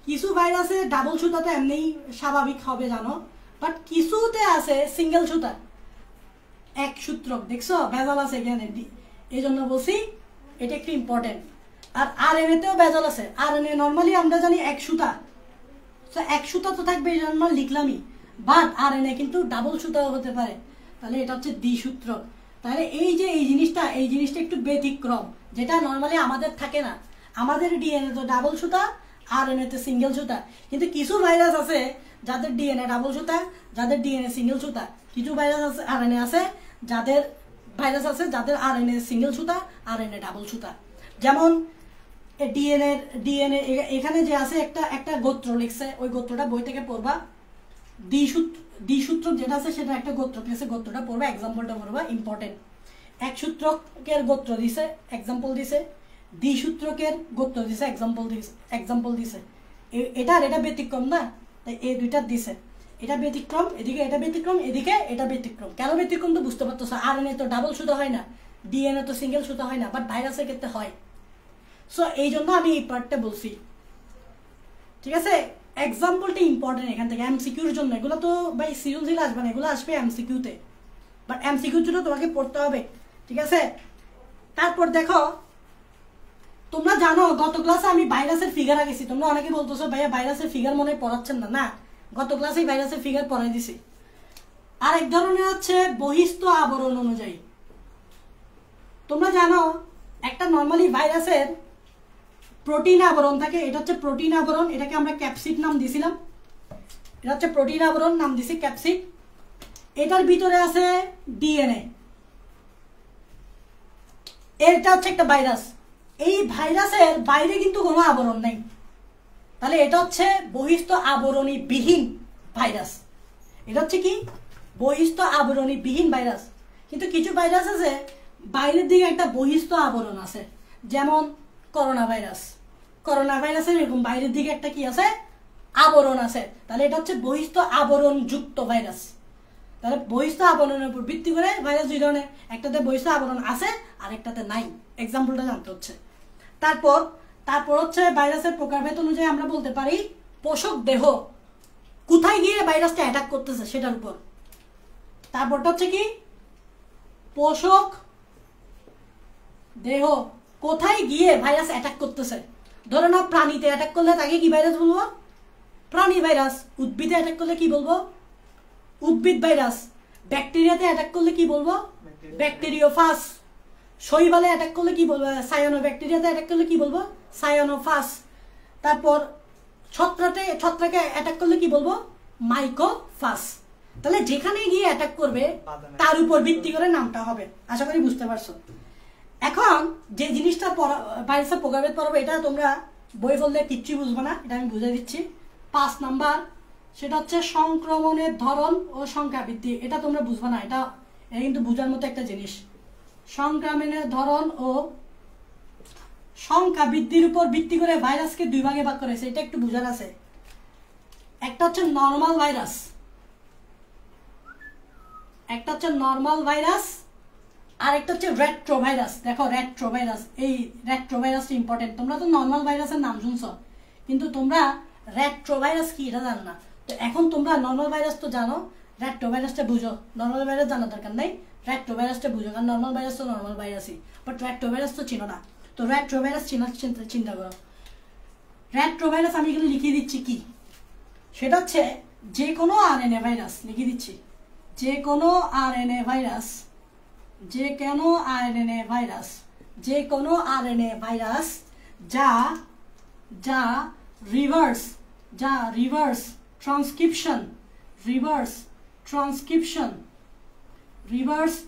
কিছু ভাইরাসে ডাবল সুতা তো এমনিই স্বাভাবিক হবে জানো, বাট কিছুতে আছে সিঙ্গেল সুতা, এক সূত্রক। দেখছো ভেজাল আছে এখানে, এই জন্য বলছি এটা একটু ইম্পর্টেন্ট। আর আরএনএ তেও ভেজাল আছে। আরএনএ নর্মালি আমরা জানি এক সুতা, তো এক সুতা তো থাকবে, এই জন্য লিখলামই, বাট আরএনএ কিন্তু ডাবল সুতাও হতে পারে, তাহলে এটা হচ্ছে দ্বিসূত্রক। তাহলে এই যে এই জিনিসটা একটু ব্যতিক্রম, যেটা নর্মালি আমাদের থাকে না। আমাদের ডিএনএ তো ডাবল সুতা, আরএনএ তে সিঙ্গেল সুতা। কিন্তু কিছু ভাইরাস আছে যাদের ডিএনএ ডাবল সুতা, যাদের ডিএনএ সিঙ্গেল সুতা। কিছু ভাইরাস আছে, আরএনএ আছে যাদের, ভাইরাস আছে যাদের আরএনএ সিঙ্গেল সুতা, আরএনএ ডাবল সুতা। যেমন ডিএনএ এখানে যে আছে একটা গোত্র লিখছে, ওই গোত্রটা বই থেকে পড়বা। দ্বিসূত্রক যেটা আছে সেটা একটা গোত্র দিয়েছে, গোত্রটা পড়বা, এক্সাম্পলটা পড়বা, ইম্পর্টেন্ট। এক সূত্রকের গোত্র দিছে, এক্সাম্পল দিছে। দ্বিসূত্রকের গোত্র দিছে, এক্সাম্পল দিছে। এটা ব্যতিক্রম না, তাই এই দুইটা দিছে। এটা ব্যতিক্রম, এদিকে এটা ব্যতিক্রম, এদিকে এটা ব্যতিক্রম। কেন ব্যতিক্রম তো বুঝতে পারতো। আরএনএ তো ডাবল সুতা হয় না, ডিএনএ তো সিঙ্গেল সুতা হয় না, বাট ভাইরাসের ক্ষেত্রে হয়। সো এই জন্য আমি এই পার্টটা বলছি, ঠিক আছে। এক্সাম্পলটা ইম্পর্টেন্ট এখান থেকে এমসিকিউর জন্য। এগুলো তো ভাই সৃজনশীল আসবে না, এগুলো আসবে এমসিকিউতে, বাট এমসিকিউর জন্য তোমাকে পড়তে হবে, ঠিক আছে। তারপর দেখো, তোমরা জানো গত ক্লাসে আমি ভাইরাসের ফিগার আঁকেছি। তোমরা অনেকে বলতেছো ভাইয়া ভাইরাসের ফিগার মনে পড়াচ্ছেন না। না, গত ক্লাসেই ভাইরাসের ফিগার পড়াই দিছি। আরেক ধরনের হচ্ছে বহিস্থ আবরণ অনুযায়ী। তোমরা জানো একটা নর্মালি ভাইরাসের প্রোটিন আবরণ থাকে, এটা হচ্ছে প্রোটিন আবরণ, এটাকে আমরা ক্যাপসিড নাম দিছিলাম। এটা হচ্ছে প্রোটিন আবরণ, নাম দিছি ক্যাপসিড। এটার ভিতরে আছে ডিএনএ, এটা হচ্ছে একটা ভাইরাস। এই ভাইরাসের বাইরে কিন্তু কোনো আবরণ নেই, তাহলে এটা হচ্ছে বহিস্থ আবরণী বিহীন ভাইরাস। এটা হচ্ছে কি বহিস্থ আবরণী বিহীন ভাইরাস। কিন্তু কিছু ভাইরাস আছে বাইরের দিকে একটা বহিস্থ আবরণ আছে, যেমন করোনা ভাইরাস। করোনা ভাইরাসের এরকম বাইরের দিকে একটা কি আছে, আবরণ আছে, তাহলে এটা হচ্ছে বহিস্থ আবরণ যুক্ত ভাইরাস। তাহলে বহিস্থ আবরণের উপর ভিত্তি করে ভাইরাস দুই ধরনের, একটাতে বহিস্থ আবরণ আছে আর একটাতে নাই। এক্সাম্পলটা জানতে হচ্ছে। তারপর হচ্ছে ভাইরাসের প্রকারভেদ অনুযায়ী আমরা বলতে পারি পোষক দেহ কোথায় গিয়ে ভাইরাসটা অ্যাটাক করতেছে সেটার উপর। তারপরটা হচ্ছে কি পোষক দেহ কোথায় গিয়ে ভাইরাস অ্যাটাক করতেছে। ধরো না প্রাণীতে অ্যাটাক করলে তাকে কি ভাইরাস বলবো? প্রাণী ভাইরাস। উদ্ভিদে অ্যাটাক করলে কি বলবো? উদ্ভিদ ভাইরাস। ব্যাকটেরিয়াতে অ্যাটাক করলে কি বলবো? ব্যাকটেরিওফাস। শৈবালে অ্যাটাক করলে কি বলবো? সায়ানো। ব্যাকটেরিয়াতে অ্যাটাক করলে কি বলবো? সায়ানোফাস। তারপর ছত্রাকে অ্যাটাক করলে কি বলবো? মাইকোফাস। তাহলে যেখানে গিয়ে অ্যাটাক করবে তার উপর ভিত্তি করে নামটা হবে। আশা করি বুঝতে পারছো। এখন যে জিনিসটা ভাইরাসের প্রকারভেদ পড়াবো, এটা তোমরা বই পড়লে কিচ্ছুই বুঝবো না, এটা আমি বুঝিয়ে দিচ্ছি। 5 নাম্বার, সেটা হচ্ছে সংক্রমণের ধরন ও সংখ্যা বৃদ্ধি। এটা তোমরা বুঝবো না, এটা কিন্তু বোঝার মতো একটা জিনিস। সংক্রমণের ধরন ও সংখ্যা বৃদ্ধির উপর ভিত্তি করে ভাইরাসকে 2 ভাগে ভাগ করেছে, এটা একটু বোঝার আছে। একটা হচ্ছে নর্মাল ভাইরাস, আর একটা হচ্ছে রেট্রোভাইরাস। দেখো রেট্রোভাইরাস, এই রেট্রোভাইরাসটা ইম্পর্টেন্ট। তোমরা তো নর্মাল ভাইরাসের নাম শুনছো, কিন্তু তোমরা রেট্রোভাইরাস কি এটা জানো না। তো এখন তোমরা নর্মাল ভাইরাস তো জানো, রেট্রোভাইরাসটা বুঝো। নর্মাল ভাইরাস জানার দরকার নাই, রেট্রোভাইরাসটা বুঝো, কারণ নর্মাল ভাইরাস তো নর্মাল ভাইরাসই, বাট রেট্রোভাইরাস তো চিনো না। তো রেট্রোভাইরাস চিন্তা করো। রেট্রোভাইরাস আমি এখানে লিখিয়ে দিচ্ছি কি, সেটা হচ্ছে যে কোনো আরএনএ ভাইরাস। লিখে দিচ্ছি যে কোনো আরএনএ ভাইরাস যা রিভার্স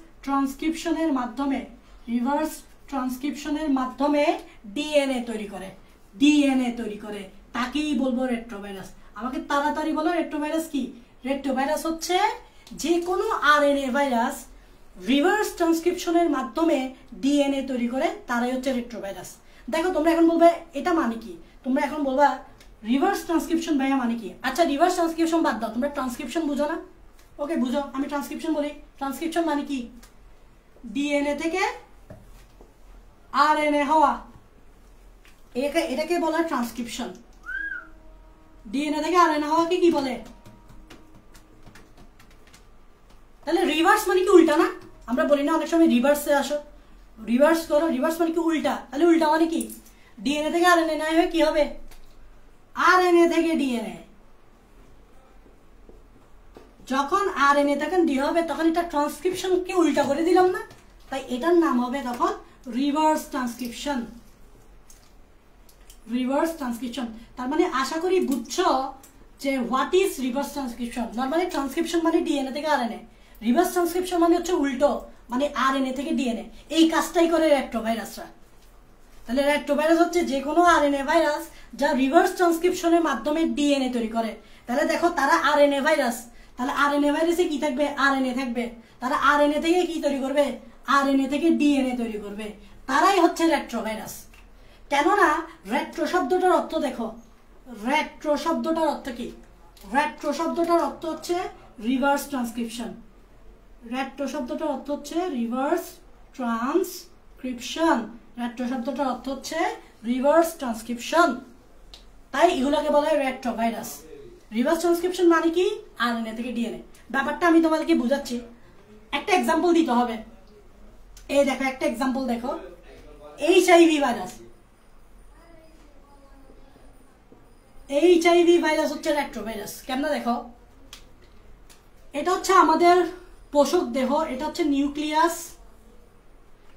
ট্রান্সক্রিপশনের মাধ্যমে ডিএনএ তৈরি করে, তাকেই বলবো রেট্রোভাইরাস। আমাকে তাড়াতাড়ি বলো রেট্রোভাইরাস কি? রেট্রোভাইরাস হচ্ছে যে কোনো আরএনএ ভাইরাস রিভার্স ট্রান্সক্রিপশনের মাধ্যমে ডিএনএ তৈরি করে, তারাই হচ্ছে রেট্রোভাইরাস। দেখো তোমরা এখন বলবে এটা মানে কি, তোমরা এখন বলবা রিভার্স ট্রান্সক্রিপশন ভাইয়া মানে কি? আচ্ছা রিভার্স ট্রান্সক্রিপশন বাদ দাও, তোমরা ট্রান্সক্রিপশন বুঝো না? ওকে বুঝো, আমি ট্রান্সক্রিপশন বলি। ট্রান্সক্রিপশন মানে কি? ডিএনএ থেকে আরএনএ হওয়া, এটাকে বলা ট্রান্সক্রিপশন। ডিএনএ থেকে আরএনএ হওয়াকে কি বলে? তাহলে রিভার্স মানে কি উল্টা না? আমরা বলি না অনেক সময় রিভার্সে আসো, রিভার্স করো, রিভার্স মানে কি উল্টা। তাহলে উল্টা মানে কি? ডিএনএ থেকে আরএনএ না হয়ে কি হবে? আরএনএ থেকে ডিএনএ। যখন আরএনএ থেকে ডি হবে তখন এটা ট্রান্সক্রিপশনকে উল্টা করে দিলাম না, তাই এটার নাম হবে তখন রিভার্স ট্রান্সক্রিপশন। তার মানে আশা করি বুঝছো যে what is reverse transcription. Normally transcription মানে ডিএনএ থেকে আরএনএ, রিভার্স ট্রান্সক্রিপশন মানে হচ্ছে উল্টো, মানে আরএনএ থেকে ডিএনএ। এই কাজটাই করে রেট্রোভাইরাসরা। তাহলে রেট্রোভাইরাস হচ্ছে যে কোনো আরএনএ ভাইরাস যা রিভার্স ট্রান্সক্রিপশনের মাধ্যমে ডিএনএ তৈরি করে। তাহলে দেখো তারা আরএনএ ভাইরাস, তাহলে আরএনএ ভাইরাসে কি থাকবে? আরএনএ থাকবে। তারা আরএনএ থেকে কি তৈরি করবে? আরএনএ থেকে ডিএনএ তৈরি করবে, তারাই হচ্ছে রেট্রোভাইরাস। কেননা রেট্রো শব্দটার অর্থ দেখো, রেট্রো শব্দটার অর্থ কি? রেট্রো শব্দটার অর্থ হচ্ছে রিভার্স ট্রান্সক্রিপশন। রেট্রো শব্দটার অর্থ হচ্ছে রিভার্স ট্রান্সক্রিপশন। রেট্রো শব্দটার অর্থ হচ্ছে রিভার্স ট্রান্সক্রিপশন, তাই এগুলোকে বলা হয় রেট্রোভাইরাস। রিভার্স ট্রান্সক্রিপশন মানে কি? আরএনএ থেকে ডিএনএ। ব্যাপারটা আমি তোমাদেরকে বুঝাচ্ছি, একটা এক্সাম্পল দিতে হবে। এই দেখো একটা এক্সাম্পল দেখো, এইচআইভি ভাইরাস। এইচআইভি ভাইরাস হচ্ছে রেট্রোভাইরাস। কেমন দেখো, এটা হচ্ছে আমাদের পোষক দেহ, এটা হচ্ছে নিউক্লিয়াস,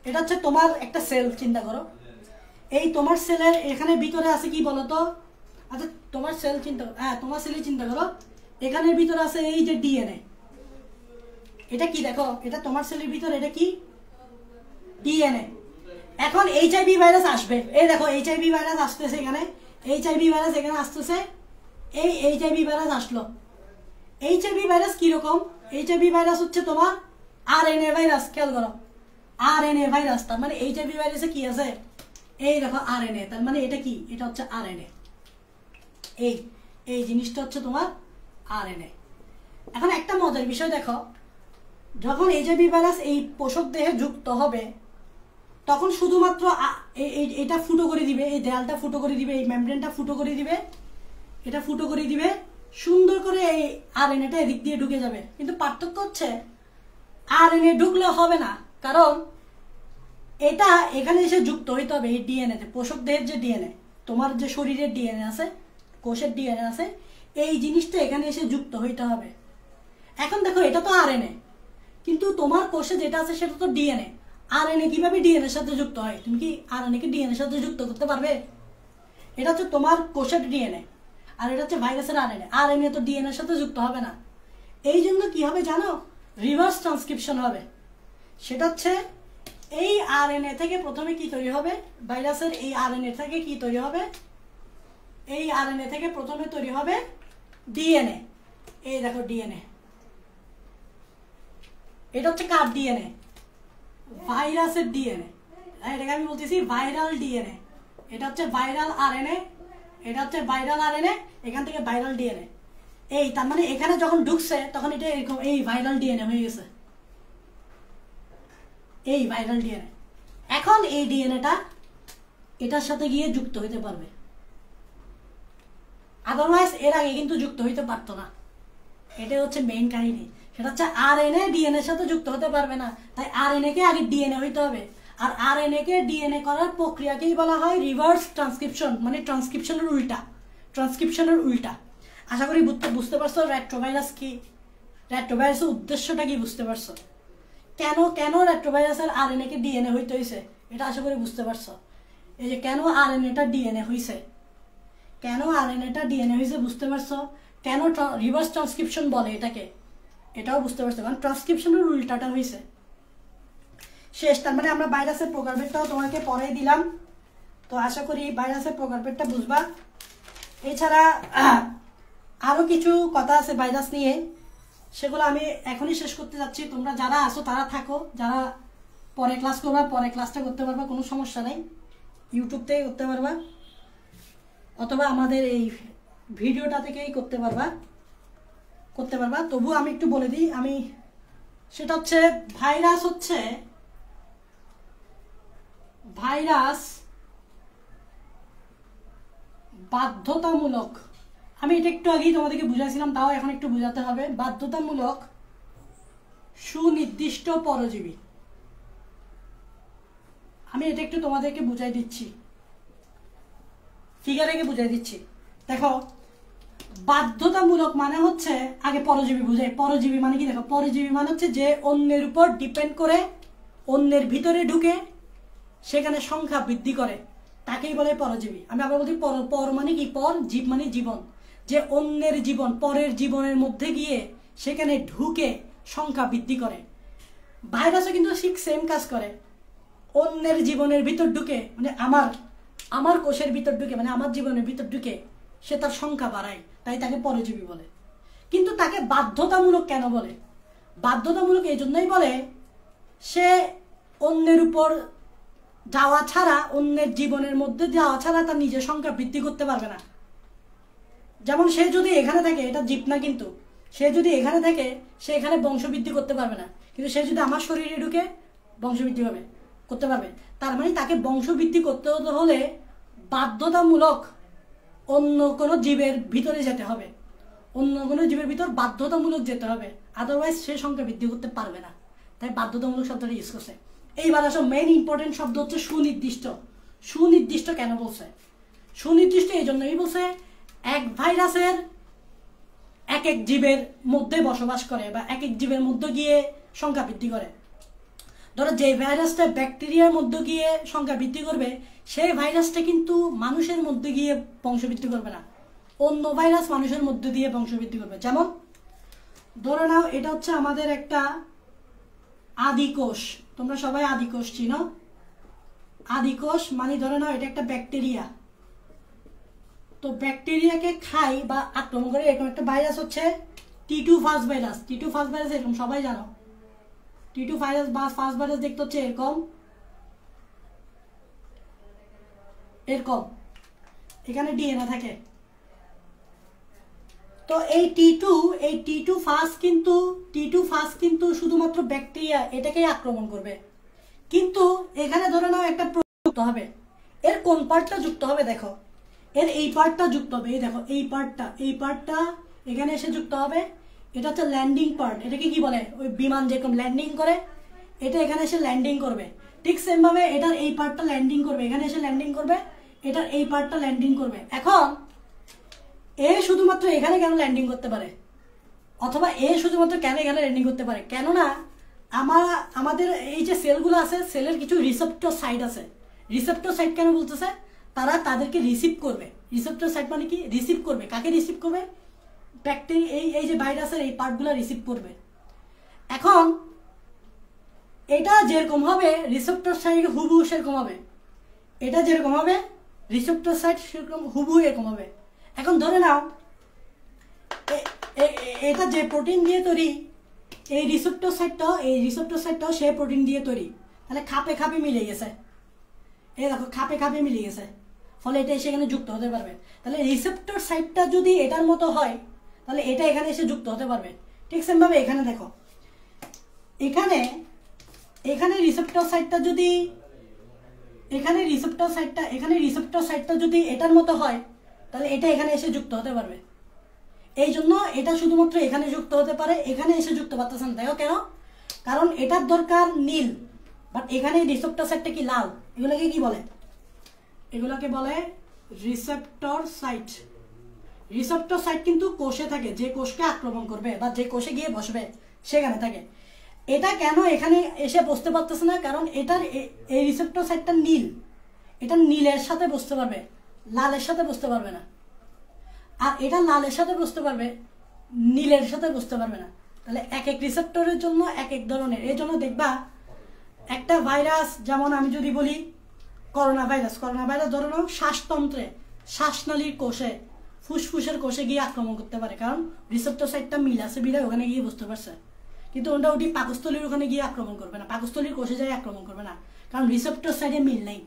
এটা হচ্ছে তোমার একটা সেল। চিন্তা করো, এই তোমার সেলের এখানে ভিতরে আছে কি বলতো? আচ্ছা তোমার সেল তোমার সেলে চিন্তা করো, এখানে ভিতরে আছে এই যে ডিএনএ। এটা কি দেখো, এটা তোমার সেলের ভিতরে, এটা কি? ডিএনএ। এখন এইচআইভি ভাইরাস আসবে, এই দেখো এইচআইভি ভাইরাস আসতেছে এখানে, এইচআইভি ভাইরাস এখানে আসতেছে, এই এইচআইভি ভাইরাস আসলো। এইচআইভি ভাইরাস কিরকম? এইচআইভি ভাইরাস হচ্ছে তোমার আরএনএ ভাইরাস। খেয়াল করো, আরএনএ ভাইরাস। তার মানে এইচআইভি ভাইরাসে কি আছে? এই দেখো আরএনএ, তার মানে এটা কি? এটা হচ্ছে আরএনএ। এই জিনিসটা হচ্ছে তোমার আরএনএ। এখন একটা মজার বিষয় দেখো, যখন এইচআইভি ভাইরাস এই পোষক দেহে যুক্ত হবে তখন শুধুমাত্র এটা ফুটো করে দিবে, এই দেয়ালটা ফুটো করে দিবে, এই মেমব্রেনটা ফুটো করে দিবে, এটা ফুটো করে দিবে, সুন্দর করে এই আরএনএটা এদিক দিয়ে ঢুকে যাবে। কিন্তু পার্থক্য হচ্ছে আরএনএ ঢুকলে হবে না, কারণ এটা এখানে এসে যুক্ত হইতে হবে এই ডিএনএ তে, পোষক দেহের যে ডিএনএ তোমার যে শরীরের ডিএনএ আছে, কোষের ডিএনএ আছে, এই জিনিসটা এখানে এসে যুক্ত হইতে হবে। এখন দেখো এটা তো আরএনএ, কিন্তু তোমার কোষে যেটা আছে সেটা তো ডিএনএ। আরএনএ কিভাবে ডিএনএর সাথে যুক্ত হয়? তুমি কি আরএনএ কে ডিএনএর সাথে যুক্ত করতে পারবে? এটা হচ্ছে তোমার কোষের ডিএনএ, আর এটা হচ্ছে ভাইরাসের আরএনএ। আরএনএ তো ডিএনএ এর সাথে যুক্ত হবে না। এই জন্য কি হবে জানো? রিভার্স ট্রান্সক্রিপশন হবে। সেটা হচ্ছে এই আরএনএ থেকে প্রথমে কি তৈরি হবে? ভাইরাসের এই আরএনএ থেকে কি তৈরি হবে? এই আরএনএ থেকে প্রথমে তৈরি হবে ডিএনএ। এই দেখো ডিএনএ, এটা হচ্ছে কার ডিএনএ? ভাইরাসের ডিএনএ। এটাকে আমি বলতেছি ভাইরাল ডিএনএ। এটা হচ্ছে ভাইরাল আরএনএ, এটা হচ্ছে ভাইরাল আরএনএ, এখান থেকে ভাইরাল ডিএনএ। এই তার মানে এখানে যখন ঢুকছে তখন এটা এরকম এই ভাইরাল ডিএনএ হয়ে গেছে, এই ভাইরাল ডিএনএ। এখন এই ডিএনএটা এটার সাথে গিয়ে যুক্ত হইতে পারবে, আদারওয়াইজ এর আগে কিন্তু যুক্ত হইতে পারতো না। এটাই হচ্ছে মেইন কাহিনী। সেটা হচ্ছে আরএনএ ডিএনএ এর সাথে যুক্ত হতে পারবে না, তাই আরএনএ কে আগে ডিএনএ হইতে হবে। আর আরএনএ কে ডিএনএ করার প্রক্রিয়াকেই বলা হয় রিভার্স ট্রান্সক্রিপশন, মানে ট্রান্সক্রিপশনের উল্টা। ট্রান্সক্রিপশনের উল্টা। আশা করি বুঝতে পারছো রেট্রোভাইরাস কি, রেট্রোভাইরাসের উদ্দেশ্যটা কি বুঝতে পারছো? কেন কেন রেট্রোভাইরাসের আরএনএ কে ডিএনএ হইতে হয়েছে এটা আশা করি বুঝতে পারছো। এই যে কেন আরএনএটা ডিএনএ হয়েছে, কেন আরএনএটা ডিএনএ হয়েছে বুঝতে পারছো? কেন রিভার্স ট্রান্সক্রিপশন বলে এটাকে, এটাও বুঝতে পারছো। কারণ ট্রান্সক্রিপশনের উল্টাটা হয়েছে। শেষ। তার মানে আমরা ভাইরাসের প্রকারভেদটাও তোমাকে পড়াই দিলাম। তো আশা করি ভাইরাসের প্রকারভেদটা বুঝবা। এছাড়া আরো কিছু কথা আছে ভাইরাস নিয়ে, সেগুলো আমি এখনই শেষ করতে যাচ্ছি। তোমরা যারা আসো তারা থাকো, যারা পরে ক্লাস করবা পরে ক্লাসটা করতে পারবা, কোনো সমস্যা নেই। ইউটিউব থেকে করতে পারবা অথবা আমাদের এই ভিডিওটা থেকেই করতে পারবা। তবু আমি একটু বলে দিই আমি, সেটা হচ্ছে ভাইরাস বাধ্যতামূলক। আমি এটা একটু আগেই তোমাদেরকে বুঝাইছিলাম, তাও এখন একটু বুঝাতে হবে। বাধ্যতামূলক সুনির্দিষ্ট পরজীবী। আমি এটা একটু তোমাদেরকে বুঝাই দিচ্ছি, ফিগারে বুঝাই দিচ্ছি। দেখো বাধ্যতামূলক মানে হচ্ছে, আগে পরজীবী বুঝাই। পরজীবী মানে কি? দেখো পরজীবী মানে হচ্ছে যে অন্যের উপর ডিপেন্ড করে, অন্যের ভিতরে ঢুকে সেখানে সংখ্যা বৃদ্ধি করে, তাকেই বলে পরজীবী। আমি আবার বলছি পর মানে কি? পর, জীব মানে জীবন। যে অন্যের জীবন, পরের জীবনের মধ্যে গিয়ে সেখানে ঢুকে সংখ্যা বৃদ্ধি করে। ভাইরাসও কিন্তু ঠিক সেম কাজ করে। অন্যের জীবনের ভিতর ঢুকে, মানে আমার কোষের ভিতর ঢুকে, মানে আমার জীবনের ভিতর ঢুকে সে তার সংখ্যা বাড়ায়, তাই তাকে পরজীবী বলে। কিন্তু তাকে বাধ্যতামূলক কেন বলে? বাধ্যতামূলক এই জন্যই বলে, সে অন্যের উপর যাওয়া ছাড়া, অন্যের জীবনের মধ্যে যাওয়া ছাড়া তার নিজের সংখ্যা বৃদ্ধি করতে পারবে না। যেমন সে যদি এখানে থাকে, এটা জীব না কিন্তু, সে যদি এখানে থাকে সে এখানে বংশবৃদ্ধি করতে পারবে না। কিন্তু সে যদি আমার শরীরে ঢুকে বংশবৃদ্ধি করতে পারবে। তার মানে তাকে বংশবৃদ্ধি করতে হলে বাধ্যতামূলক অন্য কোনো জীবের ভিতরে যেতে হবে, অন্য কোনো জীবের ভিতর বাধ্যতামূলক যেতে হবে, আদারওয়াইজ সে সংখ্যা বৃদ্ধি করতে পারবে না। তাই বাধ্যতামূলক শব্দটা ইউজ করছে। এইবার আসো মেইন ইম্পর্টেন্ট শব্দ হচ্ছে সুনির্দিষ্ট। সুনির্দিষ্ট কেন বলছে? সুনির্দিষ্ট এই জন্যই বলছে, এক ভাইরাসের এক এক জীবের মধ্যে বসবাস করে বা এক এক জীবের মধ্যে গিয়ে সংখ্যা বৃদ্ধি করে। ধরো যে ভাইরাসটা ব্যাকটেরিয়ার মধ্যে গিয়ে সংখ্যা বৃদ্ধি করবে, সেই ভাইরাসটা কিন্তু মানুষের মধ্যে গিয়ে বংশবৃদ্ধি করবে না, অন্য ভাইরাস মানুষের মধ্যে দিয়ে বংশবৃদ্ধি করবে। যেমন ধরে নাও এটা হচ্ছে আমাদের একটা আদিকোষ, তোমরা সবাই আদিকোষ চিনো। আদিকোষ মানে ধরে নাও এটা একটা ব্যাকটেরিয়া। তো ব্যাকটেরিয়াকে খাই বা আক্রমণ করে এরকম একটা ভাইরাস হচ্ছে T2 first virus. T2 first virus এরকম সবাই জানো। T2 ভাইরাস বা ফার্স্ট ভাইরাস দেখতে হচ্ছে এরকম এখানে ডিএনএ থাকে। তো এই T2 ফার্স্ট কিন্তু শুধুমাত্র ব্যাকটেরিয়া এটাকেই আক্রমণ করবে। কিন্তু এখানে ধরে নাও একটা যুক্ত হবে, এর কোন পার্টটা যুক্ত হবে? দেখো এর এই পার্টটা যুক্ত হবে। এই দেখো এই পার্টটা এখানে এসে যুক্ত হবে। এটা হচ্ছে ল্যান্ডিং পার্ট। এটাকে কি বলে? ওই বিমান যেরকম ল্যান্ডিং করে, এটা এখানে এসে ল্যান্ডিং করবে। ঠিক সেম ভাবে এটার এই পার্টটা ল্যান্ডিং করবে, এখানে এসে ল্যান্ডিং করবে। এটার এই পার্টটা ল্যান্ডিং করবে। এখন এ শুধুমাত্র এখানে কেন ল্যান্ডিং করতে পারে, অথবা এ শুধুমাত্র কেন এখানে ল্যান্ডিং করতে পারে? কেননা আমাদের এই যে সেলগুলো আছে, সেলের কিছু রিসেপ্টর সাইট আছে। রিসেপ্টর সাইট কেন বলতেছে? তারা তাদেরকে রিসিভ করবে। রিসেপ্টর সাইট মানে কি? রিসিভ করবে। কাকে রিসিভ করবে? ব্যাকটেরিয়া, এই যে ভাইরাসের এই পার্টগুলো রিসিভ করবে। এখন এটা যেরকম হবে রিসেপ্টর সাইট হুবহু সেরকম হবে, এটা যেরকম হবে রিসেপ্টর সাইট সেরকম হুবহু এরকম হবে। এখন ধরে নাও এটা যে প্রোটিন দিয়ে তৈরি, এই রিসেপ্টর সাইটটাও সে প্রোটিন দিয়ে তৈরি, তাহলে খাপে খাপে মিলে গেছে। এই দেখো খাপে খাপে মিলে গেছে, ফলে এটা সেখানে যুক্ত হতে পারবে। তাহলে রিসেপ্টর সাইটটা যদি এটার মতো হয় তাহলে এটা এখানে এসে যুক্ত হতে পারবে। ঠিক সেমভাবে এখানে দেখো, এখানে রিসেপ্টর সাইটটা যদি রিসেপ্টর সাইটটা যদি এটার মতো হয় তাহলে এটা এখানে এসে যুক্ত হতে পারবে। এই জন্য এটা শুধুমাত্র এখানে যুক্ত হতে পারে, এখানে এসে যুক্ত পারতেছে না। দেখো কেন? কারণ এটার দরকার নীল, বাট এখানে রিসেপ্টর সাইটটা কি লাল। এগুলোকে কি বলে? এগুলোকে বলে রিসেপ্টর সাইট। রিসেপ্টর সাইট কিন্তু কোষে থাকে, যে কোষকে আক্রমণ করবে বা যে কোষে গিয়ে বসবে সেখানে থাকে। এটা কেন এখানে এসে বসতে পারতেছে না? কারণ এটার এই রিসেপ্টর সাইটটা নীল, এটা নীলের সাথে বসতে পারবে, লালের সাথে বসতে পারবে না। আর এটা লালের সাথে বসতে পারবে, নীলের সাথে বসতে পারবে না। তাহলে এক এক রিসেপ্টরের জন্য এক এক ধরনের। এই জন্য দেখবা একটা ভাইরাস, যেমন আমি যদি বলি করোনা ভাইরাস ধরে নাও শ্বাসতন্ত্রে, শ্বাসনালীর কোষে, ফুসফুসের কোষে গিয়ে আক্রমণ করতে পারে, কারণ রিসেপ্টর সাইটটা মিল আছে বিধায় ওখানে গিয়ে বুঝতে পারছে। কিন্তু ওটা পাকস্থলীর ওখানে গিয়ে আক্রমণ করবে না, পাকস্থলীর কোষে যাই আক্রমণ করবে না, কারণ রিসেপ্টর সাইডে মিল নেই।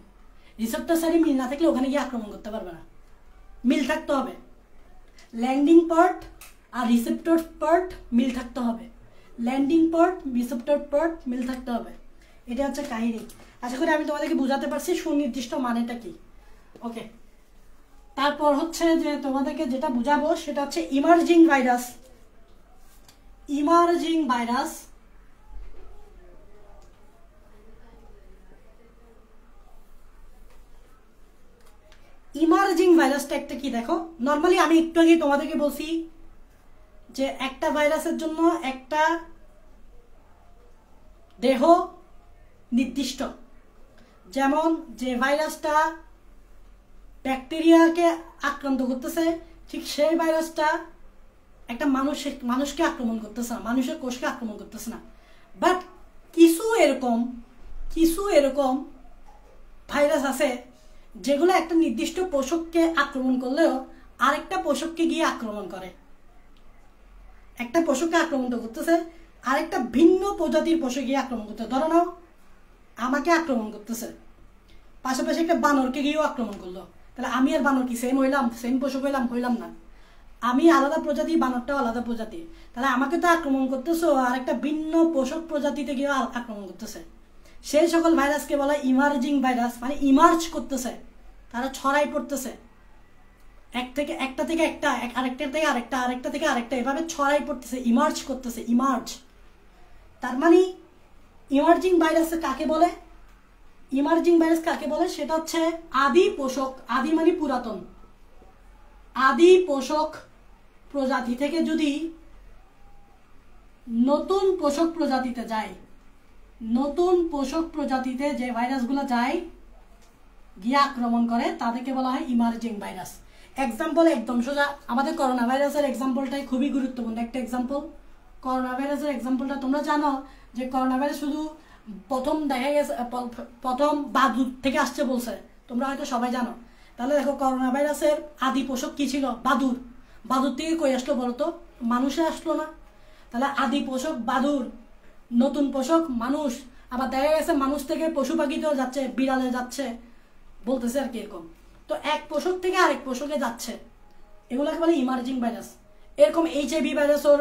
রিসেপ্টর সাইডে মিল না থাকলে ওখানে গিয়ে আক্রমণ করতে পারবে না, মিল থাকতে হবে। ল্যান্ডিং পার্ট আর রিসেপ্টর পার্ট মিল থাকতে হবে, ল্যান্ডিং পার্ট রিসেপ্টর পার্ট মিল থাকতে হবে। এটা হচ্ছে কাহিনী। আশা করি আমি তোমাদেরকে বোঝাতে পারছি সুনির্দিষ্ট মানেটা কি। ওকে, তারপর হচ্ছে যে তোমাদেরকে যেটা বুঝাবো সেটা হচ্ছে emerging virus. Emerging virus emerging ভাইরাসটা একটা কি দেখো, নর্মালি আমি একটু আগে তোমাদেরকে বলছি যে একটা ভাইরাসের জন্য একটা দেহ নির্দিষ্ট। যেমন যে ভাইরাসটা ব্যাকটেরিয়াকে আক্রান্ত করতেছে, ঠিক সেই ভাইরাসটা একটা মানুষকে আক্রমণ করতেছে না, মানুষের কোষকে আক্রমণ করতেছে না। বাট কিছু এরকম ভাইরাস আছে যেগুলো একটা নির্দিষ্ট পোষককে আক্রমণ করলেও আরেকটা পোষককে গিয়ে আক্রমণ করে। একটা পোষককে আক্রমণ করতেছে, আরেকটা ভিন্ন প্রজাতির পোষক গিয়ে আক্রমণ করতেছে। ধরো নাও আমাকে আক্রমণ করতেছে, পাশাপাশি একটা বানরকে গিয়েও আক্রমণ করলো, তাহলে আমি আর বানর কি সেম হইলাম? সেম পোষক হইলাম না। আমি আলাদা প্রজাতি, বানরটাও আলাদা প্রজাতি, তাহলে আমাকে তো আক্রমণ করতেছে আর একটা ভিন্ন পোষক প্রজাতিতে গিয়ে আক্রমণ করতেছে। সেই সকল ভাইরাসকে বলা ইমার্জিং ভাইরাস, মানে ইমার্জ করতেছে, তারা ছড়াই পড়তেছে, একটা থেকে একটা, আরেকটা থেকে আরেকটা, এভাবে ছড়াই পড়তেছে, ইমার্জ করতেছে। ইমার্জ তার মানে ইমার্জিং ভাইরাস কাকে বলে? ইমার্জিং ভাইরাস কাকে বলে সেটা হচ্ছে আদি পোষক, আদি মানে পুরাতন, আদি পোষক প্রজাতি থেকে যদি নতুন পোষক প্রজাতিতে যায়, নতুন পোষক প্রজাতিতে যে ভাইরাসগুলো যায় গিয়ে আক্রমণ করে তাদেরকে বলা হয় ইমার্জিং ভাইরাস। এক্সাম্পল একদম সোজা, আমাদের করোনা ভাইরাসের এক্সাম্পলটাই খুবই গুরুত্বপূর্ণ একটা এক্সাম্পল। করোনা ভাইরাসের এক্সাম্পলটা তোমরা জানো যে করোনা ভাইরাস শুধু প্রথম দেখা গেছে, প্রথম বাদুর থেকে আসছে বলছে, তোমরা হয়তো সবাই জানো। তাহলে দেখো করোনা ভাইরাসের আদি পোষক কি ছিল? বাদুর। বাদুর থেকে কই আসলো বলতো? মানুষে আসলো না। তাহলে আদি পোষক বাদুর, নতুন পোষক মানুষ, আবার দেখা গেছে মানুষ থেকে পশু পাখিতেও যাচ্ছে, বিড়ালে যাচ্ছে, বলতেছে আর কি এরকম। তো এক পোষক থেকে আরেক পোষকে যাচ্ছে, এগুলোকে বলে ইমার্জিং ভাইরাস। এরকম HIV ভাইরাস ওর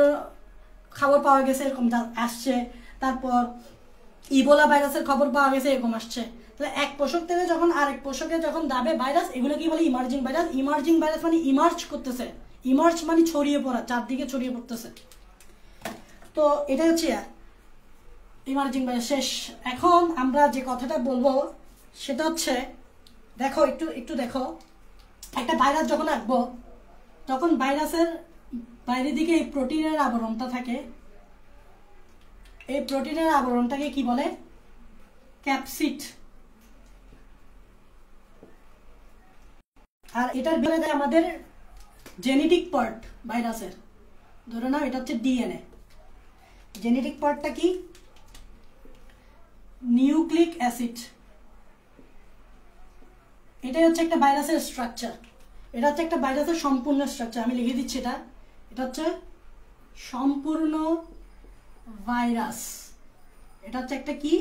খবর পাওয়া গেছে, এরকম আসছে। তারপর ইবোলা ভাইরাসের খবর পাওয়া গেছে, এরকম আসছে। তাহলে এক পোষক থেকে যখন আরেক পোষকে যখন যাবে ভাইরাস, এগুলো কি বলে? Emerging virus. ইমার্জিং ভাইরাস মানে ইমার্জ করতেছে, ইমার্জ মানে ছড়িয়ে পড়া, চারদিকে ছড়িয়ে পড়তেছে। তো এটা হচ্ছে ইমার্জিং ভাইরাস। শেষ। এখন আমরা যে কথাটা বলবো সেটা হচ্ছে দেখো একটু একটু দেখো, একটা ভাইরাস যখন আঁকবো তখন ভাইরাসের বাইরের দিকে এই প্রোটিনের আবরণটা থাকে, এই প্রোটিনের আবরণটাকে কি বলে? ক্যাপসিড। আর এটার ভিতরে দেয় আমাদের জেনেটিক পার্ট ভাইরাসের, ধরে নাও এটা হচ্ছে ডিএনএ। জেনেটিক পার্টটা কি? Nucleic acid. এটাই হচ্ছে একটা ভাইরাসের স্ট্রাকচার, এটা হচ্ছে একটা ভাইরাসের সম্পূর্ণ স্ট্রাকচার। আমি লিখে দিচ্ছি এটা, এটা হচ্ছে সম্পূর্ণ ভাইরাস। এটা হচ্ছে একটা কি?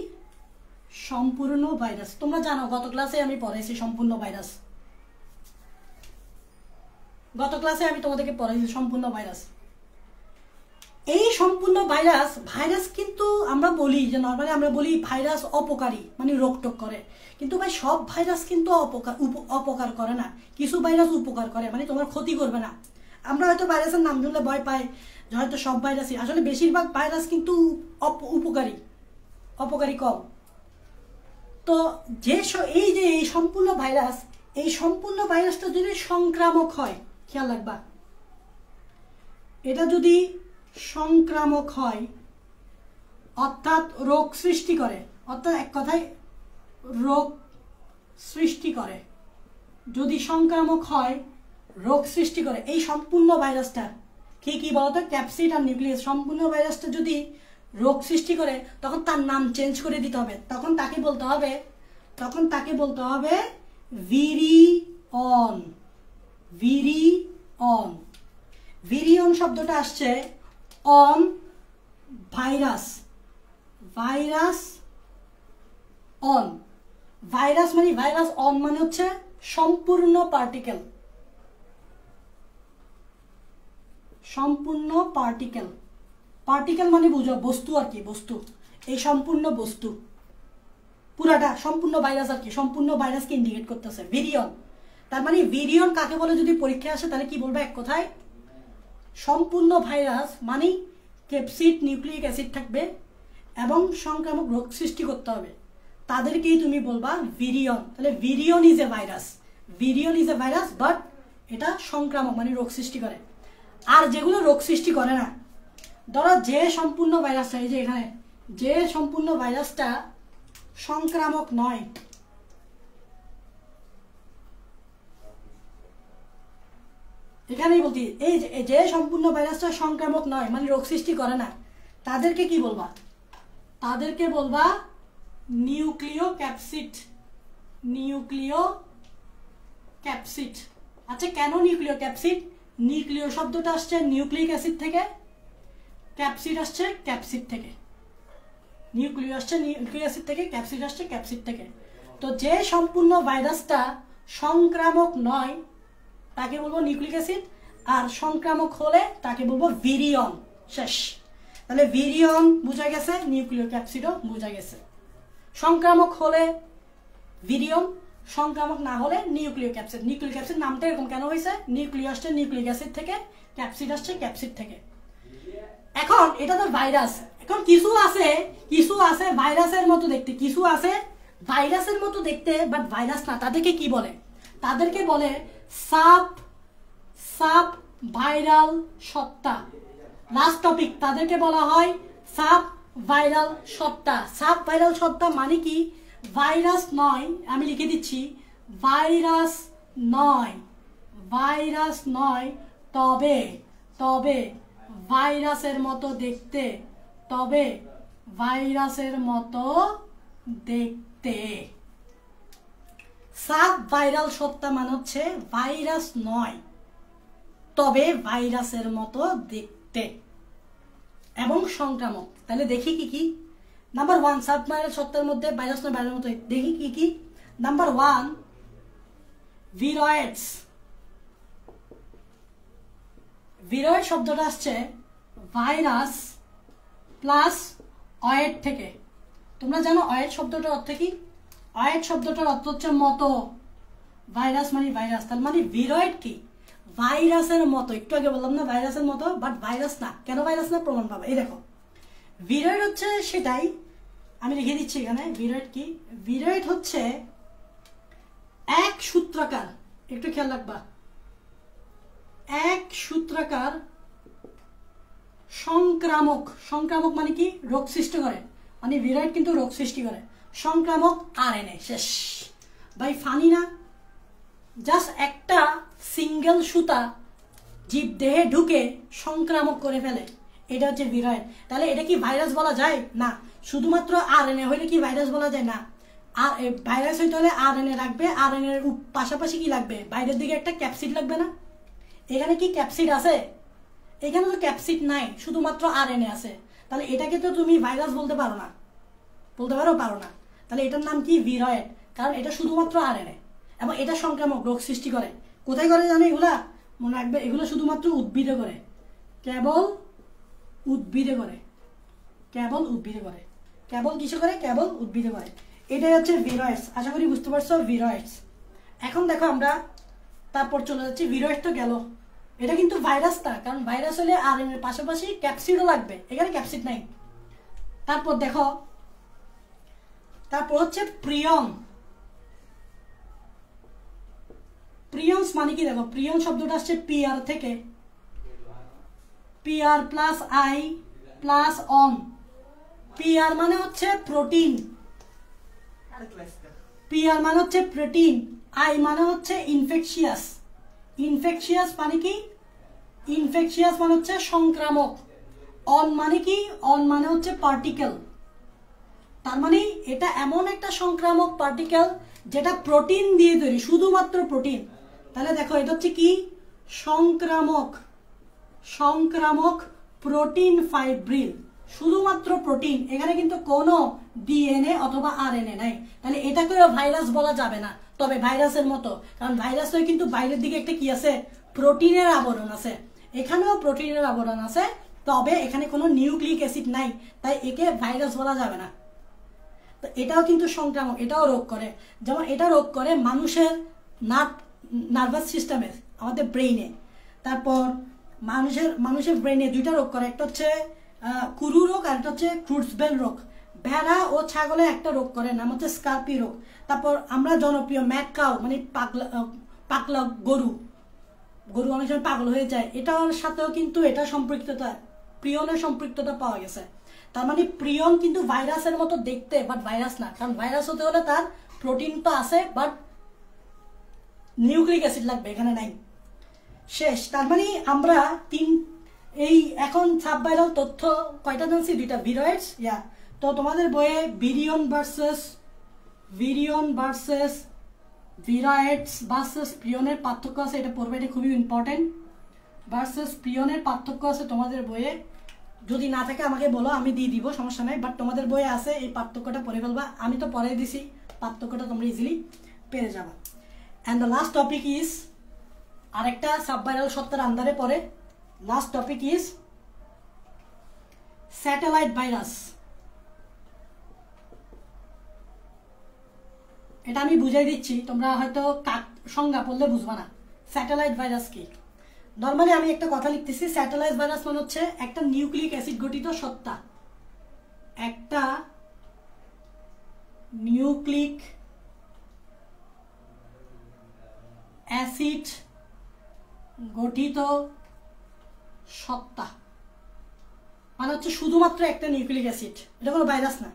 সম্পূর্ণ ভাইরাস। তোমরা জানো গত ক্লাসে আমি পড়াইছি সম্পূর্ণ ভাইরাস, গত ক্লাসে আমি তোমাদেরকে পড়াইছি সম্পূর্ণ ভাইরাস। এই সম্পূর্ণ ভাইরাস, ভাইরাস কিন্তু আমরা বলি যে নর্মালি আমরা বলি ভাইরাস অপকারী, মানে রোগটোগ করে, কিন্তু ভাই সব ভাইরাস কিন্তু অপকার করে না। কিছু ভাইরাস উপকার করে, মানে তোমার ক্ষতি করবে না। আমরা হয়তো ভাইরাসের নাম শুনলে ভয় পাই যে হয়তো সব ভাইরাসই, আসলে বেশিরভাগ ভাইরাস কিন্তু উপকারী, অপকারী কম। তো এই যে এই সম্পূর্ণ ভাইরাস, এই সম্পূর্ণ ভাইরাসটা যদি সংক্রামক হয়, খেয়াল রাখবা, এটা যদি সংক্রামক হয় অর্থাৎ রোগ সৃষ্টি করে, অর্থাৎ এক কথায় রোগ সৃষ্টি করে, যদি সংক্রামক হয় রোগ সৃষ্টি করে, এই সম্পূর্ণ ভাইরাসটা কি কি বলতো? ক্যাপসিড আর নিউক্লিয়াস। সম্পূর্ণ ভাইরাসটা যদি রোগ সৃষ্টি করে তখন তার নাম চেঞ্জ করে দিতে হবে, তখন তাকে বলতে হবে ভিরিয়ন। ভিরিয়ন, ভিরিয়ন শব্দটা আসছে on virus, virus on, virus মানে ভাইরাস, অন মানে হচ্ছে সম্পূর্ণ পার্টিকেল, সম্পূর্ণ পার্টিকেল। পার্টিকেল মানে বুঝো বস্তু আর কি, বস্তু, এই সম্পূর্ণ বস্তু পুরাটা সম্পূর্ণ ভাইরাস আর কি, সম্পূর্ণ ভাইরাসকে ইন্ডিকেট করতেছে ভিরিয়ন। তার মানে ভিরিয়ন কাকে বলে যদি পরীক্ষায় আসে তাহলে কি বলবে? এক কথায় সম্পূর্ণ ভাইরাস মানে ক্যাপসিড, নিউক্লিক অ্যাসিড থাকবে এবং সংক্রামক রোগ সৃষ্টি করতে হবে, তাদেরকেই তুমি বলবা ভিরিয়ন। তাহলে virion is a virus, virion is a virus, but এটা সংক্রামক মানে রোগ সৃষ্টি করে। আর যেগুলো রোগ সৃষ্টি করে না, ধরো যে সম্পূর্ণ ভাইরাসটা, এই যে এখানে যে সম্পূর্ণ ভাইরাসটা সংক্রামক নয়, এখানেই বলছি এই যে সম্পূর্ণ ভাইরাসটা সংক্রামক নয় মানে রোগ সৃষ্টি করে না, তাদেরকে কি বলবা? তাদেরকে বলবা নিউক্লিও ক্যাপসিড, নিউক্লিও ক্যাপসিড। আচ্ছা কেন নিউক্লিও ক্যাপসিড? নিউক্লিও শব্দটা আসছে নিউক্লিক অ্যাসিড থেকে, ক্যাপসিড আসছে ক্যাপসিড থেকে, নিউক্লিও আসছে নিউক্লিক অ্যাসিড থেকে, ক্যাপসিড আসছে ক্যাপসিড থেকে। তো যে সম্পূর্ণ ভাইরাসটা সংক্রামক নয় তাকে বলবো নিউক্লিক অ্যাসিড, আর সংক্রামক হলে তাকে বলবো ভিরিয়ন। শেষ। তাহলে ভিরিয়ন বোঝা গেছে, নিউক্লিও ক্যাপসিডও বোঝা গেছে। সংক্রামক হলে ভিরিয়ন, সংক্রামক না হলে নিউক্লিও ক্যাপসিড। নিউক্লিও ক্যাপসিড নামটা এরকম কেন হয়েছে? নিউক্লিও আসছে নিউক্লিক অ্যাসিড থেকে, ক্যাপসিড আসছে ক্যাপসিড থেকে। এখন এটা তো ভাইরাস, এখন কিছু আছে ভাইরাসের মতো দেখতে, কিছু আছে ভাইরাসের মতো দেখতে বাট ভাইরাস না, তাদেরকে কি বলে? তাদেরকে বলে সাব ভাইরাল সত্তা। লাস্ট টপিক, তাদেরকে বলা হয় সাব ভাইরাল সত্তা। সাব ভাইরাল সত্তা মানে কি? ভাইরাস নয়, আমি লিখে দিচ্ছি ভাইরাস নয়, ভাইরাস নয়, তবে ভাইরাসের মতো দেখতে, তবে ভাইরাসের মতো দেখতে। সাব ভাইরাল সত্তা মানে হচ্ছে ভাইরাস নয় তবে ভাইরাসের মতো দেখতে এবং সংক্রামক। তাহলে দেখি কি কি? নাম্বার 1, সাব ভাইরাল সত্তার মধ্যে ভাইরাস নয়, ভাইরাসের মতো দেখি কি কি? Number 1, viroids. ভিরয়েড শব্দটা আসছে ভাইরাস প্লাস অয়েড থেকে। তোমরা জানো অয়েড শব্দটার অর্থ কি? অয়েড শব্দটার অর্থ হচ্ছে মতো, ভাইরাস মানে ভাইরাস, তার মানে ভিরয়েড কি? ভাইরাসের মতো। একটু আগে বললাম না ভাইরাসের মতো, বাট ভাইরাস না। কেন ভাইরাস না? প্রমাণ পাবে। এই দেখো, ভিরয়েড হচ্ছে সেটাই, আমি লিখে দিচ্ছি এখানে। ভিরয়েড কি? ভিরয়েড হচ্ছে এক সূত্রাকার, একটু খেয়াল রাখবা, এক সূত্রাকার সংক্রামক, সংক্রামক মানে কি রোগ সৃষ্টি করে, মানে ভিরাইড কিন্তু রোগ সৃষ্টি করে, সংক্রামক আরএনএ। শেষ ভাই, ফানি না? জাস্ট একটা সিঙ্গেল সুতা জীব দেহে ঢুকে সংক্রামক করে ফেলে, এটা হচ্ছে ভিরাইড। তাহলে এটা কি ভাইরাস বলা যায়? না। শুধুমাত্র আরএনএ হইলে কি ভাইরাস বলা যায়? না। আর ভাইরাস হইতে হলে আরএনএ লাগবে, আরএনএ এর পাশাপাশি কি লাগবে? বাইরের দিকে একটা ক্যাপসিড লাগবে না? এখানে কি ক্যাপসিড আছে? এখানে তো ক্যাপসিড নাই, শুধুমাত্র আরএনএ আছে। তাহলে এটাকে তো তুমি ভাইরাস বলতে পারো না, বলতে পারো না। তাহলে এটার নাম কি? ভিরয়েড, কারণ এটা শুধুমাত্র আরএনএ এবং এটা সংক্রামক রোগ সৃষ্টি করে। কোথায় করে জানো এগুলা? মনে রাখবে, এগুলো শুধুমাত্র উদ্ভিদে করে, কেবল উদ্ভিদে করে, কেবল উদ্ভিদে করে। কেবল কিসে করে? কেবল উদ্ভিদে করে। এটাই হচ্ছে ভিরয়েডস। আশা করি বুঝতে পারছো ভিরয়েডস। এখন দেখো আমরা তারপর চলে যাচ্ছি। ভিরয়েড তো গেল, এটা কিন্তু ভাইরাস না, কারণ ভাইরাস হলে আরএনএর পাশাপাশি ক্যাপসিডও লাগবে, এখানে ক্যাপসিড নাই। তারপর দেখো, তারপর হচ্ছে প্রিয়ন। প্রিয়ন্স মানে কি? দেখো, প্রিয়ন শব্দটা আসছে পিআর থেকে, PR plus I plus on. PR মানে হচ্ছে প্রোটিন, পিআর মানে হচ্ছে প্রোটিন, আই মানে হচ্ছে ইনফেকশিয়াস। ইনফেকশিয়াস মানে কি? ইনফেকশিয়াস মানে হচ্ছে সংক্রামক। অন মানে কি? অন মানে হচ্ছে পার্টিকেল। তার মানে এটা এমন একটা সংক্রামক পার্টিকেল যেটা প্রোটিন দিয়ে তৈরি, শুধুমাত্র প্রোটিন। তাহলে দেখো, এটা হচ্ছে কি? সংক্রামক, সংক্রামক প্রোটিন ফাইব্রিল, শুধুমাত্র প্রোটিন। এখানে কিন্তু কোনো ডিএনএ অথবা আরএনএ নাই। তাহলে এটাকেও ভাইরাস বলা যাবে না, তবে ভাইরাসের মতো, কারণ ভাইরাসে কিন্তু বাইরের দিকে একটা কি আছে? প্রোটিনের আবরণ আছে। এখানেও প্রোটিনের আবরণ আছে, তবে এখানে কোনো নিউক্লিক অ্যাসিড নাই, তাই একে ভাইরাস বলা যাবে না। তো এটাও কিন্তু সংক্রামক, এটাও রোগ করে। যেমন এটা রোগ করে মানুষের নার্ভাস সিস্টেমে, আমাদের ব্রেইনে। তারপর মানুষের ব্রেইনে দুইটা রোগ করে, একটা হচ্ছে কুরু রোগ আর একটা হচ্ছে ক্রুটসবেল রোগ। ভেড়া ও ছাগলে একটা রোগ করে, নাম হচ্ছে স্কার্পি রোগ। তারপর আমরা জনপ্রিয় ম্যাড কাউ মানে পাগলা গরু, গরু অনেক সময় পাগল হয়ে যায়, এটার সাথেও কিন্তু এটা সম্পৃক্ততা, প্রিয়নের সম্পৃক্ততা পাওয়া গেছে। তার মানে প্রিয়ন কিন্তু ভাইরাসের মতো দেখতে, বাট ভাইরাস না, কারণ ভাইরাস হতে হলে তার প্রোটিন তো আছে, বাট নিউক্লিক অ্যাসিড লাগবে, এখানে নাই। শেষ। তার মানে আমরা এই এখন সাবভাইরাল তথ্য কয়টা জানছি? দুইটা, ভিরয়েডস। ইয়া, তো তোমাদের বইয়ে ভিরিয়ন ভার্সেস ভিরয়েডস ভার্সেস প্রিয়নের পার্থক্য আছে, এটা পড়বে, এটা খুবই ইম্পর্টেন্ট। ভার্সেস প্রিয়নের পার্থক্য আছে তোমাদের বইয়ে, যদি না থাকে আমাকে বলো, আমি দিয়ে দিব, সমস্যা নাই। বাট তোমাদের বইয়ে আছে, এই পার্থক্যটা পড়ে ফেলবা। আমি তো পড়ে দিছি, পার্থক্যটা তোমরা ইজিলি পেরে যাবা। And the last topic is, আরেকটা সাবভাইরাল সত্তার আন্ডারে পড়ে, last topic is satellite virus. এটা আমি বুঝাই দিচ্ছি, তোমরা হয়তো সংজ্ঞা পড়লে বুঝবা না স্যাটেলাইট ভাইরাস কি। নর্মালি আমি একটা কথা লিখতেছি, স্যাটেলাইট ভাইরাস মানে হচ্ছে একটা নিউক্লিক অ্যাসিড গঠিত সত্তা, একটা নিউক্লিক অ্যাসিড গঠিত সত্তা, মানে হচ্ছে শুধুমাত্র একটা নিউক্লিক অ্যাসিড, এটা কোনো ভাইরাস না,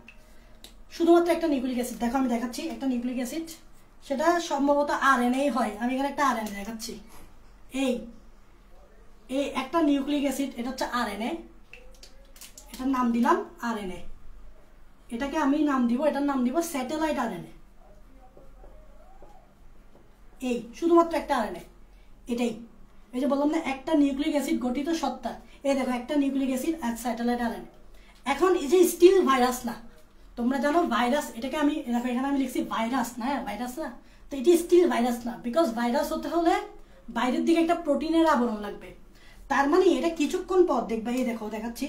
শুধুমাত্র একটা নিউক্লিক অ্যাসিড। দেখো আমি দেখাচ্ছি একটা নিউক্লিক অ্যাসিড, সেটা সম্ভবত আরএনএ হয়। আমি এখানে একটা আরএনএ দেখাচ্ছি, এই একটা নিউক্লিক অ্যাসিড, এটা হচ্ছে আরএনএ, এটার নাম দিলাম আরএনএ। এটাকে আমি নাম দিব, এটার নাম দিব স্যাটেলাইট আরএনএ। এই শুধুমাত্র একটা আরএনএ, এটাই। এই যে বললাম না, একটা নিউক্লিক অ্যাসিড গঠিত সত্তা, এই দেখো একটা নিউক্লিক অ্যাসিড আর স্যাটেলাইট আরএনএ। এখন এই যে স্টিল ভাইরাস না, তোমরা জানো ভাইরাস, এটাকে আমি দেখো এখানে আমি লিখছি ভাইরাস না, ভাইরাস না, তো এটি স্টিল ভাইরাস না, বিকজ ভাইরাস হতে হলে বাইরের দিকে একটা প্রোটিনের আবরণ লাগবে। তার মানে এটা কিছুক্ষণ পর দেখবে, এই দেখো দেখাচ্ছি,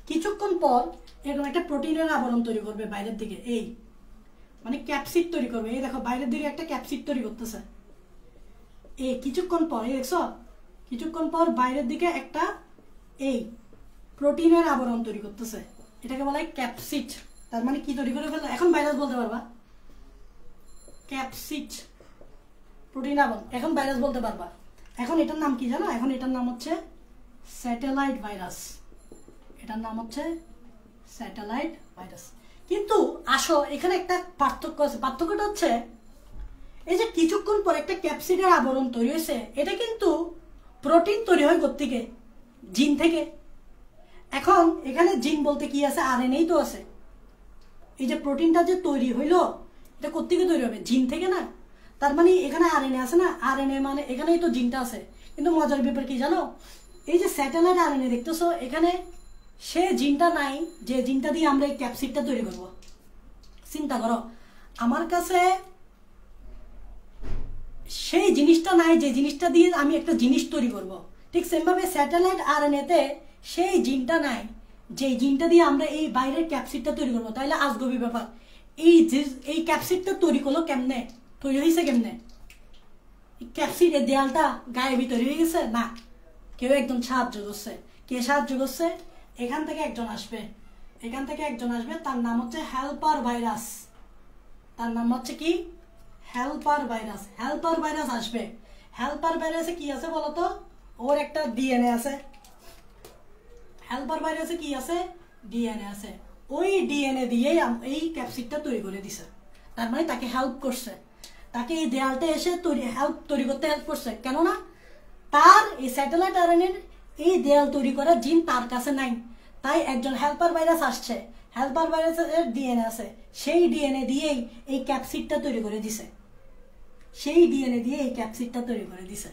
কিছুক্ষণ পর এরকম একটা প্রোটিনের আবরণ তৈরি করবে বাইরের দিকে, এই মানে ক্যাপসিড তৈরি করবে। এই দেখো বাইরের দিকে একটা ক্যাপসিড তৈরি করতেছে, এই কিছুক্ষণ পর, এই দেখছো কিছুক্ষণ পর বাইরের দিকে একটা এই প্রোটিনের আবরণ তৈরি করতেছে, এটাকে বলা হয় ক্যাপসিড। তার মানে কি তৈরি করে ফেললো? এখন ভাইরাস বলতে পারবা, ক্যাপসিড। প্রোটিন আবরণ। এখন ভাইরাস বলতে পারবা। এখন এটার নাম কি জানো? এখন এটার নাম হচ্ছে স্যাটেলাইট ভাইরাস। এটার নাম হচ্ছে স্যাটেলাইট ভাইরাস। কিন্তু আসো এখানে একটা পার্থক্য আছে। পার্থক্যটা হচ্ছে এই যে কিছুক্ষণ পর একটা ক্যাপসিডের আবরণ তৈরি হয়েছে, এটা কিন্তু প্রোটিন তৈরি হয় কোত্থেকে? জিন থেকে। এখন এখানে জিন বলতে কি আছে? আরএনএই তো আছে। এই যে প্রোটিনটা যে তৈরি হইলো, এটা কোত্থেকে তৈরি হবে? জিন থেকে না? তার মানে এখানে আরএনএ আছে না? আরএনএ মানে এখানেই তো জিনটা আছে। কিন্তু মজার ব্যাপার কি জানো? এই যে স্যাটেলাইট আরএনএ দেখতেছো, এখানে সে জিনটা নাই যে জিনটা দিয়ে আমরা এই ক্যাপসিডটা তৈরি করব। চিন্তা করো, আমার কাছে সেই জিনিসটা নাই যে জিনিসটা দিয়ে আমি একটা জিনিস তৈরি করব। ঠিক সেমভাবে স্যাটেলাইট আরএনএতে সেই জিনটা নাই যে জিনটা দিয়ে আমরা এই বাইরের ক্যাপসিডটা তৈরি করব। তাইলে আজগবি ব্যাপার, এই ক্যাপসিডটা তৈরি করলো কেমনে? তৈরি হয়েছে কেমনে? ক্যাপসিডের দেয়ালটা গায়েবী তৈরি হয়ে গেছে না, কেউ একজন সাহায্য করছে। কে সাহায্য করছে? এখান থেকে একজন আসবে, এখান থেকে একজন আসবে, তার নাম হচ্ছে হেল্পার ভাইরাস। তার নাম হচ্ছে কি? Helper virus. হেল্পার ভাইরাস আসবে। হেল্পার ভাইরাসে কি আছে বলতো? ওর একটা ডিএনএ আছে। হেল্পার ভাইরাসে কি আছে? ডিএনএ আছে। ওই ডিএনএ দিয়েই এই ক্যাপসিডটা তৈরি করে দিছে। তার মানে তাকে হেল্প করছে, তাকে এই দেয়ালটা এসে তৈরি করতে হেল্প করছে। কেননা তার এই স্যাটেলাইট আরএনএর এই দেয়াল তৈরি করার জিন তার কাছে নাই। তাই একজন হেল্পার ভাইরাস আসছে, হেল্পার ভাইরাসের ডিএনএ আছে, সেই ডিএনএ দিয়েই এই ক্যাপসিডটা তৈরি করে দিছে। সেই ডিএনএ দিয়ে এই ক্যাপসিডটা তৈরি করে দিছে।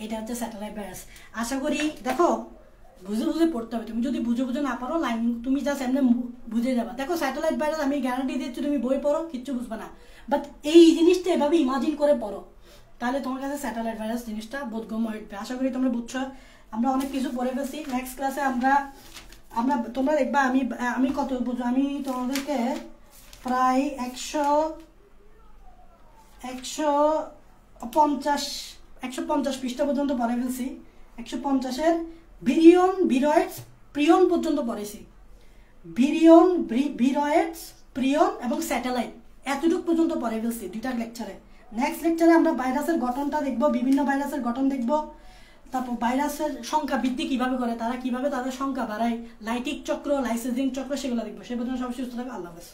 এটা হচ্ছে স্যাটেলাইট ভাইরাস। আশা করি দেখো বুঝে বুঝে পড়তে হবে। তুমি যদি বুঝে বুঝে না পারো, লাইন তুমি জাস্ট এমনি বুঝে যাবা। দেখো স্যাটেলাইট ভাইরাস আমি গ্যারান্টি দিচ্ছি তুমি বই পড়ো কিচ্ছু বুঝবে না, বাট এই জিনিসটা এভাবে ইমাজিন করে পড়ো, তাহলে তোমার কাছে স্যাটেলাইট ভাইরাস জিনিসটা বোধগম্য হয়ে। আশা করি তোমরা বুঝছো। আমরা অনেক কিছু পড়ে ফেলছি। নেক্সট ক্লাসে আমরা তোমরা দেখবা আমি কত বুঝো, আমি তোমাদেরকে প্রায় 150 পৃষ্ঠা পর্যন্ত পড়ে ফেলছি। 150-এর ভিরিয়ন, ভিরয়েডস, প্রিয়ন পর্যন্ত পড়েছি। ভিরিয়ন, ভিরয়েডস, প্রিয়ন এবং স্যাটেলাইট এতটুকু পর্যন্ত পড়ে ফেলছি 2টা লেকচারে। নেক্সট লেকচারে আমরা ভাইরাসের গঠনটা দেখবো, বিভিন্ন ভাইরাসের গঠন দেখবো। তারপর ভাইরাসের সংখ্যা বৃদ্ধি কিভাবে করে, তারা কিভাবে তাদের সংখ্যা বাড়ায়, লাইটিক চক্র, লাইসেজিং চক্র, সেগুলো দেখবো। সে পর্যন্ত সবাই সুস্থ থাকবে। আল্লাহ হাফেজ।